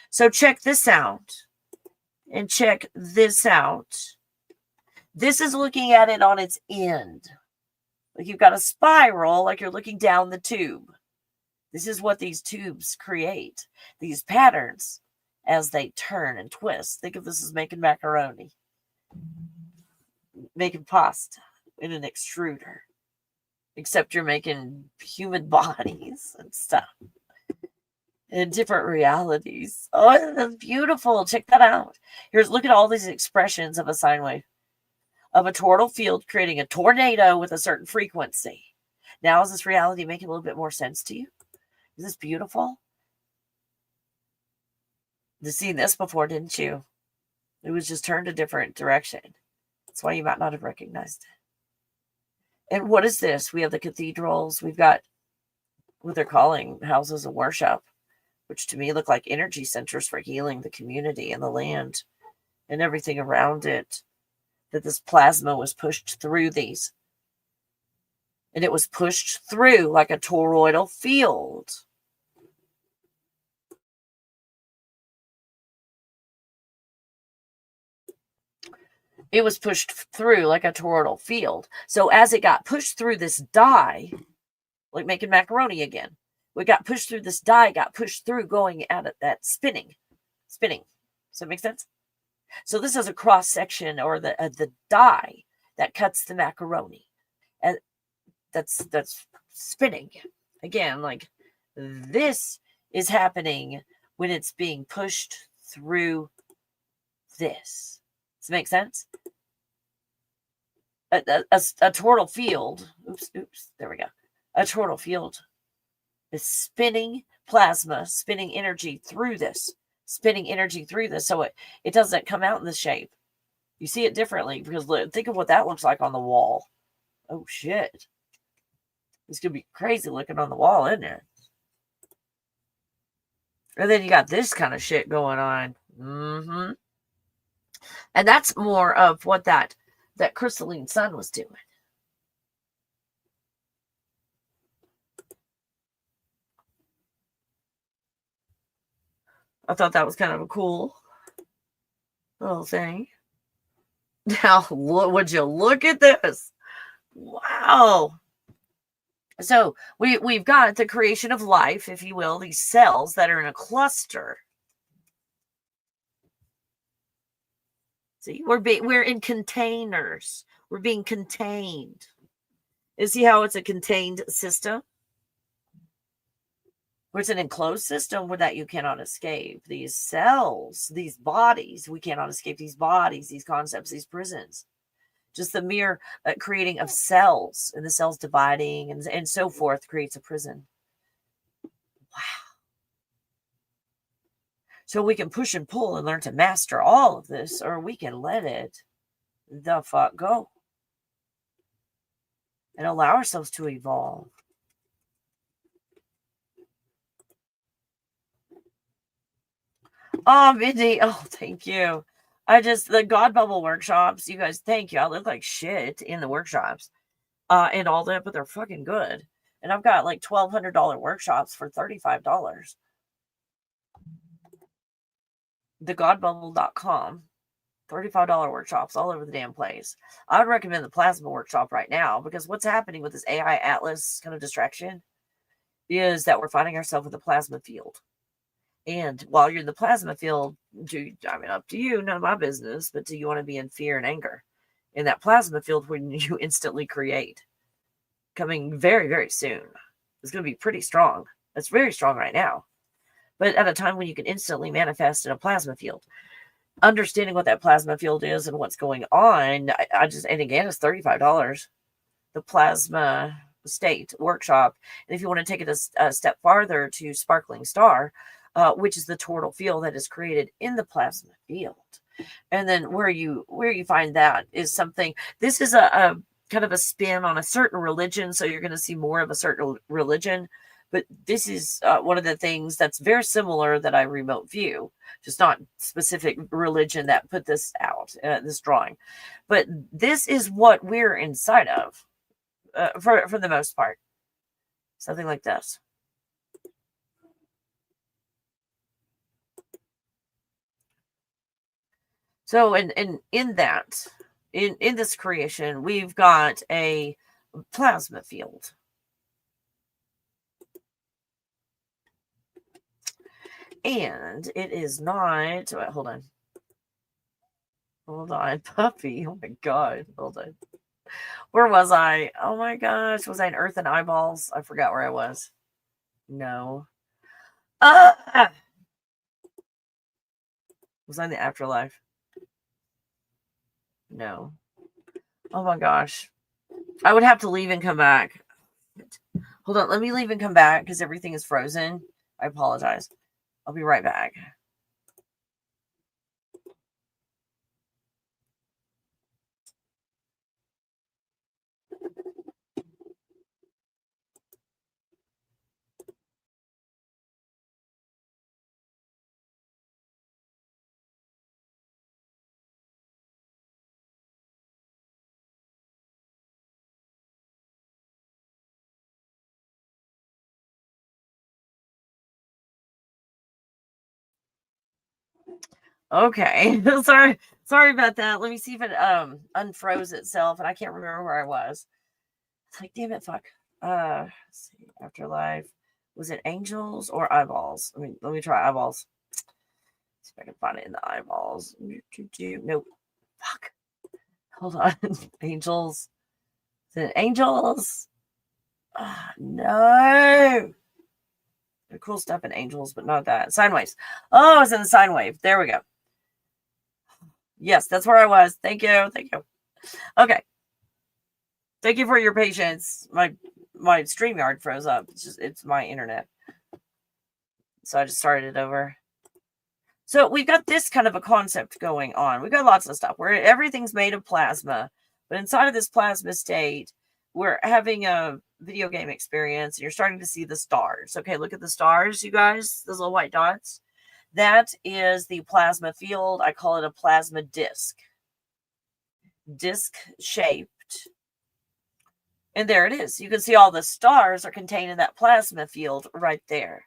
So check this out. And check this out. This is looking at it on its end. Like you've got a spiral, like you're looking down the tube. This is what these tubes create. These patterns as they turn and twist. Think of this as making macaroni. Making pasta in an extruder. Except you're making human bodies and stuff. In different realities. Oh, that's beautiful. Check that out. Look at all these expressions of a sine wave. Of a toroidal field creating a tornado with a certain frequency. Now, is this reality making a little bit more sense to you? Is this beautiful? You've seen this before, didn't you? It was just turned a different direction. That's why you might not have recognized it. And what is this? We have the cathedrals. We've got what they're calling houses of worship, which to me look like energy centers for healing the community and the land and everything around it. That this plasma was pushed through these. And it was pushed through like a toroidal field. It was pushed through like a toroidal field. So as it got pushed through this die, like making macaroni again, we got pushed through this die, got pushed through going at it, that spinning. Does that make sense? So this is a cross section or the die that cuts the macaroni. And that's spinning. Again, like this is happening when it's being pushed through this. Does it make sense? A toroidal field, there we go. A toroidal field is spinning plasma, spinning energy through this. So it doesn't come out in this shape. You see it differently because think of what that looks like on the wall. Oh, shit. It's going to be crazy looking on the wall, isn't it? And then you got this kind of shit going on. Mm-hmm. And that's more of what that crystalline sun was doing. I thought that was kind of a cool little thing. Now, would you look at this? Wow. So we've got the creation of life, if you will, these cells that are in a cluster. See, we're in containers. We're being contained. You see how it's a contained system? Where it's an enclosed system where that you cannot escape. These cells, these bodies, we cannot escape these bodies, these concepts, these prisons. Just the mere creating of cells and the cells dividing and so forth creates a prison. Wow. So we can push and pull and learn to master all of this, or we can let it the fuck go and allow ourselves to evolve. Oh, Mindy. Oh, thank you. The God Bubble workshops, you guys, thank you. I look like shit in the workshops and all that, but they're fucking good. And I've got like $1,200 workshops for $35. thegodbubble.com. $35 workshops all over the damn place. I would recommend the plasma workshop right now, because what's happening with this AI Atlas kind of distraction is that we're finding ourselves in the plasma field. And while you're in the plasma field, up to you, none of my business, but do you want to be in fear and anger in that plasma field when you instantly create? Coming very, very soon. It's going to be pretty strong. It's very strong right now. But at a time when you can instantly manifest in a plasma field. Understanding what that plasma field is and what's going on, and again, it's $35. The plasma state workshop. And if you want to take it a step farther to Sparkling Star, which is the total field that is created in the plasma field. And then where you find that is something, this is a kind of a spin on a certain religion. So you're going to see more of a certain religion. But this is one of the things that's very similar that I remote view, just not specific religion that put this out, this drawing. But this is what we're inside of for the most part. Something like this. So in that, in this creation, we've got a plasma field. And it is not, hold on. Hold on, puppy. Oh my God. Hold on. Where was I? Oh my gosh. Was I in Earth and Eyeballs? I forgot where I was. No. Was I in the afterlife? No. Oh my gosh. I would have to leave and come back. Hold on. Let me leave and come back because everything is frozen. I apologize. I'll be right back. Okay. Sorry about that. Let me see if it unfroze itself, and I can't remember where I was. It's like, damn it, fuck. Let's see. Afterlife. Was it angels or eyeballs? Let me try eyeballs. See if I can find it in the eyeballs. Nope. Fuck. Hold on. Angels. Is it angels? No. There's cool stuff in angels, but not that. Sine waves. Oh, it's in the sine wave. There we go. Yes, that's where I was. Thank you. Thank you. Okay. Thank you for your patience. My StreamYard froze up. It's my internet. So I just started it over. So we've got this kind of a concept going on. We've got lots of stuff where everything's made of plasma. But inside of this plasma state, we're having a video game experience. And you're starting to see the stars. Okay, look at the stars, you guys. Those little white dots. That is the plasma field. I call it a plasma disc. Disc shaped. And there it is. You can see all the stars are contained in that plasma field right there.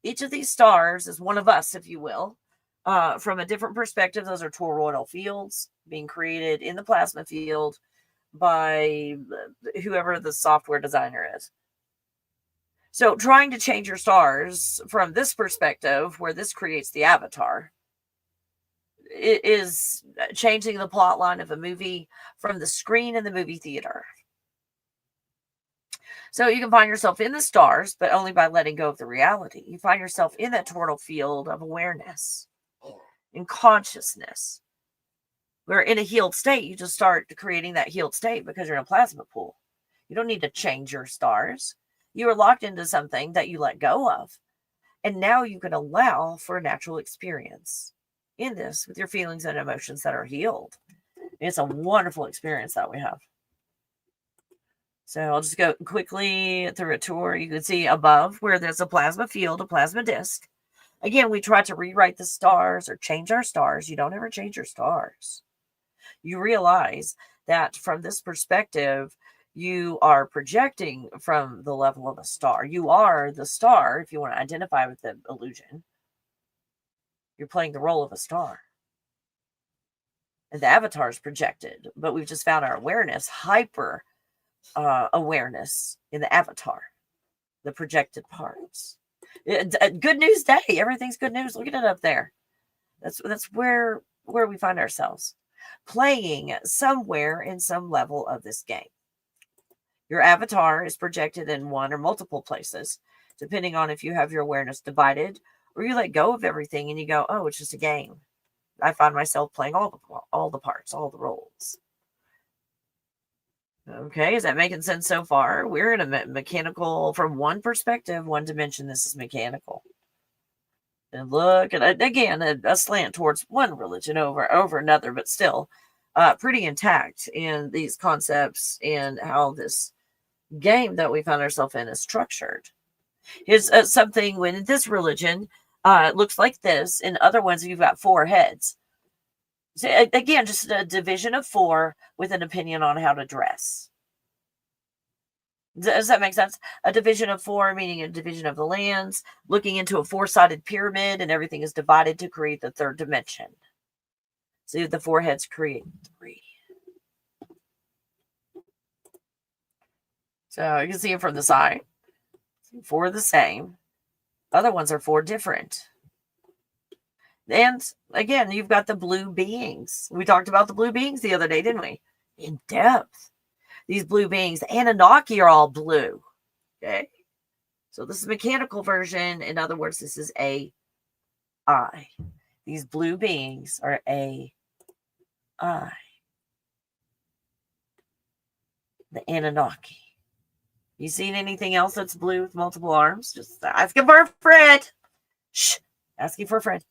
Each of these stars is one of us, if you will. From a different perspective, those are toroidal fields being created in the plasma field by whoever the software designer is. So trying to change your stars from this perspective, where this creates the avatar, it is changing the plot line of a movie from the screen in the movie theater. So you can find yourself in the stars, but only by letting go of the reality. You find yourself in that toroidal field of awareness, in consciousness. Where in a healed state, you just start creating that healed state because you're in a plasma pool. You don't need to change your stars. You are locked into something that you let go of. And now you can allow for a natural experience in this with your feelings and emotions that are healed. It's a wonderful experience that we have. So I'll just go quickly through a tour. You can see above where there's a plasma field, a plasma disc. Again, we try to rewrite the stars or change our stars. You don't ever change your stars. You realize that from this perspective, you are projecting from the level of a star. You are the star, if you want to identify with the illusion. You're playing the role of a star. And the avatar is projected, but we've just found our awareness, hyper awareness in the avatar, the projected parts. Good news day. Everything's good news. Look at it up there. That's where we find ourselves, playing somewhere in some level of this game. Your avatar is projected in one or multiple places, depending on if you have your awareness divided or you let go of everything and you go, oh, it's just a game. I find myself playing all the parts, all the roles. Okay, is that making sense so far? We're in a mechanical, from one perspective, one dimension, this is mechanical. And look at, again, a slant towards one religion over another, but still pretty intact in these concepts and how this game that we found ourselves in is structured. Here's something when this religion looks like this. In other ones, you've got 4 heads. So, again, just a division of 4 with an opinion on how to dress. Does that make sense? A division of 4, meaning a division of the lands, looking into a 4-sided pyramid, and everything is divided to create the 3rd dimension. So the 4 heads create 3. So you can see it from the side. 4 the same. Other ones are 4 different. And again, you've got the blue beings. We talked about the blue beings the other day, didn't we? In depth. These blue beings, the Anunnaki, are all blue. Okay. So this is a mechanical version. In other words, this is AI. These blue beings are AI. The Anunnaki. You seen anything else that's blue with multiple arms? Just asking for a friend. Shh. Asking for a friend.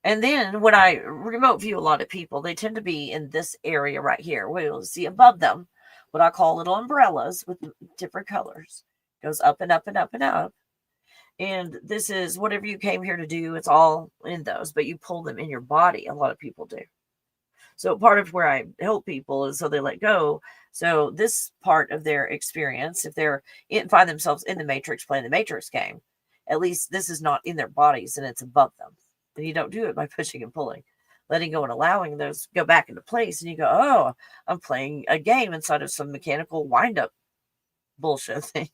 And then when I remote view a lot of people, they tend to be in this area right here. We'll see above them what I call little umbrellas with different colors. Goes up and up and up and up. And this is whatever you came here to do. It's all in those, but you pull them in your body. A lot of people do. So part of where I help people is so they let go. So this part of their experience, if they're find themselves in the Matrix, playing the Matrix game, at least this is not in their bodies and it's above them. And you don't do it by pushing and pulling, letting go and allowing those go back into place. And you go, oh, I'm playing a game inside of some mechanical wind-up bullshit thing.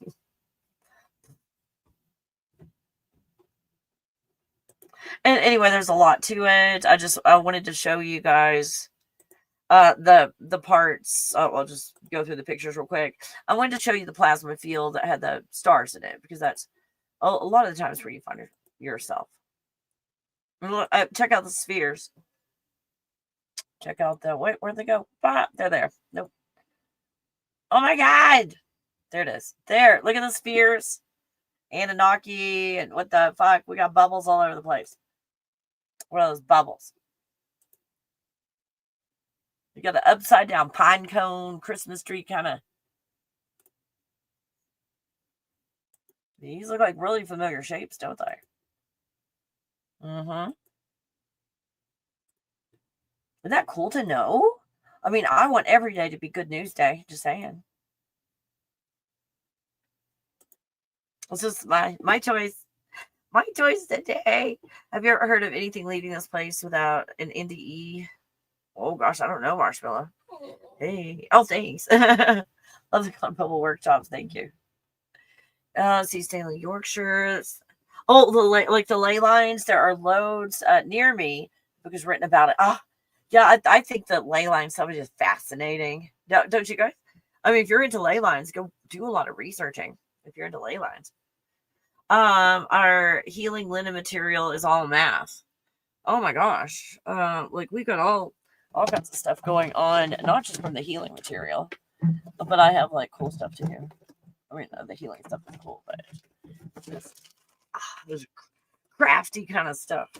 And anyway, there's a lot to it. I wanted to show you guys the parts. I'll just go through the pictures real quick. I wanted to show you the plasma field that had the stars in it, because that's a lot of the times where you find yourself. Check out the spheres. Check out the, where'd they go? They're there. Nope. Oh my God. There it is. There. Look at the spheres. Anunnaki and what the fuck. We got bubbles all over the place. What are those bubbles? You got an upside down pine cone, Christmas tree kind of. These look like really familiar shapes, don't they? Mm-hmm. Isn't that cool to know? I mean, I want every day to be good news day. Just saying. This is my choice. My choice today. Have you ever heard of anything leaving this place without an NDE? Oh gosh, I don't know, Marshmallow. Hey. Oh, thanks. Love the Bubble Workshops. Thank you. See Stanley, Yorkshire. Oh, the ley lines. There are loads near me because written about it. Yeah, I think the ley line stuff is just fascinating. Don't you guys? I mean, if you're into ley lines, go do a lot of researching. If you're into ley lines, our healing linen material is all math. Oh my gosh! Like we got all kinds of stuff going on, not just from the healing material, but I have like cool stuff too. I mean, the healing stuff is cool, but there's crafty kind of stuff.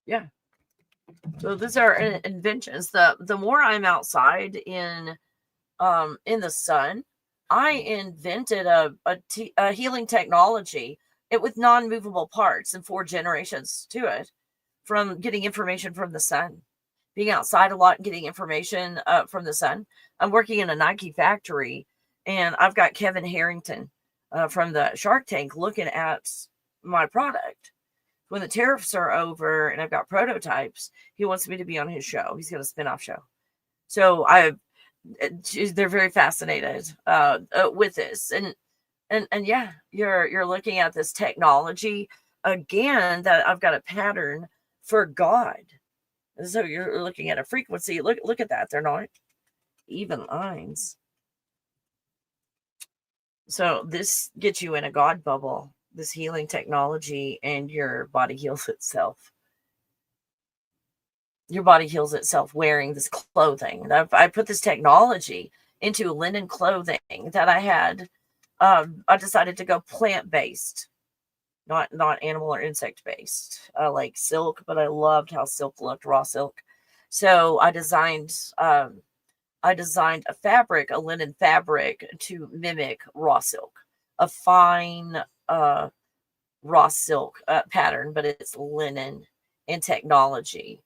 Yeah. So these are inventions. The more I'm outside in in the sun. I invented a healing technology with non-movable parts and 4 generations to it from getting information from the sun. Being outside a lot and getting information from the sun. I'm working in a Nike factory, and I've got Kevin Harrington from the Shark Tank looking at my product. When the tariffs are over and I've got prototypes, he wants me to be on his show. He's got a spin-off show. So they're very fascinated with this. And yeah, you're looking at this technology again that I've got a pattern for God. So you're looking at a frequency. Look at that. They're not even lines. So this gets you in a God bubble, this healing technology, and your body heals itself. Your body heals itself wearing this clothing. I put this technology into linen clothing that I had. I decided to go plant-based, not animal or insect-based, like silk, but I loved how silk looked, raw silk. So I designed a fabric, a linen fabric, to mimic raw silk, a fine raw silk pattern, but it's linen and technology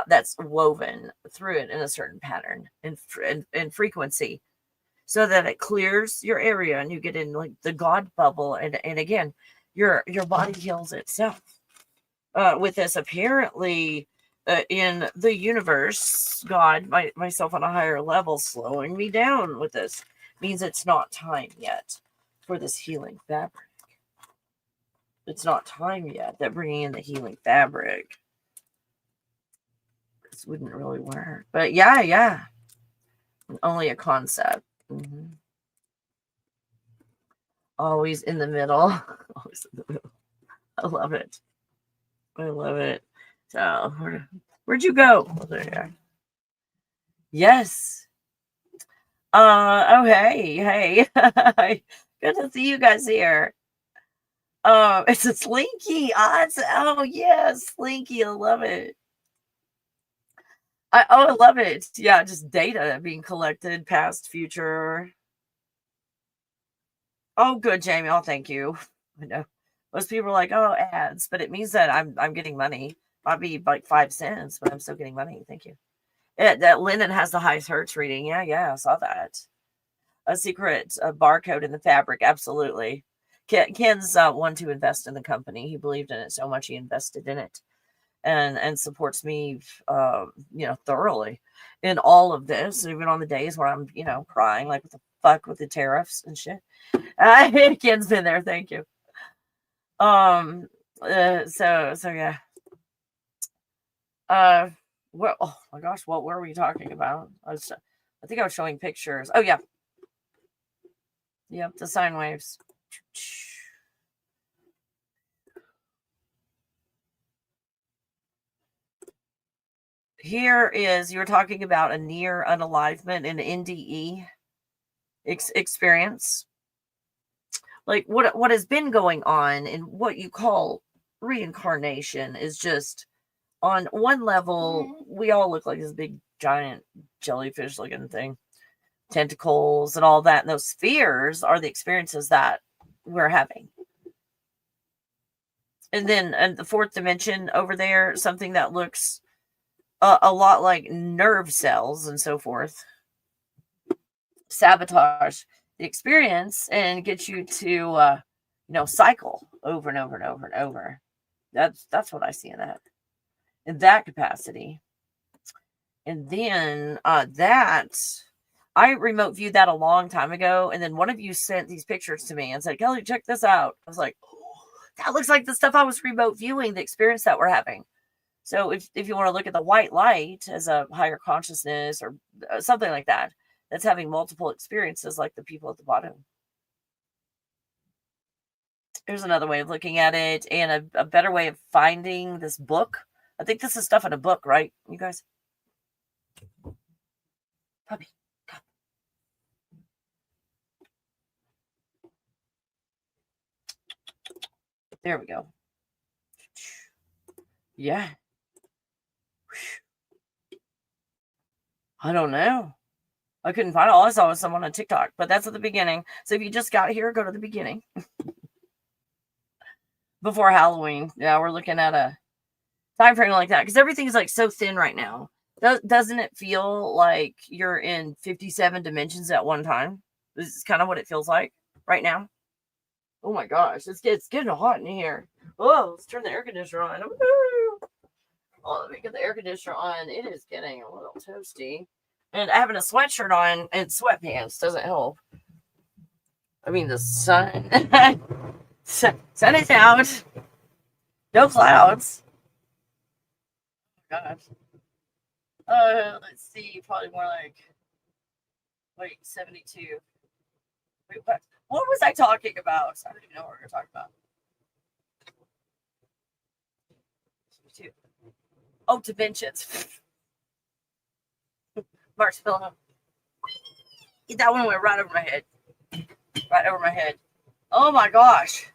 that's woven through it in a certain pattern and frequency, so that it clears your area and you get in like the God bubble, and again, your body heals itself with this. Apparently, in the universe, God, myself on a higher level, slowing me down with this means it's not time yet for this healing fabric. It's not time yet. They're bringing in the healing fabric. This wouldn't really work, but yeah, only a concept. Always in the middle. Always in the middle. I love it. So where'd you go? Oh, there. Yes. Oh, hey. Good to see you guys here. It's a Slinky. Oh, yes, Slinky. I love it. I love it. Yeah, just data being collected, past, future. Oh, good, Jamie. Oh, thank you. I know most people are like, oh, ads, but it means that I'm getting money. Might be like 5 cents, but I'm still getting money. Thank you. That linen has the highest hertz reading. Yeah, I saw that. A secret barcode in the fabric. Absolutely. Ken's one to invest in the company. He believed in it so much he invested in it, and supports me, thoroughly in all of this, even on the days where I'm, crying like, what the fuck with the tariffs and shit. Ken's been there. Thank you. So yeah. Well, oh my gosh, what were we talking about? I think I was showing pictures. Oh yeah. Yep, the sine waves. Here is, you're talking about a near unalivement, an NDE experience. Like what has been going on in what you call reincarnation is just, on one level, we all look like this big giant jellyfish looking thing, tentacles and all that, and those spheres are the experiences that we're having. And then the fourth dimension over there, something that looks a lot like nerve cells and so forth, sabotage the experience and get you to cycle over and over and over and over. That's what I see in that capacity. And then that I remote viewed that a long time ago, and then one of you sent these pictures to me and said, Kelly, check this out. I was like, oh, that looks like the stuff I was remote viewing, the experience that we're having. So if you want to look at the white light as a higher consciousness or something like that, that's having multiple experiences like the people at the bottom. Here's another way of looking at it, and a better way of finding this book. I think this is stuff in a book, right, you guys? Puppy, come. There we go. Yeah. I don't know. I couldn't find it. All I saw was someone on TikTok, but that's at the beginning. So if you just got here, go to the beginning. Before Halloween. Yeah, we're looking at a time frame like that because everything's like so thin right now. Doesn't it feel like you're in 57 dimensions at one time? This is kind of what it feels like right now. Oh my gosh, it's getting hot in here. Oh, let's turn the air conditioner on. Woo! Oh, let me get the air conditioner on. It is getting a little toasty. And having a sweatshirt on and sweatpants doesn't help. I mean, the sun. Sun is out. No clouds. Oh my gosh. Let's see. Probably more like, 72. Wait, what? What was I talking about? I don't even know what we were talking about. 72. Oh, dimensions. Barcelona. That one went right over my head. Right over my head. Oh my gosh.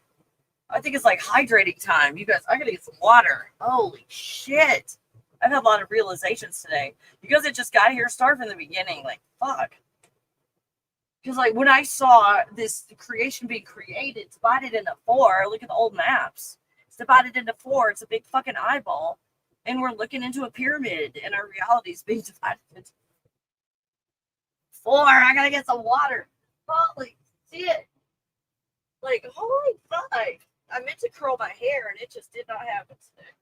I think it's like hydrating time. You guys, I gotta get some water. Holy shit. I've had a lot of realizations today. You guys that just got here, start from the beginning. Like, fuck. Because, like, when I saw this creation being created, divided into 4, look at the old maps. It's divided into 4. It's a big fucking eyeball. And we're looking into a pyramid, and our reality is being divided into 4. I gotta get some water. Holy shit. Like, holy fuck. I meant to curl my hair, and it just did not happen today.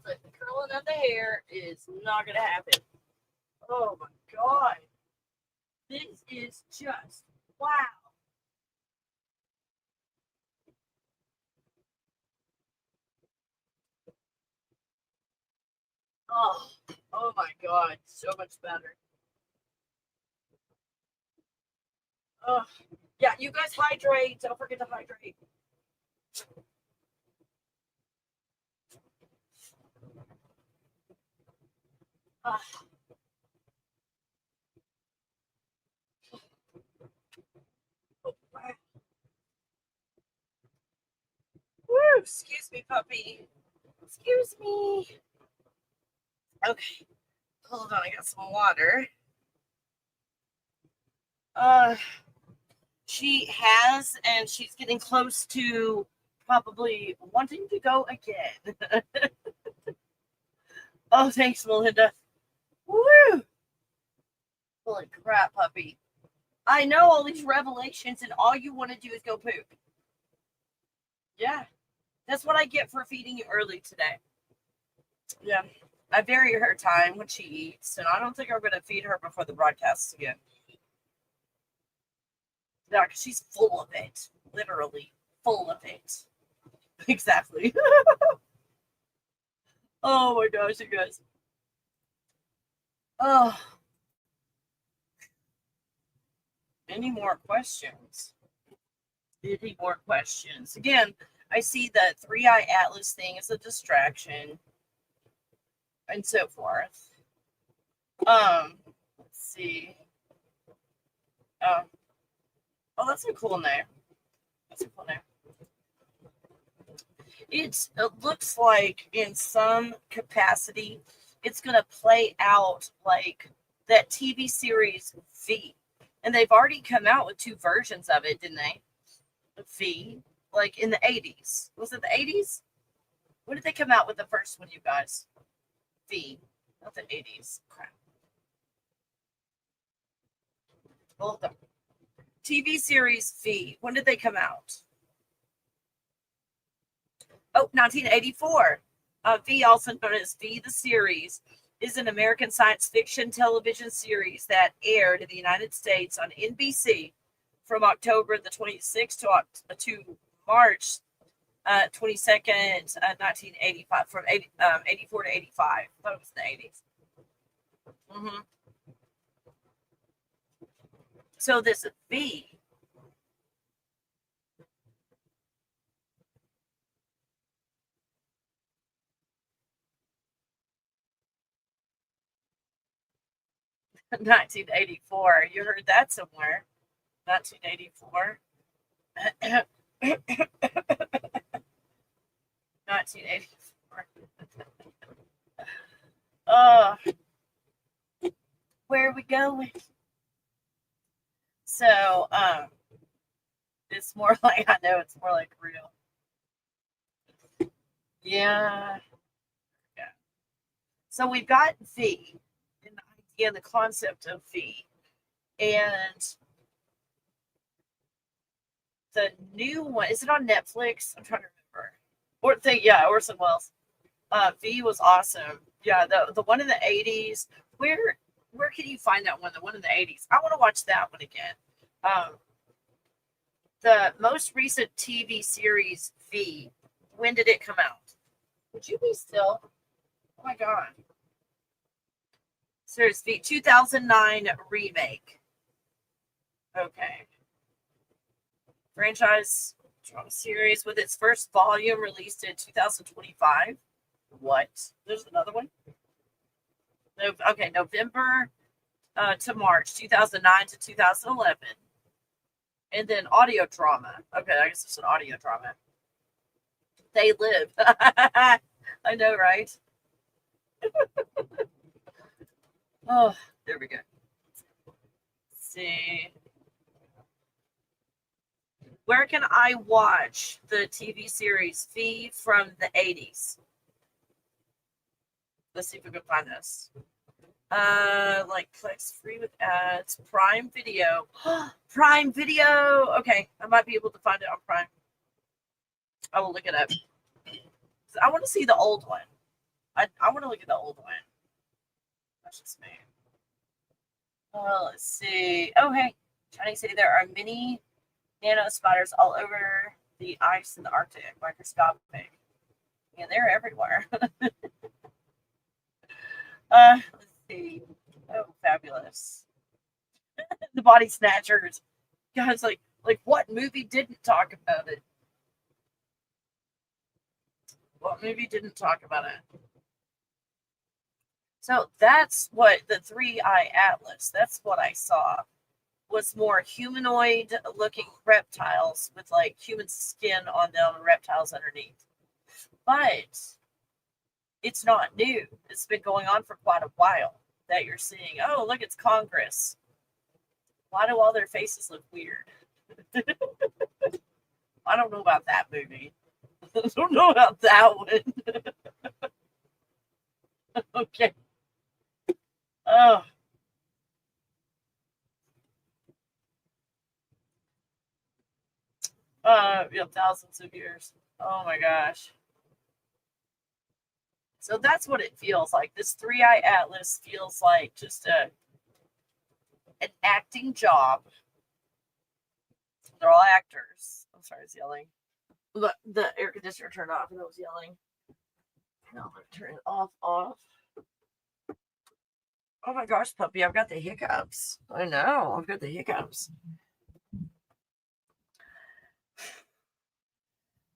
Like, the curling of the hair is not gonna happen. Oh my god. This is just wow. Oh my god, so much better. Oh, yeah, you guys hydrate. Don't forget to hydrate. Oh. Woo, excuse me, puppy. Excuse me. Okay, hold on. I got some water. She has, and she's getting close to probably wanting to go again. Oh, thanks, Melinda. Woo! Holy crap, puppy. I know all these revelations, and all you want to do is go poop. Yeah, that's what I get for feeding you early today. Yeah, I vary her time when she eats, and I don't think I'm going to feed her before the broadcast again. Yeah, because she's full of it. Literally full of it. Exactly. Oh my gosh, you guys. Oh. Any more questions? Any more questions? Again, I see the 3-eye atlas thing as a distraction and so forth. Let's see. Oh, that's a cool name. That's a cool name. It looks like in some capacity, it's going to play out like that TV series V. And they've already come out with 2 versions of it, didn't they? V, like in the 80s. Was it the 80s? When did they come out with the first one, you guys? V, not the 80s. Crap. Hold on. TV series V. When did they come out? Oh, 1984. V, also known as V the Series, is an American science fiction television series that aired in the United States on NBC from October the 26th to March 22nd, 1985, from 84 to 85. I thought it was the 80s. Mm-hmm. So this V. $1984. You heard that somewhere. 1984. 1984. Where are we going? So, it's more like, I know it's more like real. Yeah. Yeah. So we've got V, and the idea and the concept of V. And the new one, is it on Netflix? I'm trying to remember. Orson Welles. V was awesome. Yeah, the one in the 80s. Where can you find that one? The one in the 80s. I want to watch that one again. The most recent TV series V. When did it come out? Would you be still? Oh my god. Series V 2009 remake. Okay. Franchise drama series with its first volume released in 2025. What? There's another one. Okay, November to March 2009 to 2011. And then audio drama. Okay, I guess it's an audio drama. They Live. I know, right? Oh, there we go. Let's see. Where can I watch the TV series V from the 80s? Let's see if we can find this. Like Plex free with ads, Prime Video. Prime Video. Okay, I might be able to find it on Prime. I will look it up. I want to see the old one. I want to look at the old one. That's just me. Let's see. Oh, hey, Chinese say there are many nano spiders all over the ice in the Arctic, microscopic. And they're everywhere. Let's see. Oh, fabulous. The Body Snatchers. Guys, like what movie didn't talk about it? What movie didn't talk about it? So that's what the 3-eye atlas, that's what I saw, was more humanoid looking reptiles with like human skin on them and reptiles underneath. But it's not new. It's been going on for quite a while that you're seeing, oh, look, it's Congress. Why do all their faces look weird? I don't know about that movie. I don't know about that one. Okay. Oh. Yeah, thousands of years. Oh my gosh. So that's what it feels like. This 3-eye atlas feels like just an acting job. They're all actors. I'm sorry, it's yelling. Look, the air conditioner turned off and it was yelling. Now I'm going to turn it off. Oh my gosh, puppy, I've got the hiccups. I know, I've got the hiccups.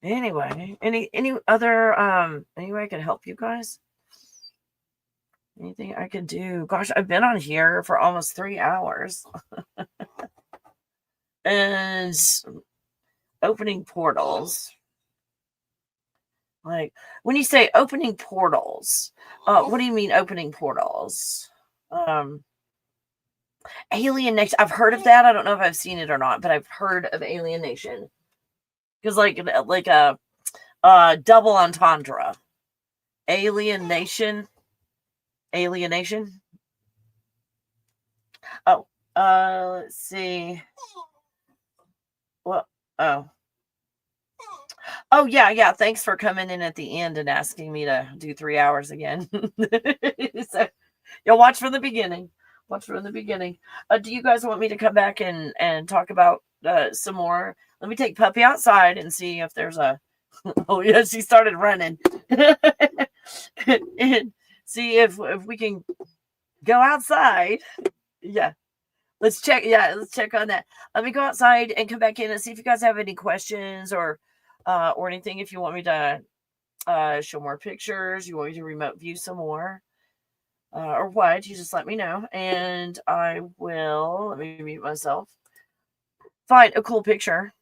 Anyway, any other any way I can help you guys? Anything I can do? Gosh, I've been on here for almost 3 hours. And opening portals. Like, when you say opening portals, what do you mean opening portals? Alien Nation. I've heard of that. I don't know if I've seen it or not, but I've heard of Alien Nation. Because like a double entendre. Alienation. Oh, let's see. Well, oh, yeah. Thanks for coming in at the end and asking me to do 3 hours again. So you'll watch from the beginning. Do you guys want me to come back and talk about some more? Let me take Puppy outside and see if there's a. Oh yeah, she started running. And see if we can go outside. Yeah. Let's check on that. Let me go outside and come back in and see if you guys have any questions or anything. If you want me to show more pictures, you want me to remote view some more, or what, you just let me know. And I will, let me mute myself, find a cool picture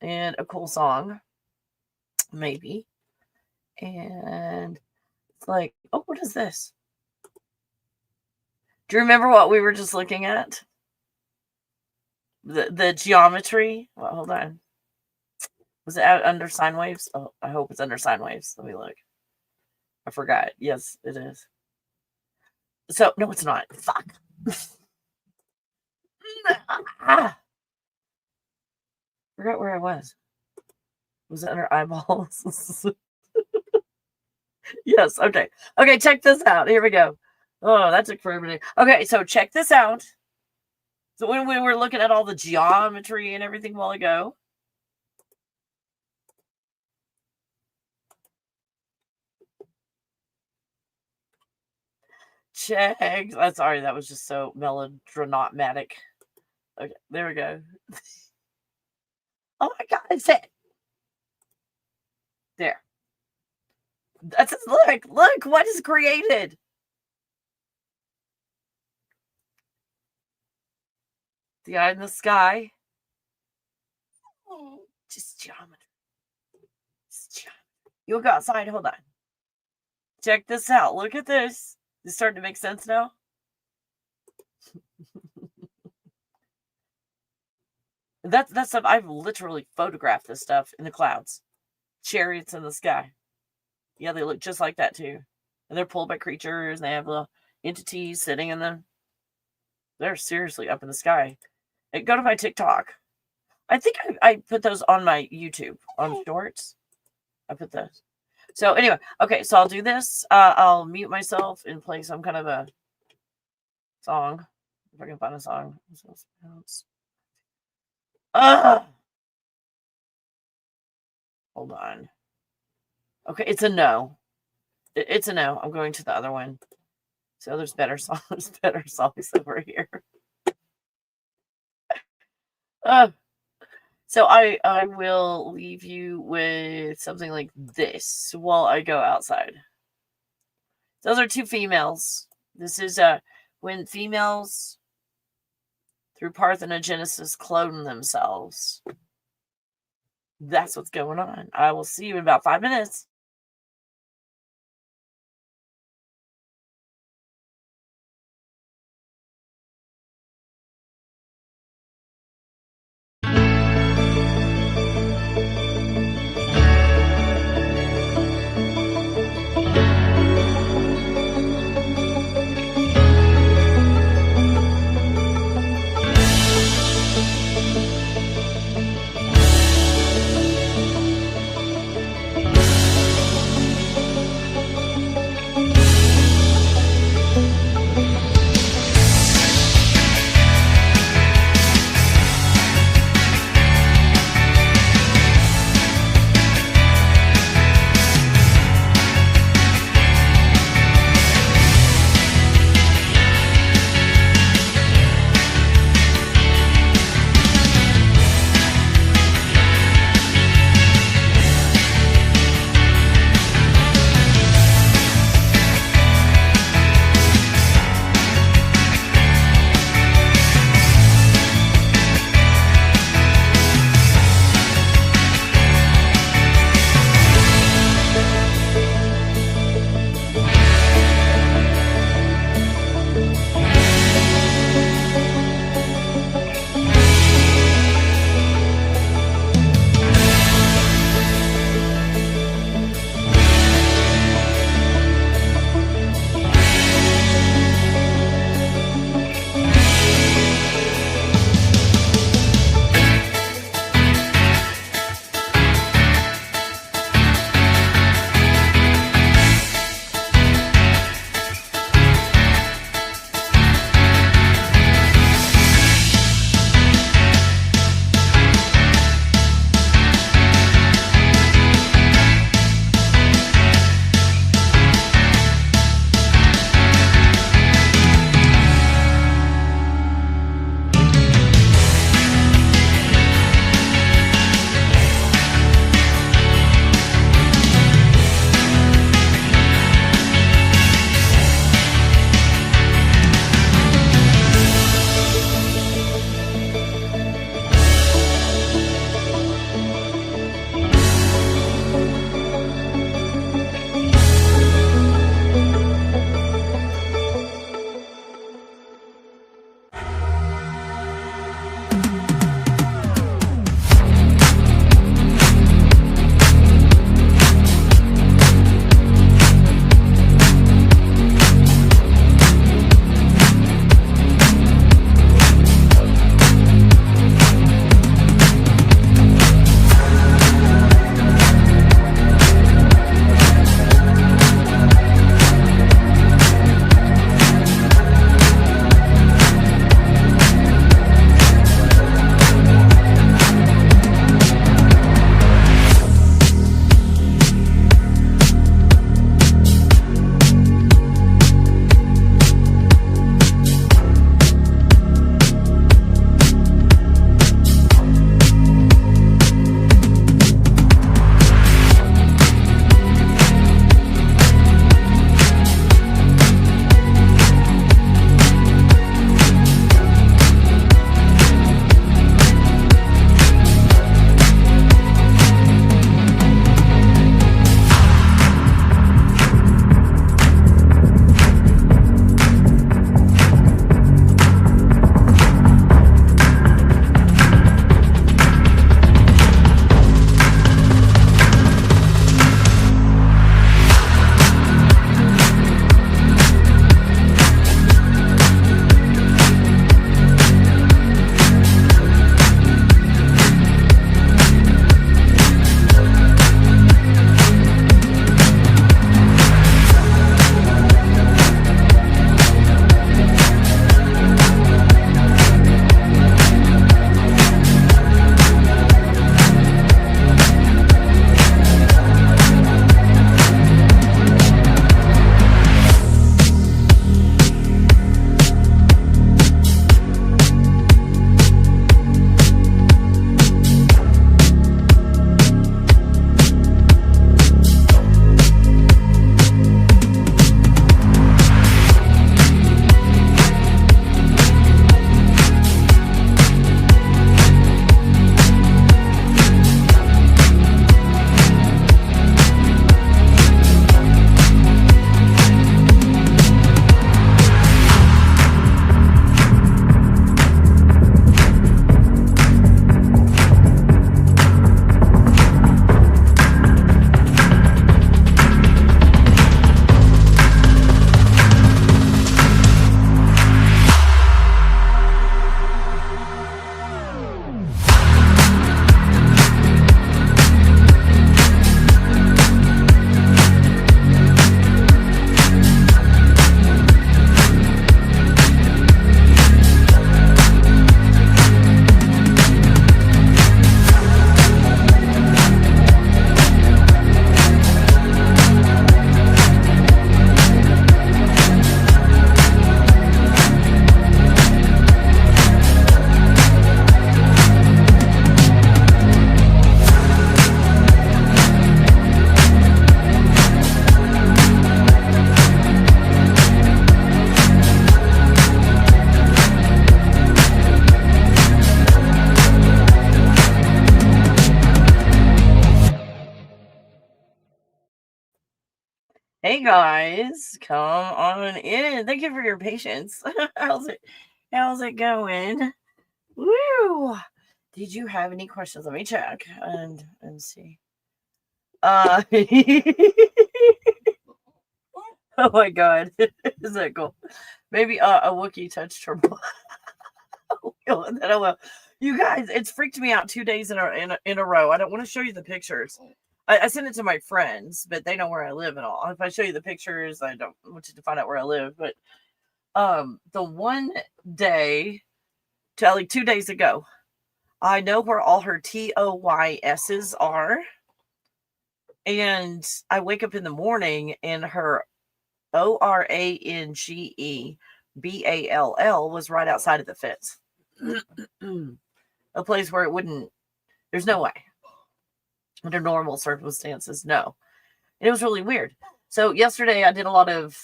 and a cool song, maybe. And it's like, oh, what is this? Do you remember what we were just looking at? The geometry. Well, hold on. Was it out under sine waves? Oh, I hope it's under sine waves. Let me look. I forgot. Yes, it is. So no, it's not. Fuck. Forgot where I was. Was it under eyeballs? Yes. Okay. Okay. Check this out. Here we go. Oh, that took forever. Okay. So check this out. So when we were looking at all the geometry and everything a while ago, check. I'm sorry, that was just so melodramatic. Okay, there we go. Oh my God, it's it. There. That's look what is created. The eye in the sky. Just geometry. You'll go outside. Hold on. Check this out. Look at this. Is it starting to make sense now? That's stuff I've literally photographed. This stuff in the clouds, chariots in the sky. Yeah, they look just like that too, and they're pulled by creatures. And they have little entities sitting in them. They're seriously up in the sky. Hey, go to my TikTok. I think I put those on my YouTube on shorts. I put those. So anyway, okay, so I'll do this. I'll mute myself and play some kind of a song. If I can find a song. Hold on. Okay, it's a no. It's a no. I'm going to the other one. So there's better songs over here. So I will leave you with something like this while I go outside. Those are two females. This is when females through parthenogenesis clone themselves. That's what's going on. I will see you in about 5 minutes. Hey guys, come on in. Thank you for your patience. How's it going? Woo! Did you have any questions? Let me check and see. Oh my god. Is that cool? Maybe a Wookiee touched her butt. Then I will. You guys, it's freaked me out 2 days in a row. I don't want to show you the pictures. I sent it to my friends, but they know where I live and all. If I show you the pictures, I don't want you to find out where I live. But the one day, like 2 days ago, I know where all her TOYS's are. And I wake up in the morning and her ORANGEBALL was right outside of the fence. A place where it wouldn't, there's no way. Under normal circumstances, no. And it was really weird. So yesterday I did a lot of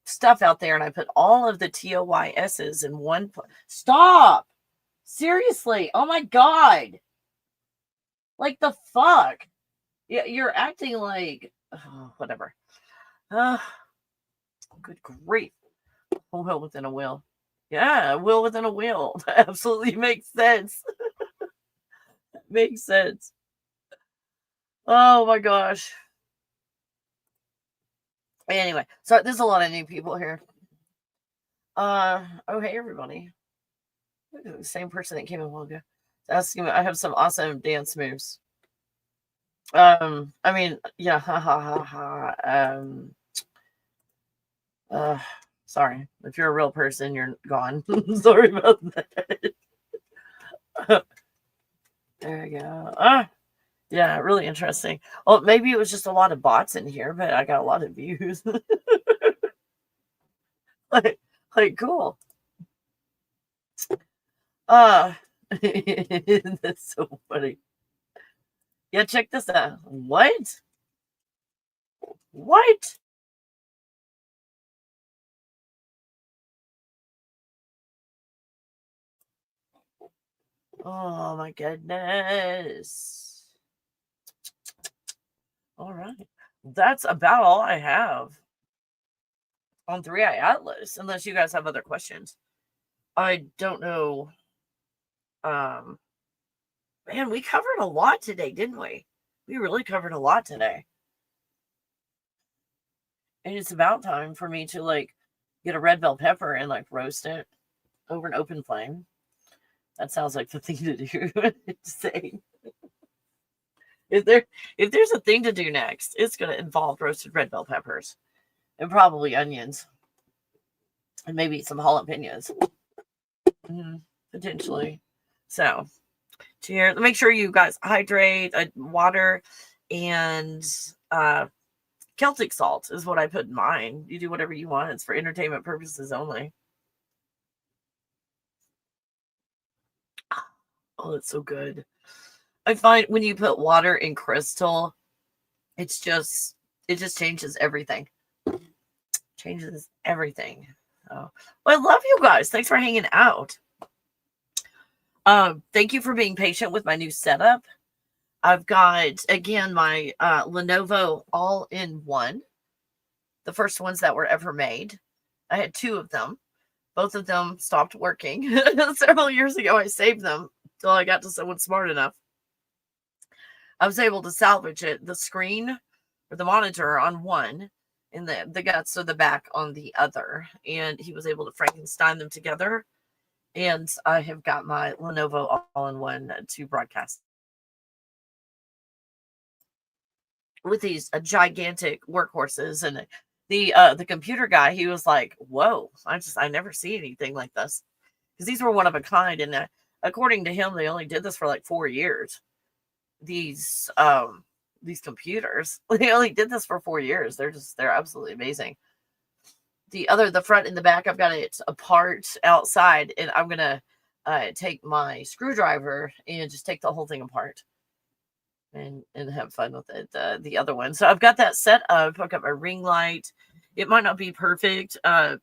stuff out there and I put all of the TOYS's in one place. Stop! Seriously, oh my god. Like the fuck? You're acting like whatever. Good grief. A will within a will. Yeah, a will within a will. That absolutely makes sense. Makes sense. Oh my gosh. Anyway, so there's a lot of new people here. Oh hey everybody. The same person that came in a while ago. Asking, I have some awesome dance moves. I mean, yeah, ha ha ha ha. Sorry. If you're a real person, you're gone. Sorry about that. There we go. Yeah, really interesting. Well, maybe it was just a lot of bots in here, but I got a lot of views. like cool. That's so funny. Yeah, check this out. What? What? Oh my goodness. All right. That's about all I have on 3i Atlas, unless you guys have other questions. I don't know. Man, we covered a lot today, didn't we? We really covered a lot today. And it's about time for me to like get a red bell pepper and like roast it over an open flame. That sounds like the thing to do. Say. If there's a thing to do next, it's gonna involve roasted red bell peppers. And probably onions. And maybe some jalapenos. Potentially. So cheers. Make sure you guys hydrate, water, and Celtic salt is what I put in mine. You do whatever you want. It's for entertainment purposes only. Oh, it's so good. I find when you put water in crystal, it just changes everything. Changes everything. Oh, well, I love you guys. Thanks for hanging out. Thank you for being patient with my new setup. I've got, again, my Lenovo all-in-one. The first ones that were ever made. I had 2 of them. Both of them stopped working. Several years ago, I saved them until I got to someone smart enough. I was able to salvage it, the screen or the monitor on one, and the guts or the back on the other. And he was able to Frankenstein them together. And I have got my Lenovo all-in-one to broadcast with these gigantic workhorses. And the computer guy, he was like, whoa, I never see anything like this. Because these were one of a kind. And according to him, they only did this for like 4 years. These computers, they only did this for 4 years. They're absolutely amazing. The front and the back, I've got it apart outside, and I'm gonna take my screwdriver and just take the whole thing apart and have fun with it. The other one, so I've got that set up. I've got my ring light. It might not be perfect. I've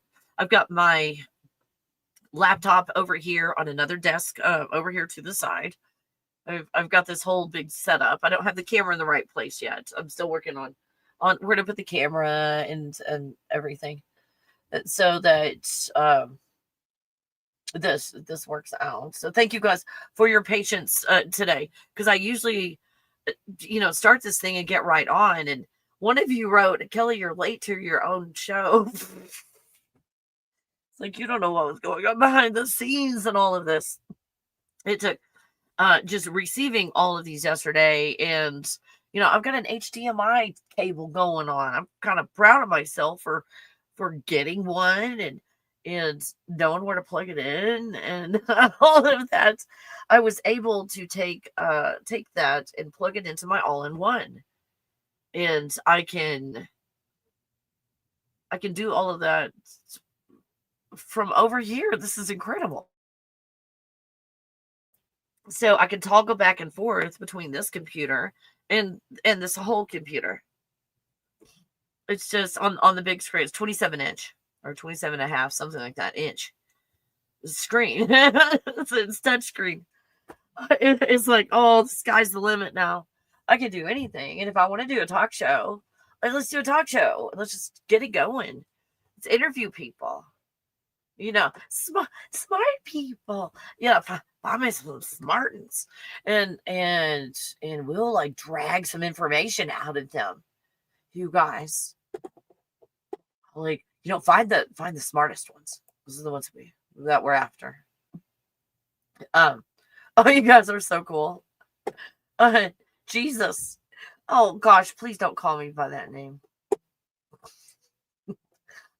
got my laptop over here on another desk over here to the side. I've got this whole big setup. I don't have the camera in the right place yet. I'm still working on on where to put the camera and everything, so that this works out. So thank you guys for your patience today, because I usually start this thing and get right on, and one of you wrote, Kelly, you're late to your own show. It's like, you don't know what was going on behind the scenes and all of this. It took just receiving all of these yesterday, and I've got an HDMI cable going on. I'm kind of proud of myself for getting one and knowing where to plug it in and all of that. I was able to take that and plug it into my all-in-one, and I can do all of that from over here. This is incredible. So I can toggle back and forth between this computer and this whole computer. It's just on the big screen. It's 27-inch or 27.5, something like that, inch screen. It's touch screen. It's like, oh, the sky's the limit now. I can do anything. And if I want to do a talk show, let's do a talk show. Let's just get it going. Let's interview people. Smart people. Find some smartens, and we'll like drag some information out of them. You guys, like, find the smartest ones. Those are the ones that we're after. Oh, you guys are so cool. Jesus. Oh gosh, please don't call me by that name.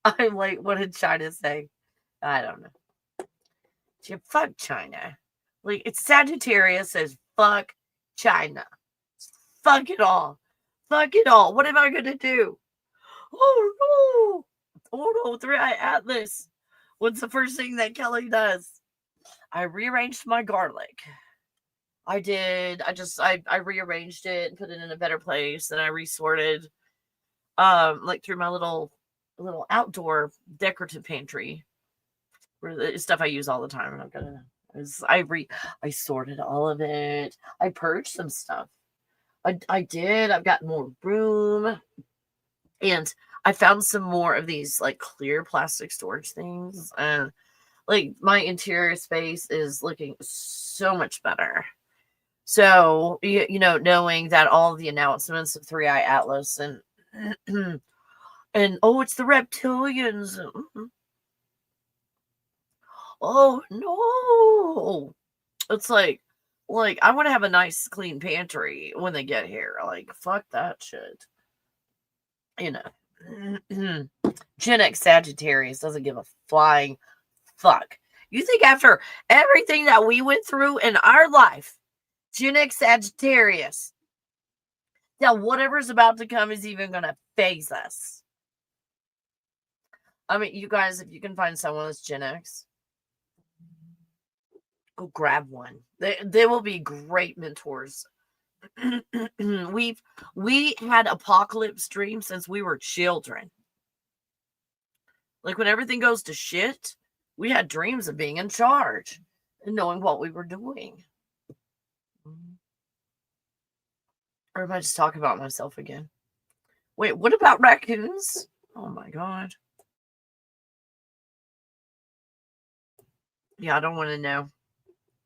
I'm like, what did China say? I don't know. Fuck China. Like, it's Sagittarius says, fuck China. Fuck it all. Fuck it all. What am I going to do? Oh, no. Oh, no. 3-Eye Atlas. What's the first thing that Kelly does? I rearranged my garlic. I did. I rearranged it and put it in a better place. And I resorted, like, through my little outdoor decorative pantry. The stuff I use all the time. I'm gonna. I sorted all of it. I purged some stuff. I did. I've got more room, and I found some more of these like clear plastic storage things. And like my interior space is looking so much better. So knowing that all the announcements of 3-Eye Atlas and and oh, it's the reptilians. Oh no. It's like I want to have a nice clean pantry when they get here. Like, fuck that shit. Gen X Sagittarius doesn't give a flying fuck. You think after everything that we went through in our life, Gen X Sagittarius, that whatever's about to come is even going to phase us? I mean, you guys, if you can find someone that's Gen X, go grab one. They will be great mentors. We had apocalypse dreams since we were children. Like, when everything goes to shit, we had dreams of being in charge and knowing what we were doing. Or am I just talking about myself again? Wait, what about raccoons? Oh my god. Yeah, I don't want to know.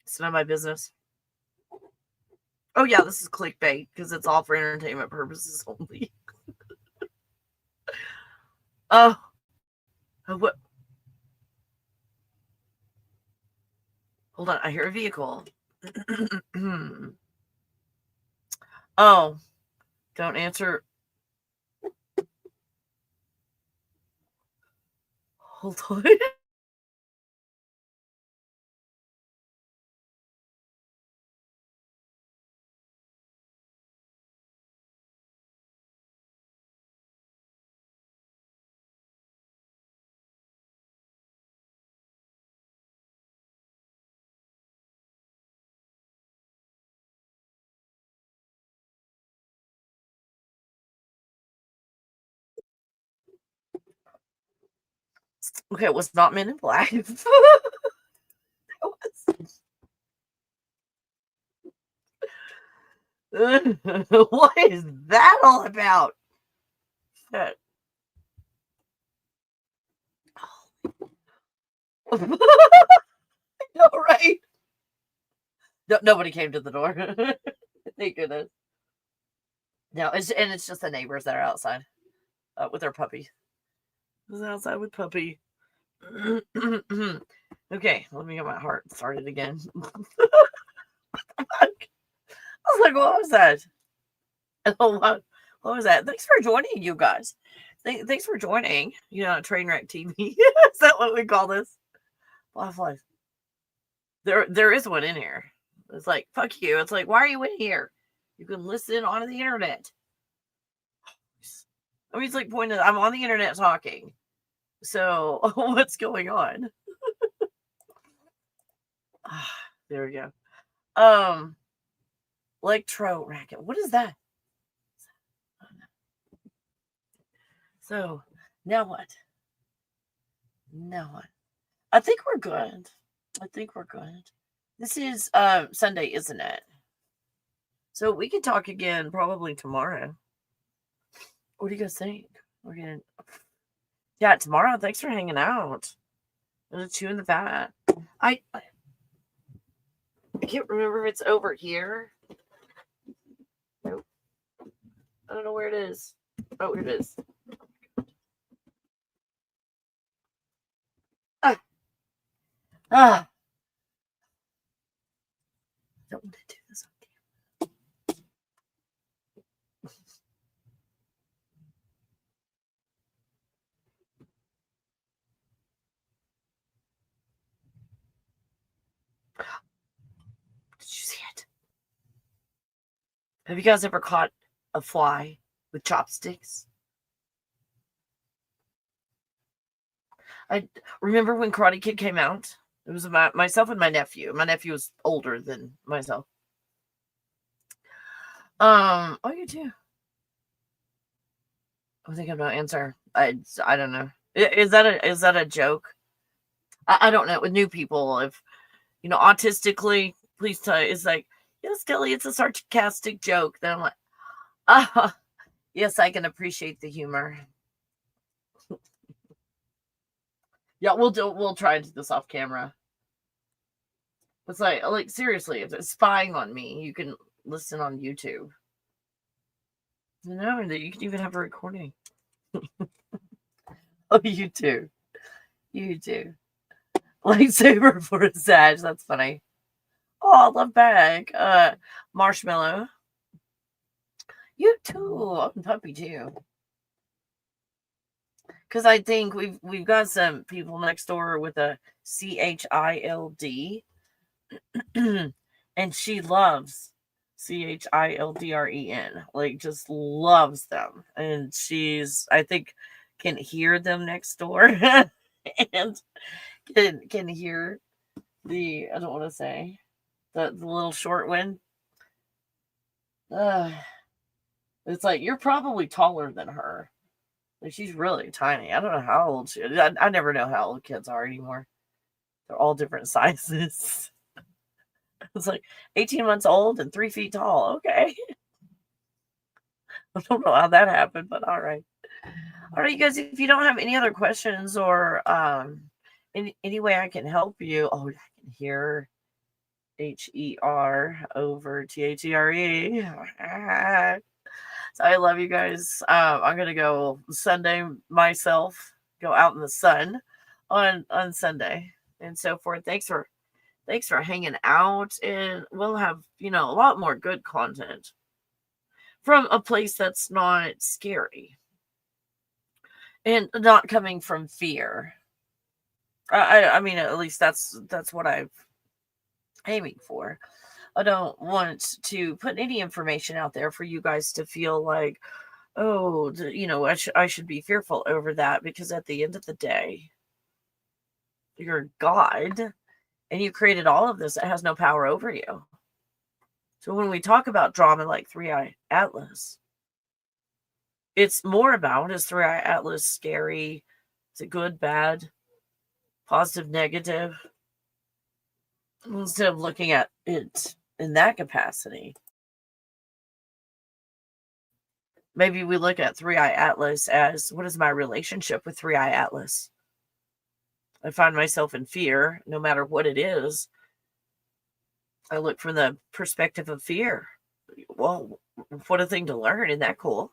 It's none of my business. Oh yeah, this is clickbait because it's all for entertainment purposes only. Oh, what? Hold on, I hear a vehicle. Oh, don't answer. Hold on. Okay, it was not Men in Black. What is that all about? fit. No, right? No, nobody came to the door. Thank goodness. No, it's just the neighbors that are outside with their puppy. Who's outside with puppy? Okay, let me get my heart started again. I was like, what was that? What was that? Thanks for joining, you guys. Thanks for joining. Train wreck TV. Is that what we call this? Butterflies. There is one in here. It's like, fuck you. It's like, why are you in here? You can listen on the internet. I mean, it's like pointing. I'm on the internet talking. So what's going on? There we go. Electro racket. What is that? So now what? I think we're good. This is Sunday, isn't it? So we can talk again probably tomorrow. What do you guys think? Yeah, tomorrow. Thanks for hanging out. I'm chewing the fat. I can't remember if it's over here. Nope. I don't know where it is. Oh, here it is. Don't want to do this on camera. Did you see it? Have you guys ever caught a fly with chopsticks? I remember when Karate Kid came out. It was about myself and my nephew. My nephew was older than myself. Oh, you too. I'm thinking about answer. I don't know. Is that a joke? I don't know. With new people, if autistically, please tell. It's like, yes, Kelly, it's a sarcastic joke. Then I'm like, yes, I can appreciate the humor. Yeah, we'll try and do this off camera. It's like seriously, if it's spying on me, you can listen on YouTube. That you can even have a recording. Oh, you too. Lightsaber for a Sag. That's funny. Oh, love bag. Marshmallow. You too. I'm puppy too. Because I think we've got some people next door with a CHILD. And she loves CHILDREN. Like, just loves them. And she's, I think, can hear them next door. And can hear I don't want to say, the little short one. It's like, you're probably taller than her. Like, she's really tiny. I don't know how old she is. I never know how old kids are anymore. They're all different sizes. It's like 18 months old and 3 feet tall. Okay. I don't know how that happened, but all right. All right, you guys, if you don't have any other questions or any way I can help you. Oh, I can hear HER over THERE. So I love you guys. I'm going to go Sunday myself, go out in the sun on Sunday and so forth. Thanks for hanging out, and we'll have, a lot more good content from a place that's not scary and not coming from fear. I mean, at least that's what I'm aiming for. I don't want to put any information out there for you guys to feel like, oh, I should be fearful over that, because at the end of the day, you're God. And you created all of this. It has no power over you. So when we talk about drama like 3i Atlas, it's more about, is 3i Atlas scary? Is it good, bad, positive, negative? Instead of looking at it in that capacity, Maybe we look at 3i Atlas as, what is my relationship with 3i Atlas? I find myself in fear, no matter what it is. I look from the perspective of fear. Well, what a thing to learn. Isn't that cool?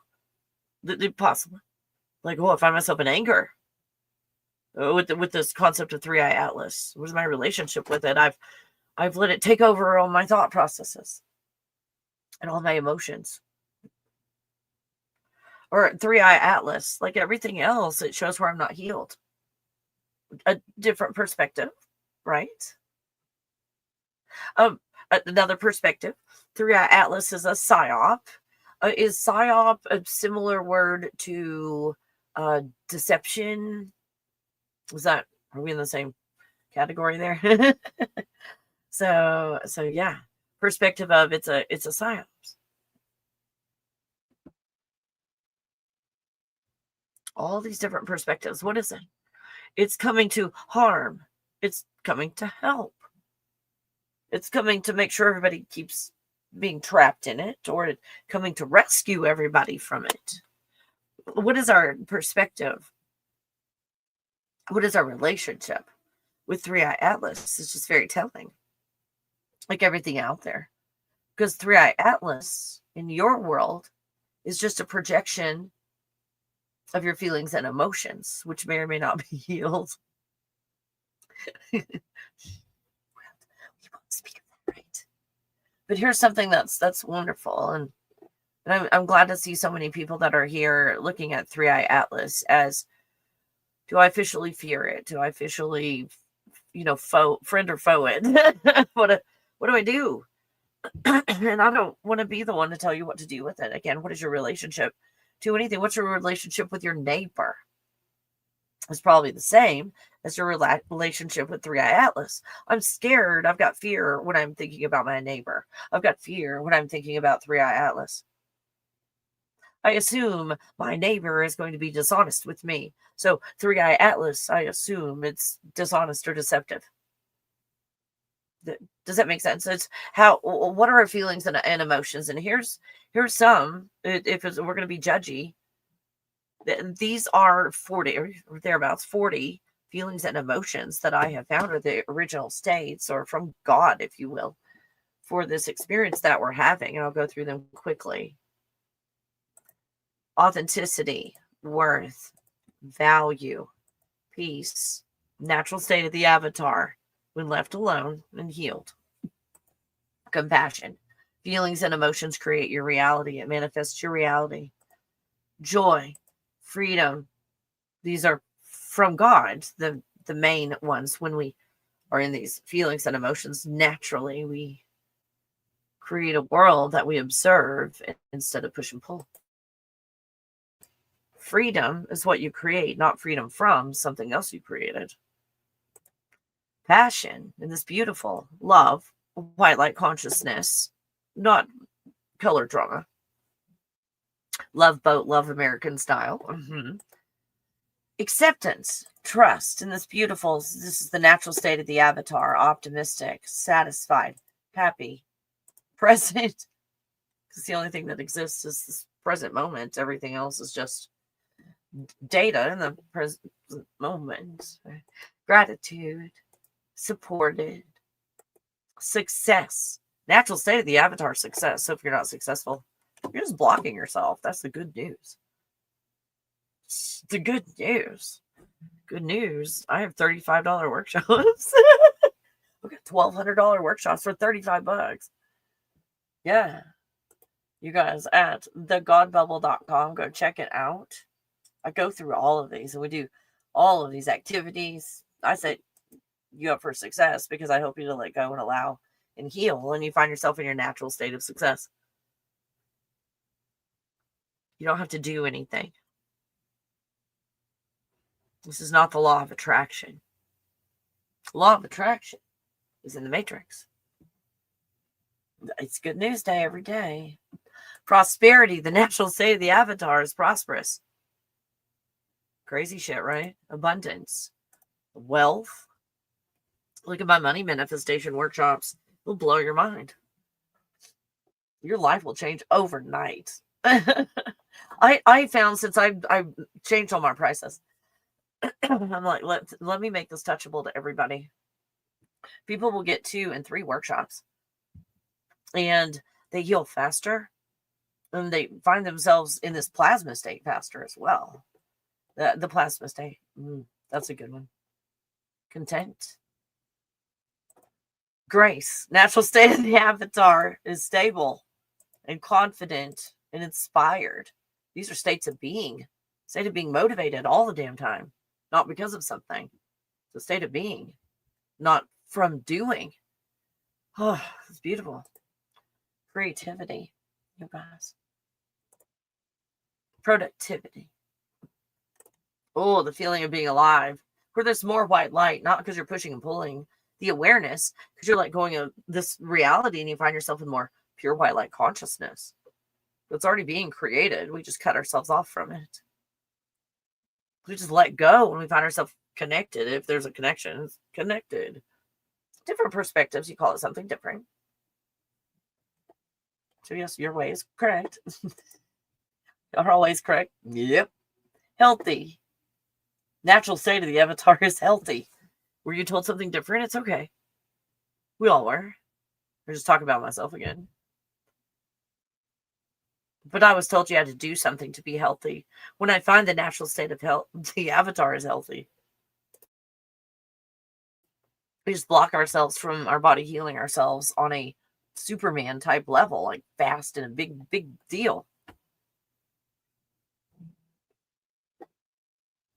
Possibly. Like, I find myself in anger with this concept of 3i Atlas. What is my relationship with it? I've let it take over all my thought processes and all my emotions. Or 3i Atlas, like everything else, it shows where I'm not healed. A different perspective, right? Another perspective. 3i Atlas is a psyop. Is psyop a similar word to deception? Are we in the same category there? So yeah, perspective of it's a psyop. All these different perspectives. What is it? It's coming to harm. It's coming to help. It's coming to make sure everybody keeps being trapped in it, or coming to rescue everybody from it. What is our perspective? What is our relationship with 3i Atlas? It's just very telling. Like everything out there. Because 3i Atlas in your world is just a projection of your feelings and emotions, which may or may not be healed. We won't speak of that, right? But here's something that's wonderful, and I'm glad to see so many people that are here looking at 3i Atlas as, do I officially fear it? Do I officially, friend or foe it? What do I do? And I don't want to be the one to tell you what to do with it. Again, what is your relationship to anything? What's your relationship with your neighbor? It's probably the same as your relationship with 3i Atlas. I'm scared. I've got fear when I'm thinking about my neighbor. I've got fear when I'm thinking about 3i Atlas. I assume my neighbor is going to be dishonest with me. So 3i Atlas, I assume it's dishonest or deceptive. Does that make sense? It's what are our feelings and emotions? And here's some, if we're going to be judgy, these are 40 or thereabouts 40 feelings and emotions that I have found are the original states, or from God, if you will, for this experience that we're having. And I'll go through them quickly. Authenticity, worth, value, peace, natural state of the avatar when left alone and healed. Compassion, feelings and emotions create your reality. It manifests your reality. Joy, freedom, these are from God, the main ones. When we are in these feelings and emotions, naturally we create a world that we observe instead of push and pull. Freedom is what you create, not freedom from something else you created. Passion, and this beautiful love, white light consciousness, not color drama. Love boat, love American style. Acceptance, trust, and this is the natural state of the avatar. Optimistic, satisfied, happy, present. Because the only thing that exists is this present moment. Everything else is just data in the present moment. Gratitude, supported, success, natural state of the avatar, success. So if you're not successful, you're just blocking yourself. That's the good news. The good news. Good news. I have $35 workshops. We got $1,200 workshops for $35. Yeah. You guys at thegodbubble.com, go check it out. I go through all of these, and we do all of these activities. I set you up for success because I help you to let go and allow and heal, and you find yourself in your natural state of success. You don't have to do anything. This is not the law of attraction. The law of attraction is in the matrix. It's good news day every day. Prosperity, the natural state of the avatar, is prosperous. Crazy shit, right? Abundance, wealth. Look at my money manifestation workshops. It'll blow your mind. Your life will change overnight. I found since I changed all my prices, I'm like, let me make this touchable to everybody. People will get 2 and 3 workshops, and they heal faster, and they find themselves in this plasma state faster as well. The plasma state, that's a good one. Content. Grace. Natural state of the avatar is stable and confident and inspired. These are states of being. State of being motivated all the damn time. Not because of something. It's a state of being. Not from doing. Oh, it's beautiful. Creativity, you guys. Productivity. Oh, the feeling of being alive. Where there's more white light, not because you're pushing and pulling. The awareness, because you're like going of this reality and you find yourself in more pure white light consciousness. It's already being created. We just cut ourselves off from it. We just let go when we find ourselves connected. If there's a connection, it's connected. Different perspectives, you call it something different. So yes, your way is correct. You're always correct. Yep. Healthy. Natural state of the avatar is healthy. Were you told something different? It's okay. We all were. I'm just talking about myself again. But I was told you had to do something to be healthy. When I find the natural state of health, the avatar is healthy. We just block ourselves from our body healing ourselves on a Superman type level, like fast and a big deal.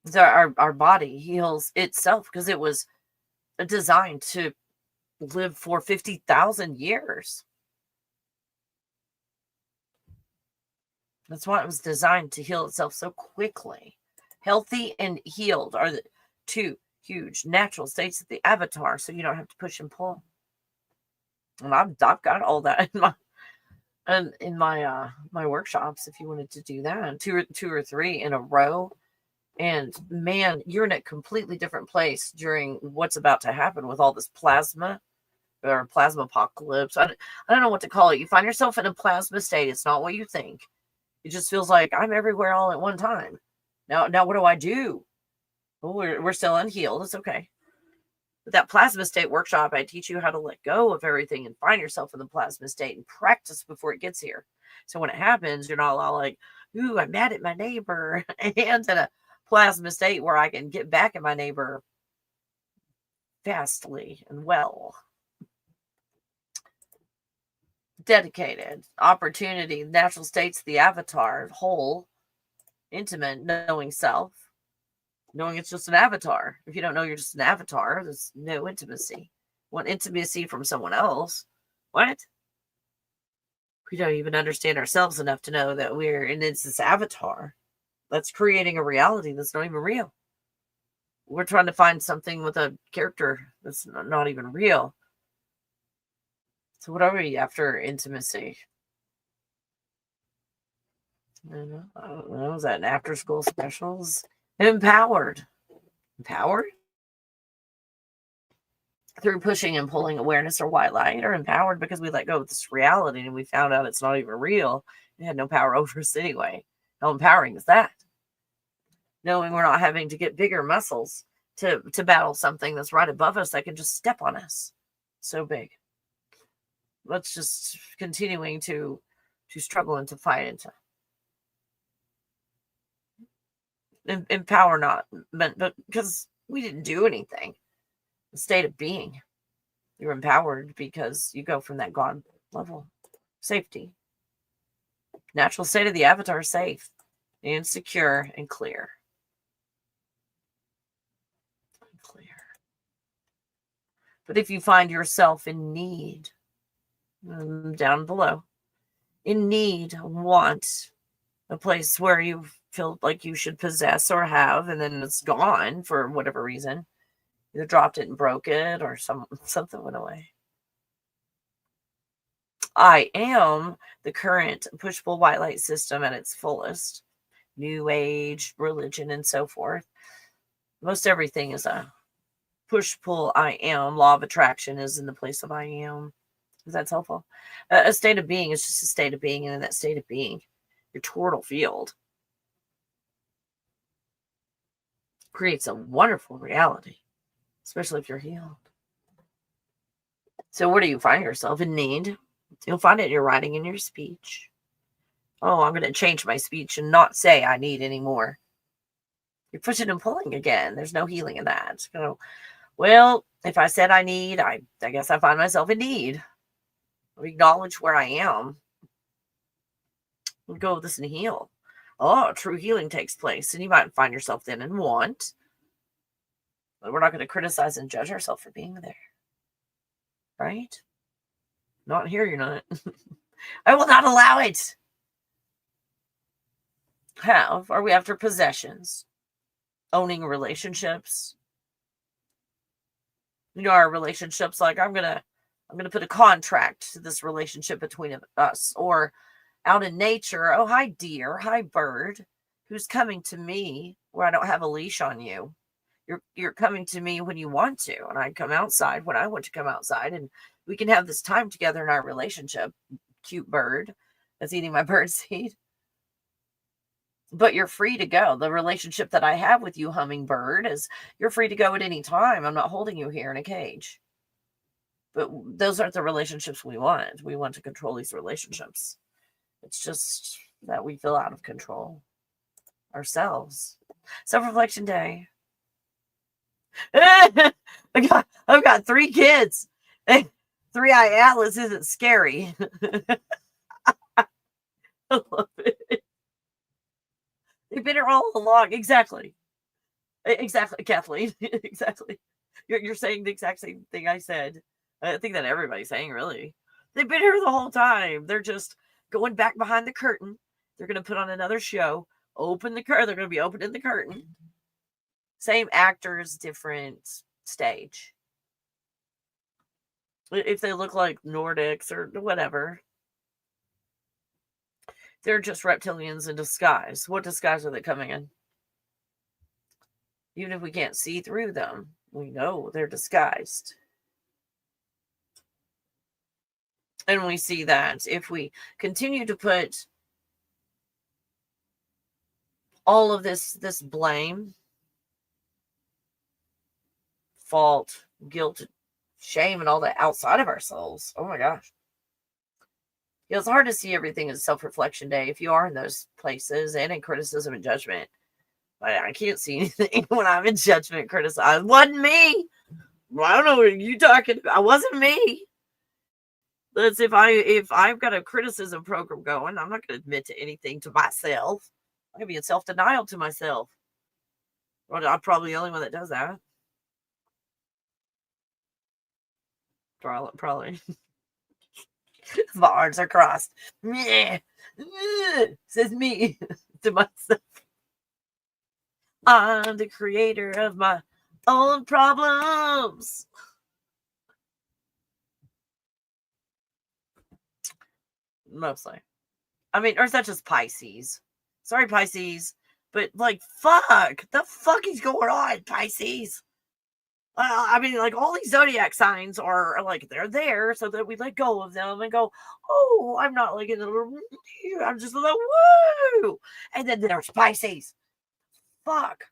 So our body heals itself because it was designed to live for 50,000 years. That's why it was designed to heal itself so quickly. Healthy and healed are the 2 huge natural states of the avatar, so you don't have to push and pull. And I've got all that in my workshops. If you wanted to do that, two or 3 in a row. And man, you're in a completely different place during what's about to happen with all this plasma or plasma apocalypse. I don't know what to call it. You find yourself in a plasma state. It's not what you think. It just feels like I'm everywhere all at one time. Now what do I do? Well, we're still unhealed. It's okay. But that plasma state workshop, I teach you how to let go of everything and find yourself in the plasma state and practice before it gets here. So when it happens, you're not all like, ooh, I'm mad at my neighbor. And in a plasma state where I can get back at my neighbor fastly and well. Dedicated, opportunity, natural states, the avatar, whole, intimate, knowing self, knowing it's just an avatar. If you don't know you're just an avatar, there's no intimacy. Want intimacy from someone else? What? We don't even understand ourselves enough to know that we're in this avatar that's creating a reality that's not even real. We're trying to find something with a character that's not even real. So what are we after intimacy? I don't know. Is that an after school specials? Empowered. Empowered? Through pushing and pulling awareness or white light, or empowered because we let go of this reality and we found out it's not even real. It had no power over us anyway. How empowering is that? Knowing we're not having to get bigger muscles to battle something that's right above us that can just step on us. So big. Let's just continuing to struggle and to fight and to empower, not but because we didn't do anything. The state of being, you're empowered because you go from that God level. Safety. Natural state of the avatar, safe and secure and clear. But if you find yourself in need, down below, in need, want, a place where you feel like you should possess or have, and then it's gone for whatever reason, either dropped it and broke it, or something went away. I am the current push-pull white light system at its fullest. New age, religion, and so forth. Most everything is a push-pull I am. Law of attraction is in the place of I am. If that's helpful. A state of being is just a state of being, and in that state of being, your toroidal field, creates a wonderful reality, especially if you're healed. So where do you find yourself in need? You'll find it in your writing and your speech. Oh, I'm going to change my speech and not say I need anymore. You're pushing and pulling again. There's no healing in that. Well, if I said I need, I guess I find myself in need. I acknowledge where I am. We'll go with this and heal. Oh, true healing takes place. And you might find yourself then in want. But we're not going to criticize and judge ourselves for being there. Right? Not here, you're not. I will not allow it. How are we after possessions? Owning relationships. Our relationships, like I'm gonna put a contract to this relationship between us. Or out in nature, oh, hi deer, hi bird, who's coming to me where I don't have a leash on you. You're coming to me when you want to, and I come outside when I want to come outside, and we can have this time together in our relationship. Cute bird that's eating my bird seed. But you're free to go. The relationship that I have with you, hummingbird, is you're free to go at any time. I'm not holding you here in a cage. But those aren't the relationships we want. We want to control these relationships. It's just that we feel out of control ourselves. Self-reflection day. I've got 3 kids. 3-eye Atlas isn't scary. I love it. They've been here all along. Exactly, Kathleen. Exactly. You're saying the exact same thing I said. I think that everybody's saying, really. They've been here the whole time. They're just going back behind the curtain. They're going to put on another show. Open the curtain. They're going to be opening the curtain. Same actors, different stage. If they look like Nordics or whatever, they're just reptilians in disguise. What disguise are they coming in? Even if we can't see through them, we know they're disguised. And we see that if we continue to put all of this blame, fault, guilt, shame, and all that outside of ourselves, oh my gosh. It's hard to see everything as self-reflection day if you are in those places and in criticism and judgment. I can't see anything when I'm in judgment, criticize. Wasn't me. Well, I don't know what you talking about. I wasn't me. That's if I've got a criticism program going, I'm not going to admit to anything to myself. I'm going to be in self-denial to myself. Well, I'm probably the only one that does that. Probably. My arms are crossed. Says me to myself. I'm the creator of my own problems. Mostly. I mean, or is that just Pisces? Sorry, Pisces. But, like, fuck. The fuck is going on, Pisces? I mean, like, all these zodiac signs are like, they're there so that we let go of them and go, oh, I'm not like in the, I'm just like, woo. And then there's Pisces. Fuck.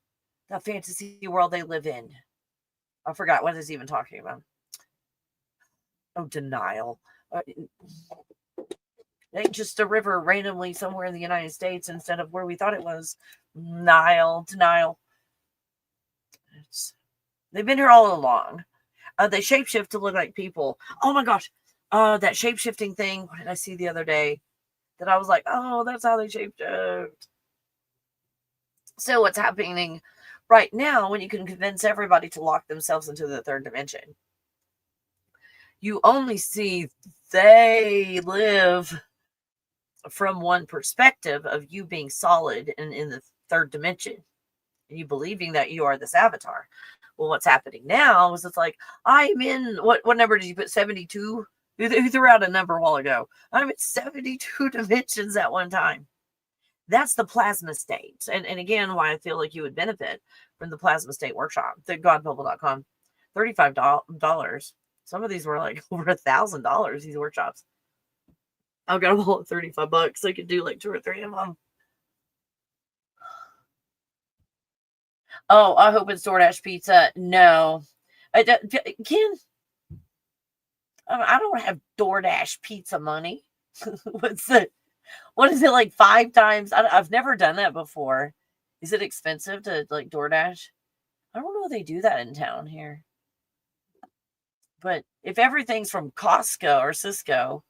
The fantasy world they live in. I forgot what is even talking about. Oh, denial. It ain't just a river randomly somewhere in the United States instead of where we thought it was. Denial. They've been here all along. They shapeshift to look like people. Oh my gosh. That shapeshifting thing. What did I see the other day? That I was like, oh, that's how they shapeshift. So what's happening right now when you can convince everybody to lock themselves into the 3rd dimension? You only see they live from one perspective of you being solid and in the 3rd dimension. And you believing that you are this avatar. Well, what's happening now is it's like, I'm in, what number did you put, 72? Who threw out a number a while ago? I'm in 72 dimensions at one time. That's the plasma state. And again, why I feel like you would benefit from the plasma state workshop, the godbubble.com. $35. Some of these were like over $1,000, these workshops. I've got them all at $35. I could do like 2 or 3 of them. Oh, I hope it's DoorDash pizza. No. Ken, I don't have DoorDash pizza money. What is it, like 5 times? I've never done that before. Is it expensive to like DoorDash? I don't know if they do that in town here. But if everything's from Costco or Cisco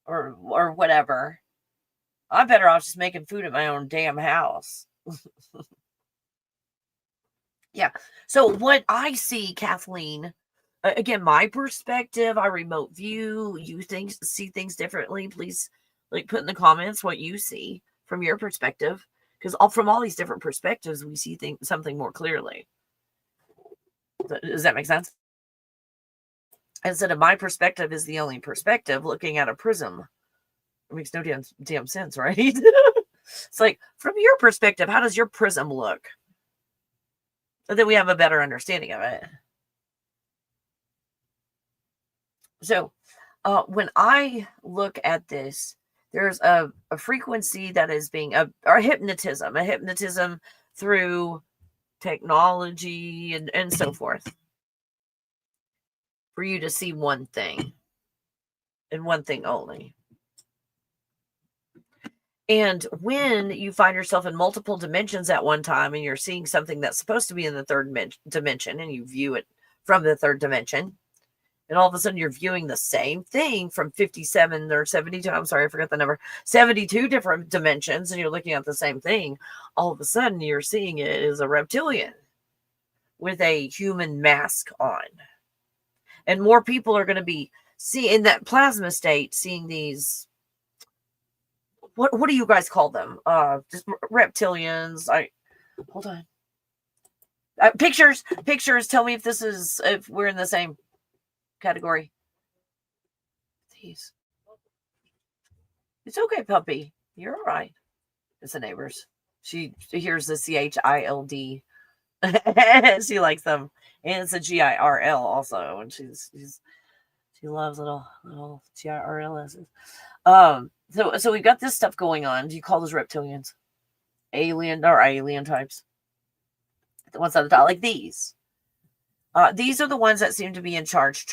or whatever, I'm better off just making food at my own damn house. Yeah. So what I see, Kathleen, again, my perspective, I remote view, you see things differently. Please like put in the comments what you see from your perspective. Because from all these different perspectives, we see something more clearly. Does that make sense? Instead of my perspective is the only perspective, looking at a prism. It makes no damn sense, right? It's like, from your perspective, how does your prism look? So that we have a better understanding of it. So when I look at this, there's a frequency that is being a hypnotism through technology and so forth, for you to see one thing and one thing only. And when you find yourself in multiple dimensions at one time and you're seeing something that's supposed to be in the third dimension and you view it from the third dimension, and all of a sudden you're viewing the same thing from 57 or 72, I'm sorry, I forgot the number, 72 different dimensions, and you're looking at the same thing, all of a sudden you're seeing it as a reptilian with a human mask on. And more people are going to be in that plasma state, seeing these, what do you guys call them? Just reptilians. Hold on. Pictures. Tell me if we're in the same category. These. It's okay, puppy. You're all right. It's the neighbors. She hears the CHILD. She likes them, and it's a GIRL also, and she loves little GIRLs. So we've got this stuff going on. Do you call those reptilians? Alien types. The ones at the top, like these. These are the ones that seem to be in charge.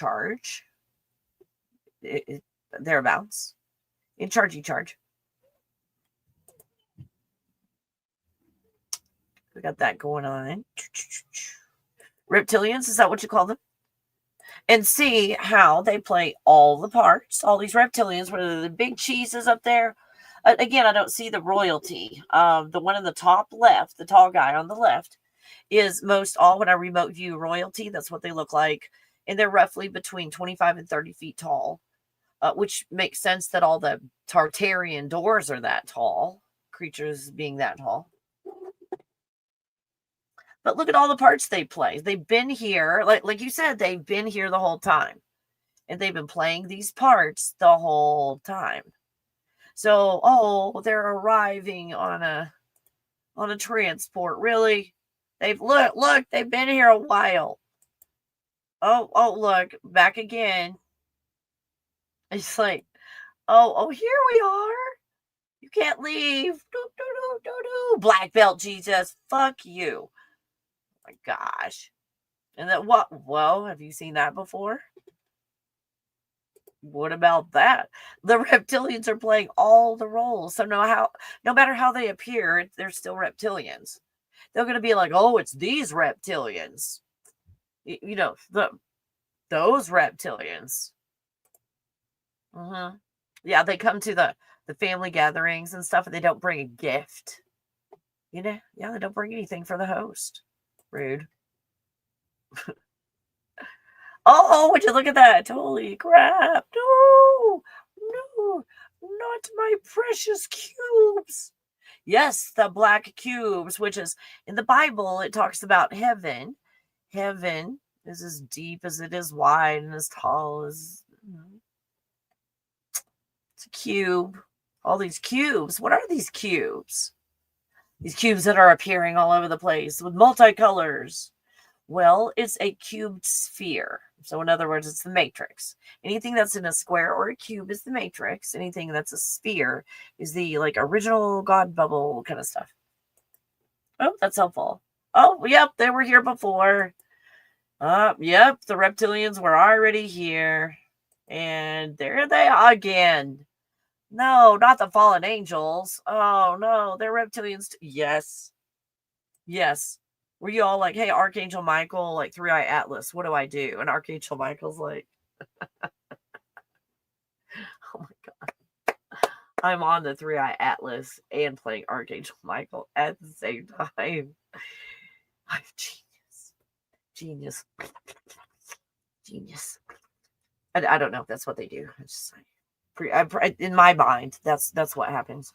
Thereabouts. In charge. We got that going on. Reptilians, is that what you call them? And see how they play all the parts. All these reptilians, whether the big cheeses up there. Again, I don't see the royalty. The one in the top left, the tall guy on the left, is most all when I remote view royalty. That's what they look like. And they're roughly between 25 and 30 feet tall, which makes sense that all the Tartarian doors are that tall, creatures being that tall. But look at all the parts they play. They've been here, like you said, they've been here the whole time. And they've been playing these parts the whole time. So, they're arriving on a transport. Really? They've they've been here a while. Oh, look, back again. It's like, here we are. You can't leave. Black belt Jesus. Fuck you. My gosh. And then what? Whoa, have you seen that before? What about that? The reptilians are playing all the roles. So no matter how they appear, they're still reptilians. They're going to be like, it's these reptilians. You know, those reptilians. Yeah, they come to the family gatherings and stuff, and they don't bring a gift. You know, yeah, they don't bring anything for the host. Rude. Would you look at that? Holy crap. No, not my precious cubes. Yes, the black cubes, which is in the Bible, it talks about heaven. Heaven is as deep as it is wide and as tall as it's a cube. All these cubes. What are these cubes? These cubes that are appearing all over the place with multicolors. Well, it's a cubed sphere. So in other words, it's the matrix. Anything that's in a square or a cube is the matrix. Anything that's a sphere is the like original God bubble kind of stuff. Oh, that's helpful. Oh, yep, they were here before. Yep, the reptilians were already here. And there they are again. No, not the fallen angels. Oh, no, they're reptilians. Yes. Yes. Were you all like, hey, Archangel Michael, like 3-Eye Atlas, what do I do? And Archangel Michael's like, oh my God. I'm on the 3-Eye Atlas and playing Archangel Michael at the same time. I'm genius. Genius. Genius. I don't know if that's what they do. It's just, in my mind, that's what happens.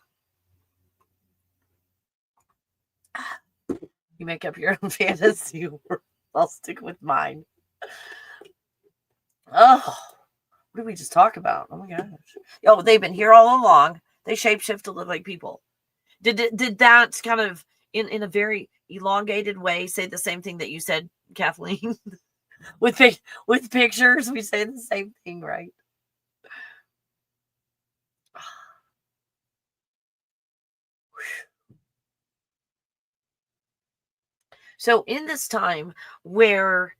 You make up your own fantasy world. I'll stick with mine. Oh, what did we just talk about? Oh my gosh. Oh, they've been here all along. They shapeshift to look like people. Did that kind of in a very elongated way say the same thing that you said, Kathleen? with pictures, we say the same thing, right? So in this time where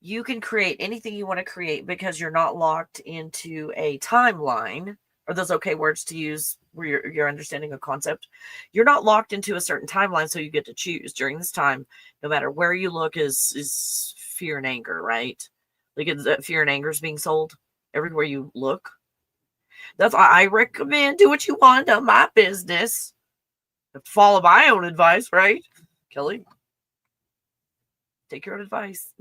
you can create anything you want to create because you're not locked into a timeline, are those okay words to use where you're understanding a concept? You're not locked into a certain timeline, so you get to choose during this time. No matter where you look is fear and anger, right? Like fear and anger is being sold everywhere you look. That's why I recommend do what you want on my business. I have to follow my own advice, right? Kelly, take your own advice.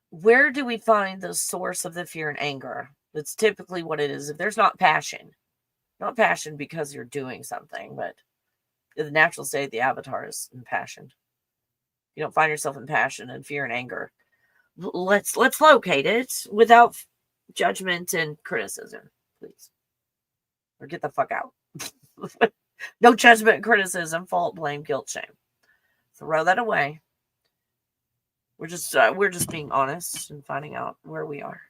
Where do we find the source of the fear and anger? That's typically what it is. If there's not passion because you're doing something, but in the natural state of the avatar is impassioned. You don't find yourself in passion and fear and anger. Let's locate it without judgment and criticism, please. Or get the fuck out. No judgment, criticism, fault, blame, guilt, shame. Throw that away. We're just being honest and finding out where we are.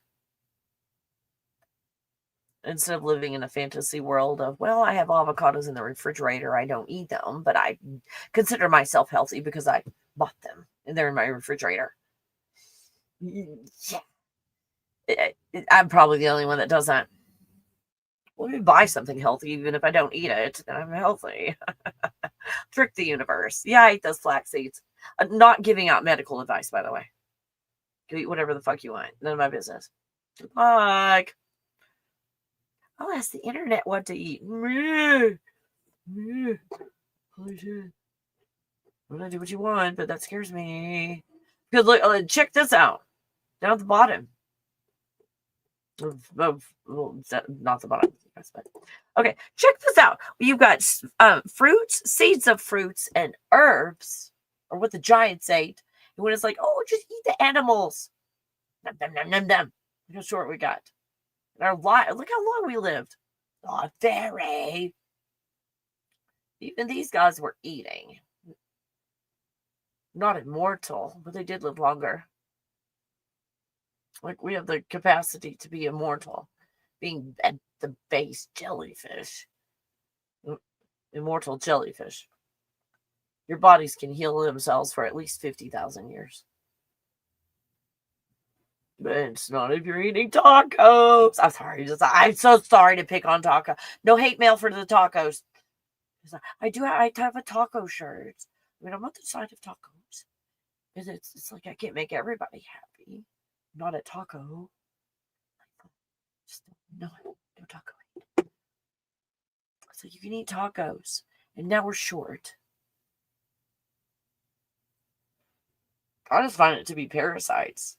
Instead of living in a fantasy world of, well, I have avocados in the refrigerator. I don't eat them, but I consider myself healthy because I bought them and they're in my refrigerator. Yeah. I'm probably the only one that does that. Let me buy something healthy, even if I don't eat it, then I'm healthy. Trick the universe. Yeah, I ate those flax seeds. Not giving out medical advice, by the way. You eat whatever the fuck you want. None of my business. Good luck. I'll ask the internet what to eat. Holy shit. I'm gonna do what you want, but that scares me. Because look, check this out. Down at the bottom. Not the bottom. Okay, check this out. You've got fruits, seeds of fruits, and herbs, or what the giants ate. And when it's like, oh, just eat the animals. Nom, nom, nom, nom, nom. Look how short we got. And look how long we lived. Not very. Even these guys were eating. Not immortal, but they did live longer. Like we have the capacity to be immortal, being at the base jellyfish, immortal jellyfish. Your bodies can heal themselves for at least 50,000 years. But it's not if you're eating tacos. I'm so sorry to pick on taco. No hate mail for the tacos. I have a taco shirt. I mean, I'm on the side of tacos. It's like I can't make everybody happy. Not a taco. Just no taco. So you can eat tacos. And now we're short. I just find it to be parasites.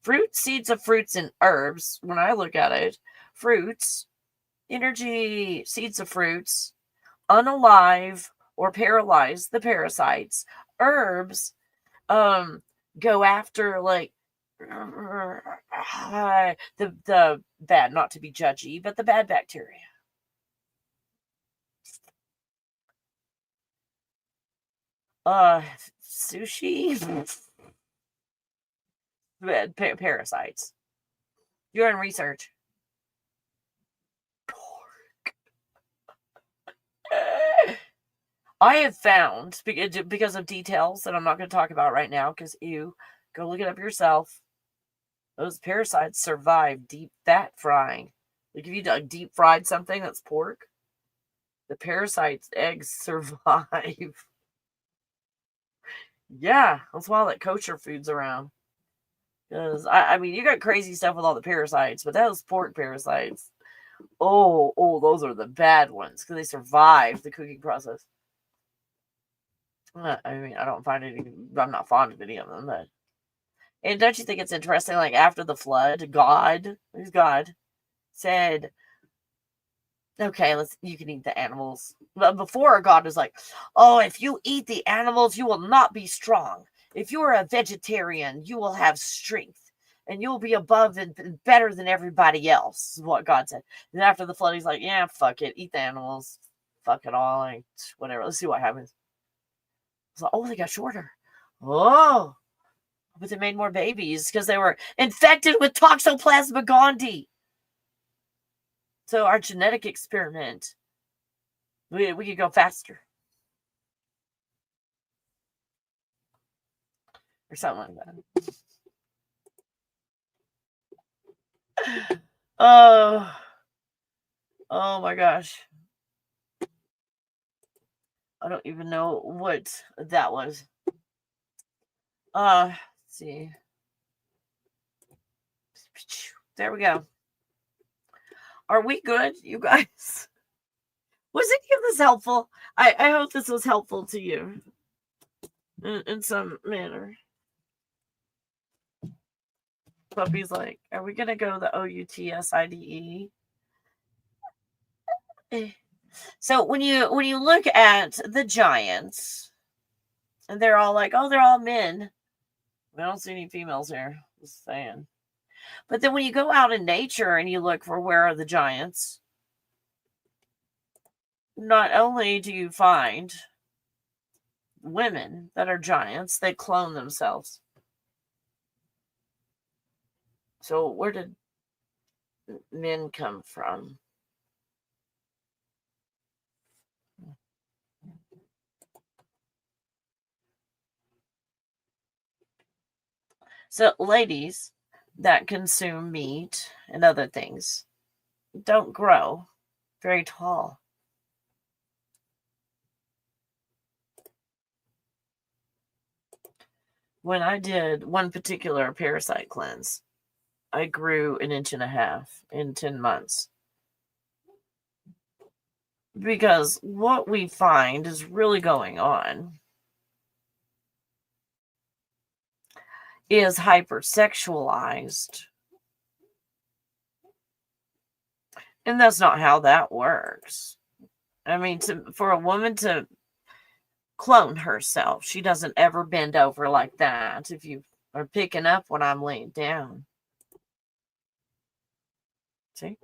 Fruit, seeds of fruits, and herbs. When I look at it, fruits, energy, seeds of fruits, unalive or paralyze the parasites. Herbs, go after like the bad, not to be judgy, but the bad bacteria. Sushi. Parasites. You're in research. I have found, because of details that I'm not going to talk about right now, because you go look it up yourself, those parasites survive deep fat frying. Like if you deep fried something that's pork, the parasites' eggs survive. Yeah, that's why that kosher food's around. Because I mean, you got crazy stuff with all the parasites, but those pork parasites, oh, those are the bad ones because they survive the cooking process. I mean, I don't find any. I'm not fond of any of them, but. And don't you think it's interesting? Like after the flood, God, who's God, said, "Okay, you can eat the animals." But before, God was like, "Oh, if you eat the animals, you will not be strong. If you are a vegetarian, you will have strength, and you will be above and better than everybody else." Is what God said. And after the flood, He's like, "Yeah, fuck it, eat the animals, fuck it all, like, whatever. Let's see what happens." It's like, oh, they got shorter. Oh. But they made more babies because they were infected with Toxoplasma gondii. So our genetic experiment, we could go faster. Or something like that. Oh my gosh. I don't even know what that was. Let's see. There we go. Are we good, you guys? Was any of this helpful? I hope this was helpful to you in some manner. Puppy's like, are we gonna go the OUTSIDE? So when you look at the giants, and they're all like, oh, they're all men. I don't see any females here. Just saying. But then when you go out in nature and you look for where are the giants, not only do you find women that are giants, they clone themselves. So where did men come from? So ladies that consume meat and other things don't grow very tall. When I did one particular parasite cleanse, I grew 1.5 inches in 10 months. Because what we find is really going on is hypersexualized. And that's not how that works. I mean, for a woman to clone herself, she doesn't ever bend over like that. If you are picking up when I'm laying down. See?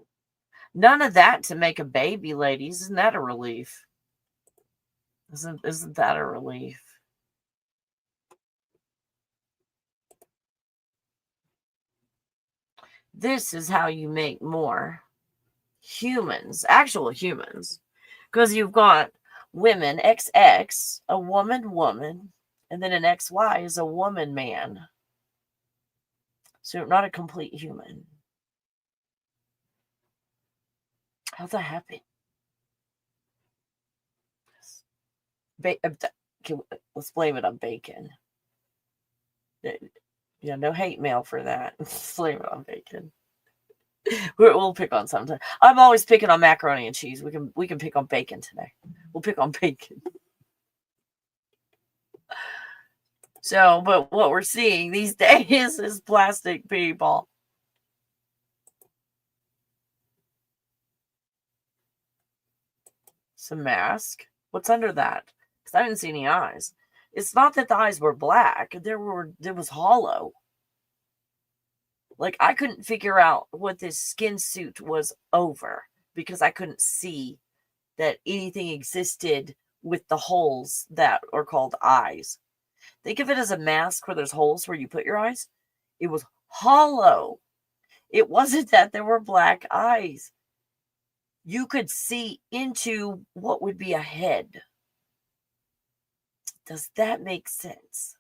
None of that to make a baby, ladies. Isn't that a relief? Isn't that a relief? This is how you make more humans, actual humans. Because you've got women, XX, a woman, and then an XY is a woman, man. So not a complete human. How'd that happen? Let's blame it on bacon. Yeah, no hate mail for that. Blame it on bacon. We'll pick on something. I'm always picking on macaroni and cheese. We can pick on bacon today. We'll pick on bacon. So, but what we're seeing these days is plastic people. Some mask. What's under that? Because I didn't see any eyes. It's not that the eyes were black. There was hollow. Like I couldn't figure out what this skin suit was over because I couldn't see that anything existed with the holes that are called eyes. Think of it as a mask where there's holes where you put your eyes. It was hollow. It wasn't that there were black eyes. You could see into what would be a head. Does that make sense?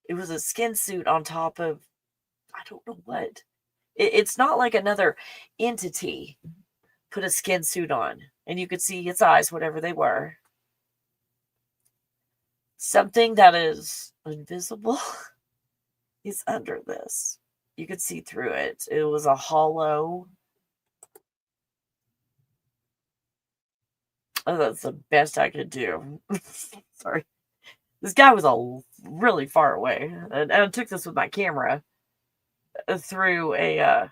It was a skin suit on top of, I don't know what. It's not like another entity put a skin suit on and you could see its eyes, whatever they were. Something that is invisible is under this. You could see through it. It was a hollow. Oh, that's the best I could do. Sorry. This guy was really far away. And I took this with my camera through a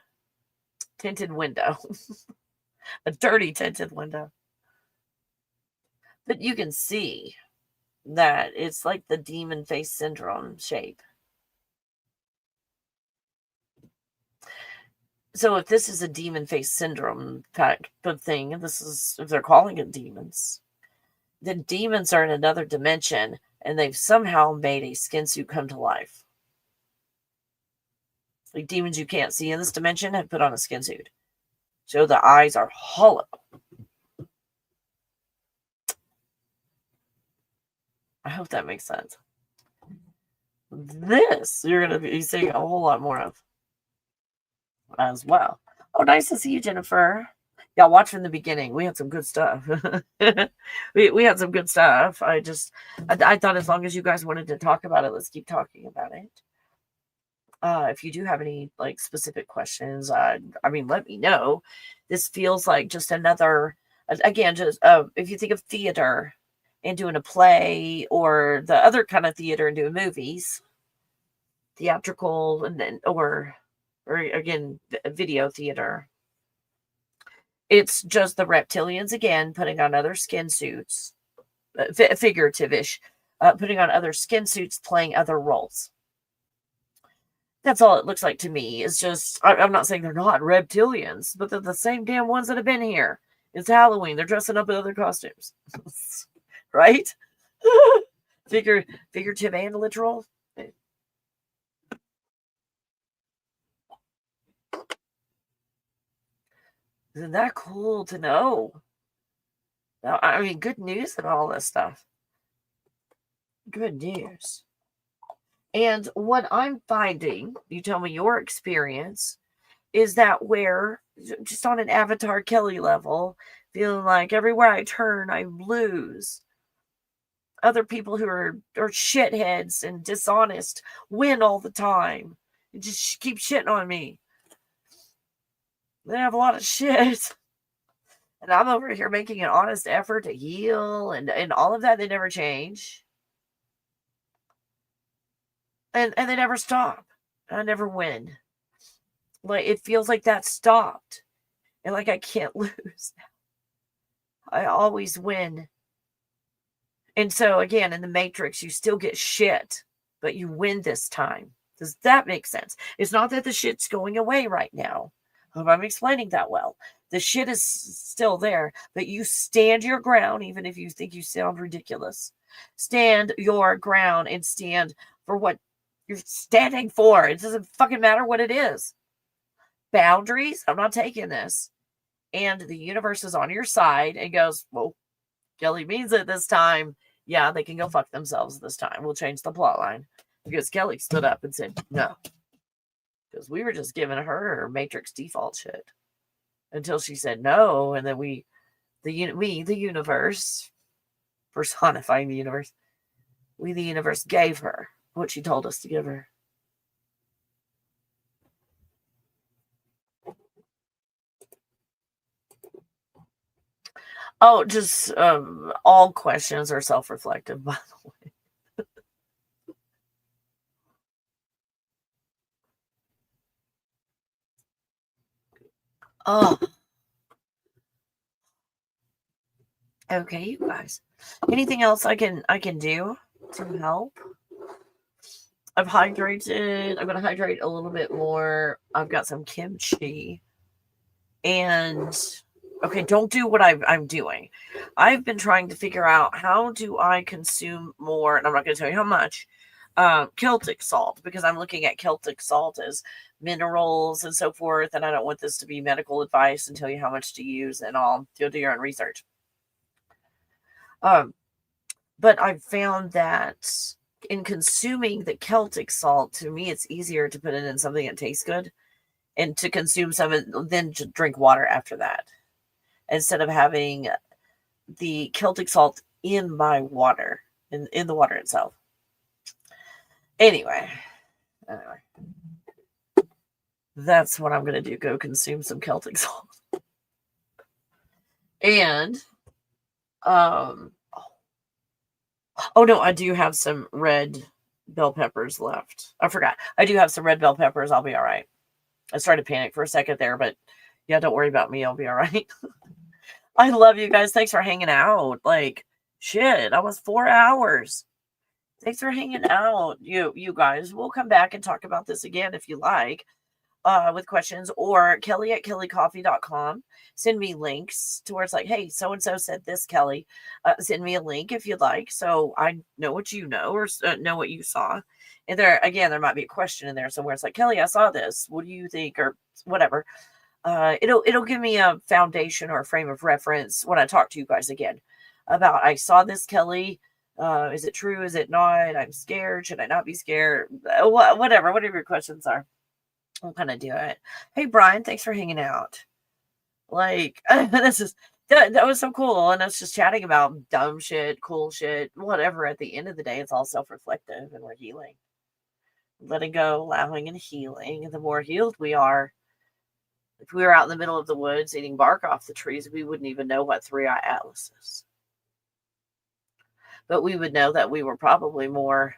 tinted window. A dirty tinted window. But you can see that it's like the demon face syndrome shape. So if this is a demon face syndrome type of thing, and this is, if they're calling it demons, then demons are in another dimension, and they've somehow made a skin suit come to life. Like demons you can't see in this dimension have put on a skin suit. So the eyes are hollow. I hope that makes sense. This you're going to be seeing a whole lot more of as well. Oh, nice to see you, Jennifer. Yeah, watch from the beginning. We had some good stuff. we had some good stuff. I thought as long as you guys wanted to talk about it, let's keep talking about it. If you do have any like specific questions, I mean, let me know. This feels like just another, again, just if you think of theater and doing a play, or the other kind of theater and doing movies, theatrical, and then or again, video theater. It's just the reptilians again putting on other skin suits, figurative-ish, putting on other skin suits, playing other roles. That's all it looks like to me. It's just, I'm not saying they're not reptilians, but they're the same damn ones that have been here. It's Halloween. They're dressing up in other costumes. Right? Figurative and literal. Isn't that cool to know? I mean, good news and all this stuff. Good news. And what I'm finding, you tell me your experience, is that where, just on an Avatar Kelly level, feeling like everywhere I turn, I lose. Other people who are shitheads and dishonest win all the time. And just keep shitting on me. They have a lot of shit. And I'm over here making an honest effort to heal and all of that. They never change. And they never stop. I never win. Like, it feels like that stopped. And like I can't lose. I always win. And so, again, in the Matrix, you still get shit. But you win this time. Does that make sense? It's not that the shit's going away right now. I hope I'm explaining that well. The shit is still there. But you stand your ground, even if you think you sound ridiculous. Stand your ground and stand for what you're standing for. It doesn't fucking matter what it is. Boundaries, I'm not taking this. And the universe is on your side and goes, well, Kelly means it this time. Yeah, they can go fuck themselves this time. We'll change the plot line. Because Kelly stood up and said, no. Because we were just giving her Matrix default shit. Until she said no. And then the universe, personifying the universe, the universe gave her what she told us to give her. Oh, just all questions are self-reflective, by the way. Oh. Okay, you guys. Anything else I can do to help? I've hydrated. I'm going to hydrate a little bit more. I've got some kimchi. And Okay, don't do what I'm doing. I've been trying to figure out how do I consume more, and I'm not going to tell you how much, Celtic salt, because I'm looking at Celtic salt as minerals and so forth, and I don't want this to be medical advice and tell you how much to use and all. You'll do your own research. But I've found that in consuming the Celtic salt, to me, it's easier to put it in something that tastes good and to consume some and then to drink water after that, instead of having the Celtic salt in my water, in the water itself. Anyway, that's what I'm going to do. Go consume some Celtic salt. And, oh no, I do have some red bell peppers left. I forgot. I do have some red bell peppers. I'll be all right. I started to panic for a second there, but yeah, don't worry about me. I'll be all right. I love you guys. Thanks for hanging out. Like, shit, almost 4 hours. Thanks for hanging out, you guys. We'll come back and talk about this again if you like, with questions, or Kelly@kellycoffee.com. Send me links to where it's like, hey, so-and-so said this, Kelly. Send me a link if you'd like, so I know what you know, or know what you saw. And there might be a question in there somewhere. It's like, Kelly, I saw this. What do you think? Or whatever. It'll give me a foundation or a frame of reference when I talk to you guys again about, I saw this, Kelly. Is it true? Is it not? I'm scared. Should I not be scared? Whatever your questions are, we'll kind of do it. Hey, Brian, thanks for hanging out. Like, that was so cool. And us just chatting about dumb shit, cool shit, whatever. At the end of the day, it's all self-reflective, and we're healing, letting go, allowing, and healing. And the more healed we are, if we were out in the middle of the woods eating bark off the trees, we wouldn't even know what 3-eye atlas is. But we would know that we were probably more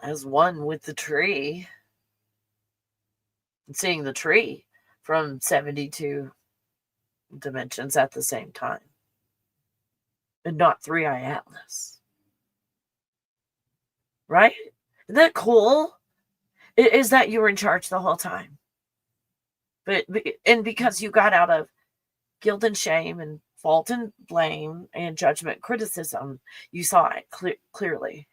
as one with the tree, and seeing the tree from 72 dimensions at the same time, and not 3-eye atlas. Right? Isn't that cool? Is that you were in charge the whole time? And because you got out of guilt and shame and fault and blame and judgment, criticism, you saw it clearly.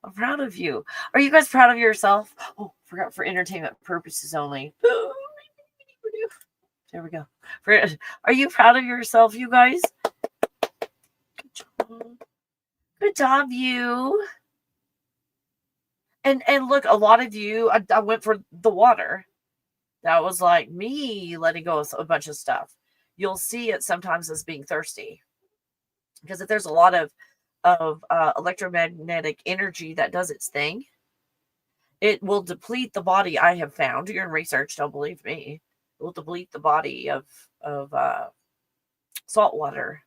I'm proud of you. Are you guys proud of yourself? Oh, forgot, for entertainment purposes only. There we go. Are you proud of yourself, you guys? Good job. Good job, you. And look, a lot of you, I went for the water. That was like me letting go of a bunch of stuff. You'll see it sometimes as being thirsty, because if there's a lot of electromagnetic energy that does its thing, it will deplete the body. I have found, you're in research, don't believe me, it will deplete the body of salt water.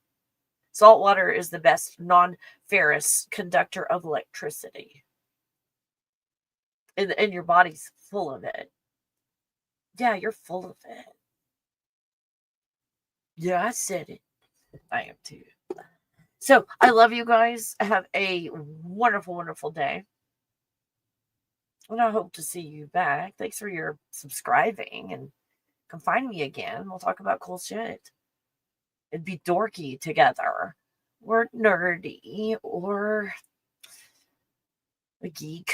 Salt water is the best non-ferrous conductor of electricity, and your body's full of it. Yeah, you're full of it. Yeah, I said it. I am too. So I love you guys. Have a wonderful, wonderful day. And I hope to see you back. Thanks for your subscribing, and come find me again. We'll talk about cool shit. It'd be dorky together, or nerdy, or a geek.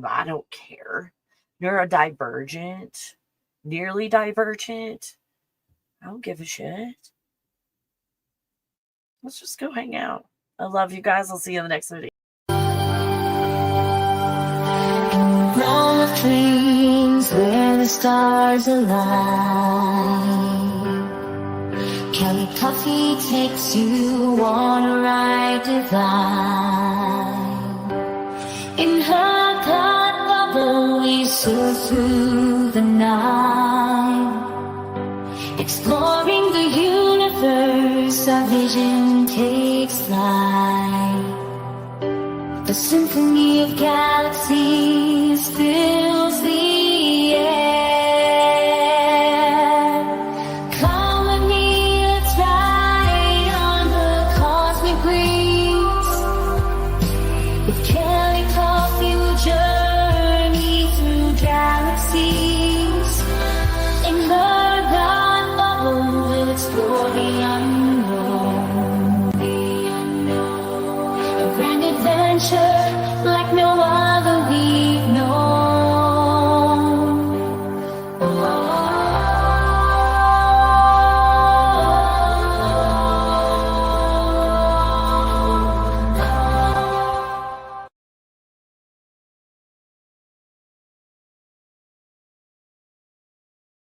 I don't care. Neurodivergent, nearly divergent. I don't give a shit. Let's just go hang out. I love you guys. I'll see you in the next video. Realm of dreams where the stars align. Kelly Coffee takes you on a ride divine. In her God bubble we soar through the night. Exploring the universe, our vision takes flight. The symphony of galaxies